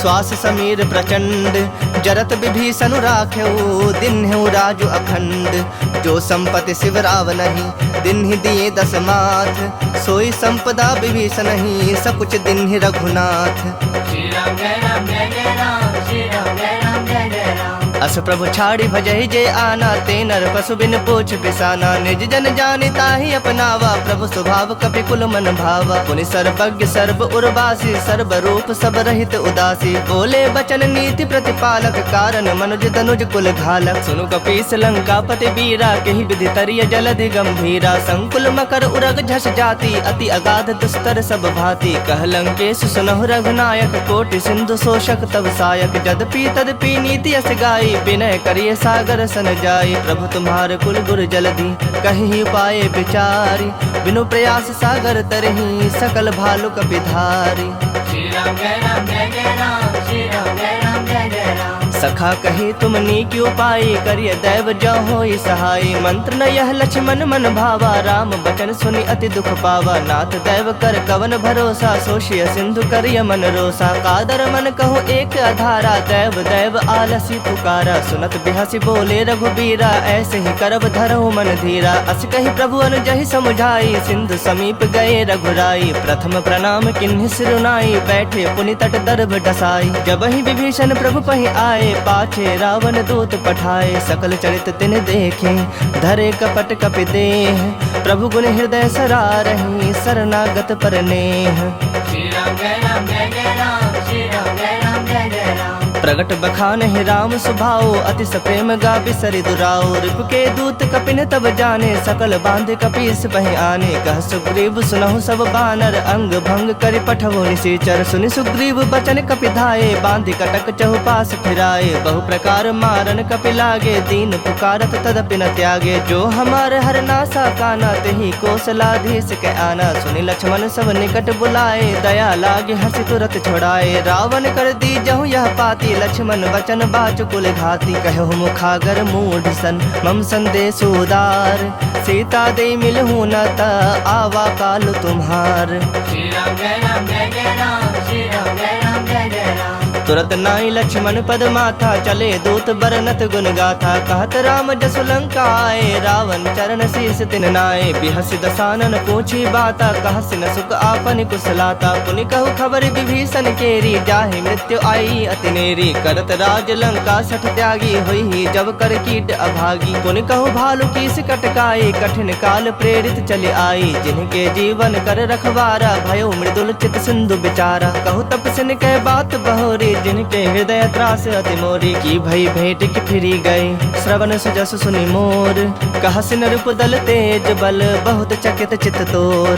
श्वास समीर प्रचंड। जरत विभीषण राख्यऊ, दिन्हु राजु अखंड। जो संपत्ति शिव राव नहीं, दिन्हि दिए दस माथ। सोई संपदा विभीषण ही, सकुच दिन्हि रघुनाथ। श्री राम जय राम जय जय राम, श्री राम जय राम जय जय राम। अस प्रभु छाड़ी भजहि जे आना, ते नर पशु बिन पोछ पिसाना। निज जन जानि ताहि अपनावा, प्रभु स्वभाव कपि कुल मन भावा। पुनि सर्वज्ञ सर्व उर्वासी, सर्व रूप सब रहित उदासी। बोले बचन नीति प्रतिपालक, कारण मनुज तनुज कुल घालक। सुनु कपीस लंकापति वीरा, केहि विधि तरिय जलधि गंभीरा। संकुल मकर उरग झस जाति, अति अगाध दुस्तर सब भांति। कह लंकेश सुनहु रघुनायक, कोटि सिंधु शोषक तब सायक। जदपि तदपि नीति यस गाई, विनय करिए सागर सन जाई। प्रभु तुम्हारे कुल गुर जलधि, कहि पाए विचारी। बिनु प्रयास सागर तरही, सकल भालु कपि धारी। श्री राम जय राम जय जय राम, श्री राम जय राम जय जय राम। सखा कही तुम नीक उपाय, करिय दैव जो होई सहाय। मंत्र न यह लक्ष्मण मन भावा, राम बचन सुनि अति दुख पावा। नाथ दैव कर कवन भरोसा, सोशिय सिंधु करिय मन रोसा। कादर मन कहो एक आधारा, दैव दैव आलसी पुकारा। सुनत बिहसी बोले रघुबीरा, ऐसे ही करब धरहु मन धीरा। अस कही प्रभु अनुजहि समुझाई, सिंधु समीप गए रघुराई। प्रथम प्रणाम किन्हि सिरुनाई, बैठे पुनि तट दर्भ डसाई। जबहि विभीषण प्रभु पहि आए, पाछे रावण दूत पठाए। सकल चरित तिन देखे, धरे कपट कपि देह। प्रभु गुण हृदय सरारहि, शरणागत पर नेह। श्री राम जय राम जय जय राम, श्री राम जय राम जय जय राम। प्रगट बखान है राम सुभाओ, अति सप्रेम गा बिसरि दुराओ। रिप के दूत कपिन तब जाने, सकल बांध कपीस बहि आने। कह सुग्रीव सुनहु सब बानर, अंग भंग करि पठवो निशाचर। सुनि सुग्रीव बचन कपि धाये, बांधि कटक चहुपास फिराए। बहु प्रकार मारन कपि लागे, दीन पुकारत तदपि न त्यागे। जो हमार हर नासा काना, तेहि कौशलाधीश के आना। सुनि लक्ष्मण सब निकट बुलाए, दया लागे हंसी तुरत छोड़ाए। रावण कर दी जहु यह पाती, लक्ष्मण वचन बाचुकुल घाती। कहो मुखागर मूढ़ सन, मम संदेश उदार। सीता दे मिलहु न ता, आवा काल तुम्हार। श्री राम जय राम जय जय राम, श्री राम जय राम जय जय राम। तुरत नाई लक्ष्मण पद माथा, चले दूत बरनत गुण गाथा। कहत राम जसु लंका आए, रावण चरण शीस तिन नाए। बिहसि दसानन पूछी बाता, कहसि न सुख आपन कुशलाता। पुनि कहु खबर विभीषण केरी, जाहि मृत्यु आई अति नेरी। करत राज लंका सठ त्यागी, होई जब कर कीट अभागी। पुनि कहु भालु कीस कटकाई, कठिन काल प्रेरित चले आई। जिनके जीवन कर रखवारा, भयो मृदुल चित सिंधु बिचारा। कहु तपस्विन कह बात बहोरी, जिनके हृदय त्रास अति मोरी। की भई भेंट की फिरी गए, श्रवण सुजस सुनि मोर। कहसि नृप दल तेज बल, बहुत चकित चित तोर।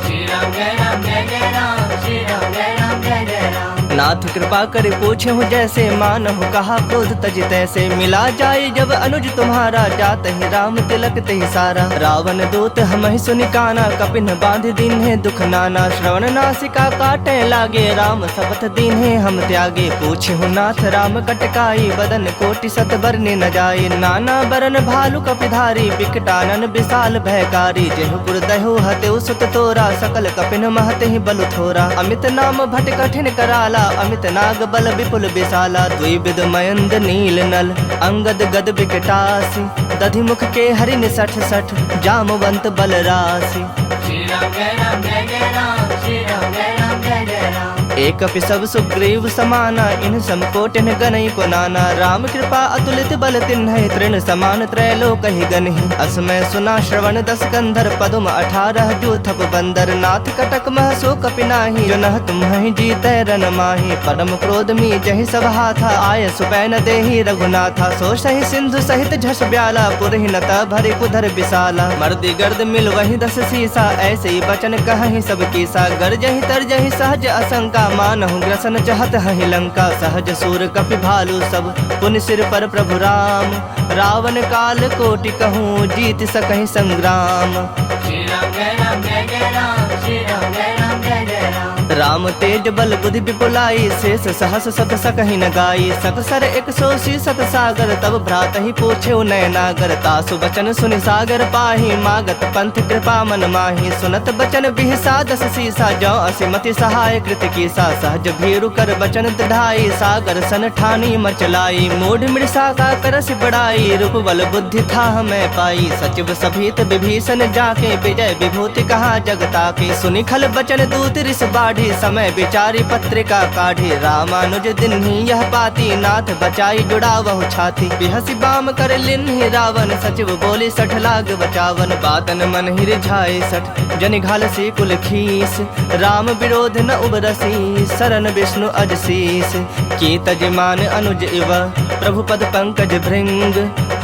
श्री राम जय राम जय जय राम, श्री राम जय राम जय जय राम। नाथ कृपा कर पूछे हूँ जैसे, मानहु कहा क्रोध तज तैसे। मिला जाए जब अनुज तुम्हारा, जात ही राम तिलक तेहि सारा। रावण दूत हमहि सुनि काना, कपिन बांध दीन्हे दुख नाना। श्रवण नासिका काटे लागे, राम शपथ दीन्हे हम त्यागे। पूछे हूँ नाथ राम कटकाई, बदन कोटि सत बरने न जाए। नाना बरन भालु कपिधारी, बिकटानन विशाल भयकारी। जेहुपुर दहु हतेउ सुत तोरा, सकल कपिन महते ही बलु थोरा। अमित नाम भट कठिन कराला, अमित नाग बल विपुल विशाला। द्विविध मयंद नील नल, अंगद गद विकटासी। दधि मुख के हरिन सठ सठ, जामवंत बल राशि। श्री राम जय राम जय जय राम, श्री राम जय राम जय जय राम। एक सब सुग्रीव समाना, इन समकोटिन गनई को नाना। राम कृपा अतुलित बल तिन्है, तृण समान त्रैलोक ही गनहि। असमय सुना श्रवण दस कंधर, पदुम 18 जूथप बंदर। नाथ कटक मह सो कपिनाही, जो नह तुम्हि जीतै रन माही। परम क्रोध मी जहि सब हाथा, आय सुपैन देहि रघुनाथा। सो सहि सिंधु सहित झस ब्याला, पुरहि नत भरि कुधर विशाला। मर्दी गर्द मिल वही 10 सीसा, ऐसे ही बचन कहहि सब कीसा। गरजहि तरजहि सहज असंका, मानहु ग्रसन जहत हहि लंका। सहज सूर कपि भालु सब, पुनि सिर पर प्रभु राम। रावण काल कोटि कहूँ, जीत सकहि संग्राम। श्री राम जय राम जय जय राम, श्री राम जय राम जय जय राम। राम तेज बल बुद्धि विपुलाई, शेष सहस सत सकहि न गाई। सकसर 180 सत सागर, तब भ्रात ही पूछे नयनागर। तासु बचन सुनि सागर पाही, मागत पंथ कृपा मन माही। सुनत बचन बिहसा 10 सीसा, जौ असिमति सहाय कृत कीसा। सहज भीरु कर बचन दृढ़ाई, सागर सन ठानी मचलाई। मूढ़ मृषा का करस बड़ाई, रूप बल बुद्धि था मैं पाई। सचिव सभीत विभीषण जाके, विजय विभूति कहा जगता के। सुनि खल बचन दूत रिस बाढ़ी, समय विचारी पत्रिका काढ़ी। रामानुज दिन्ही यह पाती, नाथ बचाई जुड़ा वहु छाती। बिहसी बाम कर लिन्ही रावण, सचिव बोली 60 लाग बचावन। बातन मन ही रिझाए 60, जनि घालसी कुल खीस। राम विरोध न उबरसी, शरण विष्णु अजशीस। की तजमान अनुज इव, प्रभु पद पंकज भृंग।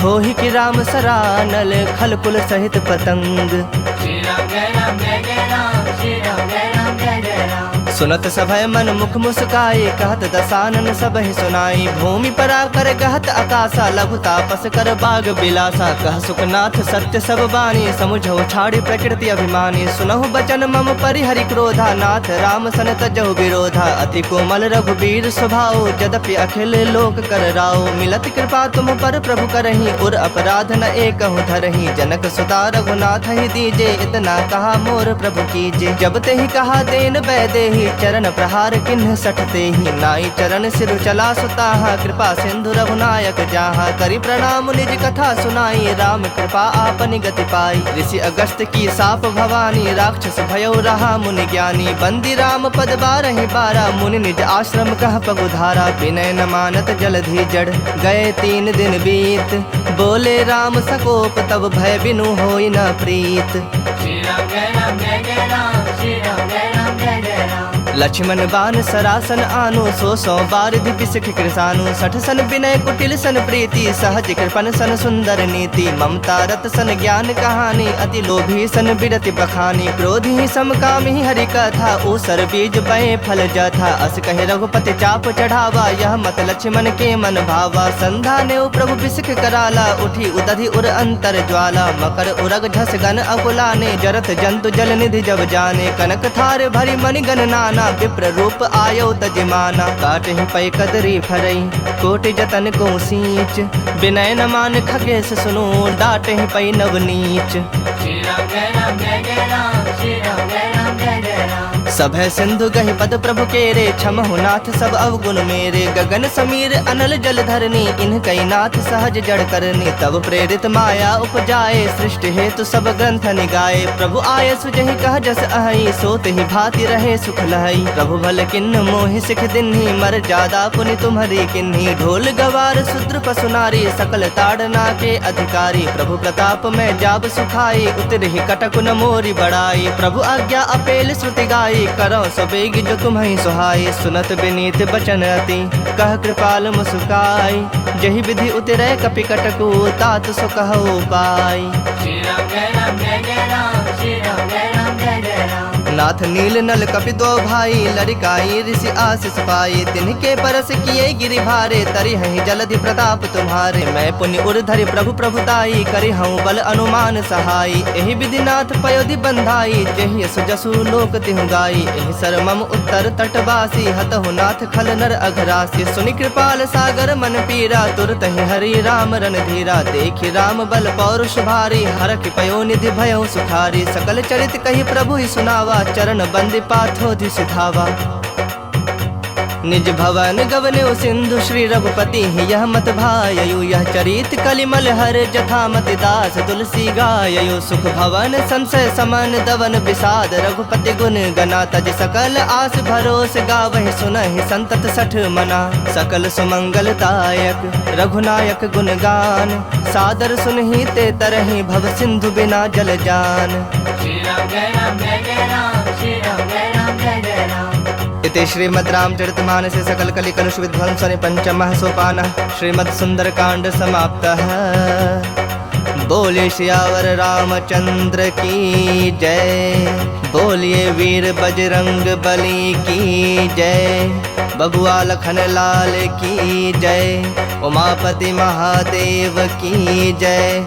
होहि कि राम सरानल, खल कुल सहित पतंग। श्री राम जय राम जय जय राम, श्री राम जय राम जय जय राम। सुनत सभय मन मुख मुस्काए, कहत दसानन सबहि सुनाई। भूमि परा कर कहत आकाशा, लघु तापस कर बाग बिलासा। कह सुखनाथ सत्य सब बानी, समुझौ छाड़ी प्रकृति अभिमानी। सुनहु बचन मम परिहरि क्रोधा, नाथ राम सन तजहु विरोधा। अति कोमल रघुबीर स्वभाव, यद्यपि अखिल लोक कर राव। मिलत कृपा तुम पर प्रभु करही, उर अपराध न एकहु धरही। जनक सुता रघुनाथ ही दीजे, इतना कहा मोर प्रभु कीजे। जब ते ही कहा देन बैदेही, चरण प्रहार किन्ह सठते ही। नाई चरण सिर चला सुताहा, कृपा सिंधु रघुनायक जाहा। करि प्रणाम निज कथा सुनाई, राम कृपा आपनि गति पाई। ऋषि अगस्त की साप भवानी, राक्षस भयो रहा मुनि ज्ञानी। बंदी राम पद 12 बारा, मुनि निज आश्रम कह पगुधारा। विनय न मानत जलधि जड़, गए 3 दिन बीत। बोले राम सकोप, तब भय बिनु होई न प्रीत। श्री राम जय राम जय जय राम, श्री राम जय राम जय जय राम। लक्ष्मण बान सरासन आनु, 100 बार धिपि सिख कृसानु। 60 सन विनय कुटिल सन प्रीति, सहज कृपन सन सुंदर नीति। ममता रत सन ज्ञान कहानी, अति लोभी सन बिरति बखानी। क्रोधी समकामी हरि कथा, ऊसर बीज बए फल जथा। अस कहे रघुपति चाप चढ़ावा, यह मत लक्ष्मण के मन भावा। संधा ने प्रभु बिसिख कराला, उठी उदधि उर अंतर ज्वाला। मकर उरग झस गन अकुलाने, जरत जंतु जल निधि जब जाने। कनक थार भरी मणि गण नाना, विप्र रूप आयो तजमाना। काटहि पै कदरी फरई, कोटि जतन को सींच। विनय न मान खगेश सुनो, डाटहि पै नवनीच। श्री राम जय राम जय जय राम, श्री राम जय राम जय जय राम। सभय सिंधु गहि पद प्रभु केरे, क्षमहु नाथ सब अवगुण मेरे। गगन समीर अनल जल धरनी, इन्ह कई नाथ सहज जड़ करनी। तब प्रेरित माया उपजाए, सृष्टि हेतु सब ग्रंथ निगाए। प्रभु आय सुजहि कह जस अहि, सोत ही भांति रहे सुख लहई। प्रभु भल किन्न मोहि सिख दिन्ही, मर जादा पुनि तुम्हरी किन्ही। ढोल गवार शूद्र पशु नारी, सकल ताड़ना के अधिकारी। प्रभु प्रताप में जाब सुखाई, उतरहि कटक न मोरी बड़ाई। प्रभु आज्ञा अपेल श्रुति गाई, करो सबेग जो तुम्हें सुहाई। सुनत विनीत बचन अति, कह कृपाल मुस्काई। जहि विधि उतरे कपि कटकु, तात सो कहो पाई। श्री राम जय राम जय जय राम, श्री राम जय राम जय जय राम। नाथ नील नल कपि 2 भाई, लड़काई ऋषि आशीष पाई। तिनके परस किए गिरि भारे, तरि हहि जलधि प्रताप तुम्हारे। मैं पुण्य उर्धरि प्रभु प्रभुताई, करि हूँ बल अनुमान सहाई। एहि विधि नाथ पयोधि बंधाई, जेहि यशु जसु लोक तिहु गाई। एहि सर मम उत्तर तटवासी, हतहु नाथ खल नर अघरासी। सुनि कृपाल सागर मन पीरा, तुरत ही हरि राम रणधीरा। देखि राम बल पौरुष भारी, हरखि पयो निधि भयो सुखारी। सकल चरित कहि प्रभु ही सुनावा, चरण बंदी पाथोधि सिधावा। निज भवन गवन्यो सिंधु, श्री रघुपति यह मत भाययु। यह चरित कलिमल हर जथा मति, दास तुलसी गाययु। सुख भवन संशय समन, दवन विषाद रघुपति गुण गना। तज सकल आस भरोस, गावहि सुनहि संतत 60 मना। सकल सुमंगलदायक रघुनायक गुण गान, सादर सुनहि ते तरहि भव सिंधु बिना जल जान। श्री राम जय राम जय जय राम, श्री राम जय राम जय जय राम। इति श्रीमद् रामचरितमानसे सकल कलि कलुष विध्वंसने 5मः सोपानः श्रीमद् सुंदरकांड समाप्तः। बोले सियावर रामचंद्र की जय, बोलिए वीर बजरंग बली की जय। बबुआ लखन लाल की जय, उमापति महादेव की जय।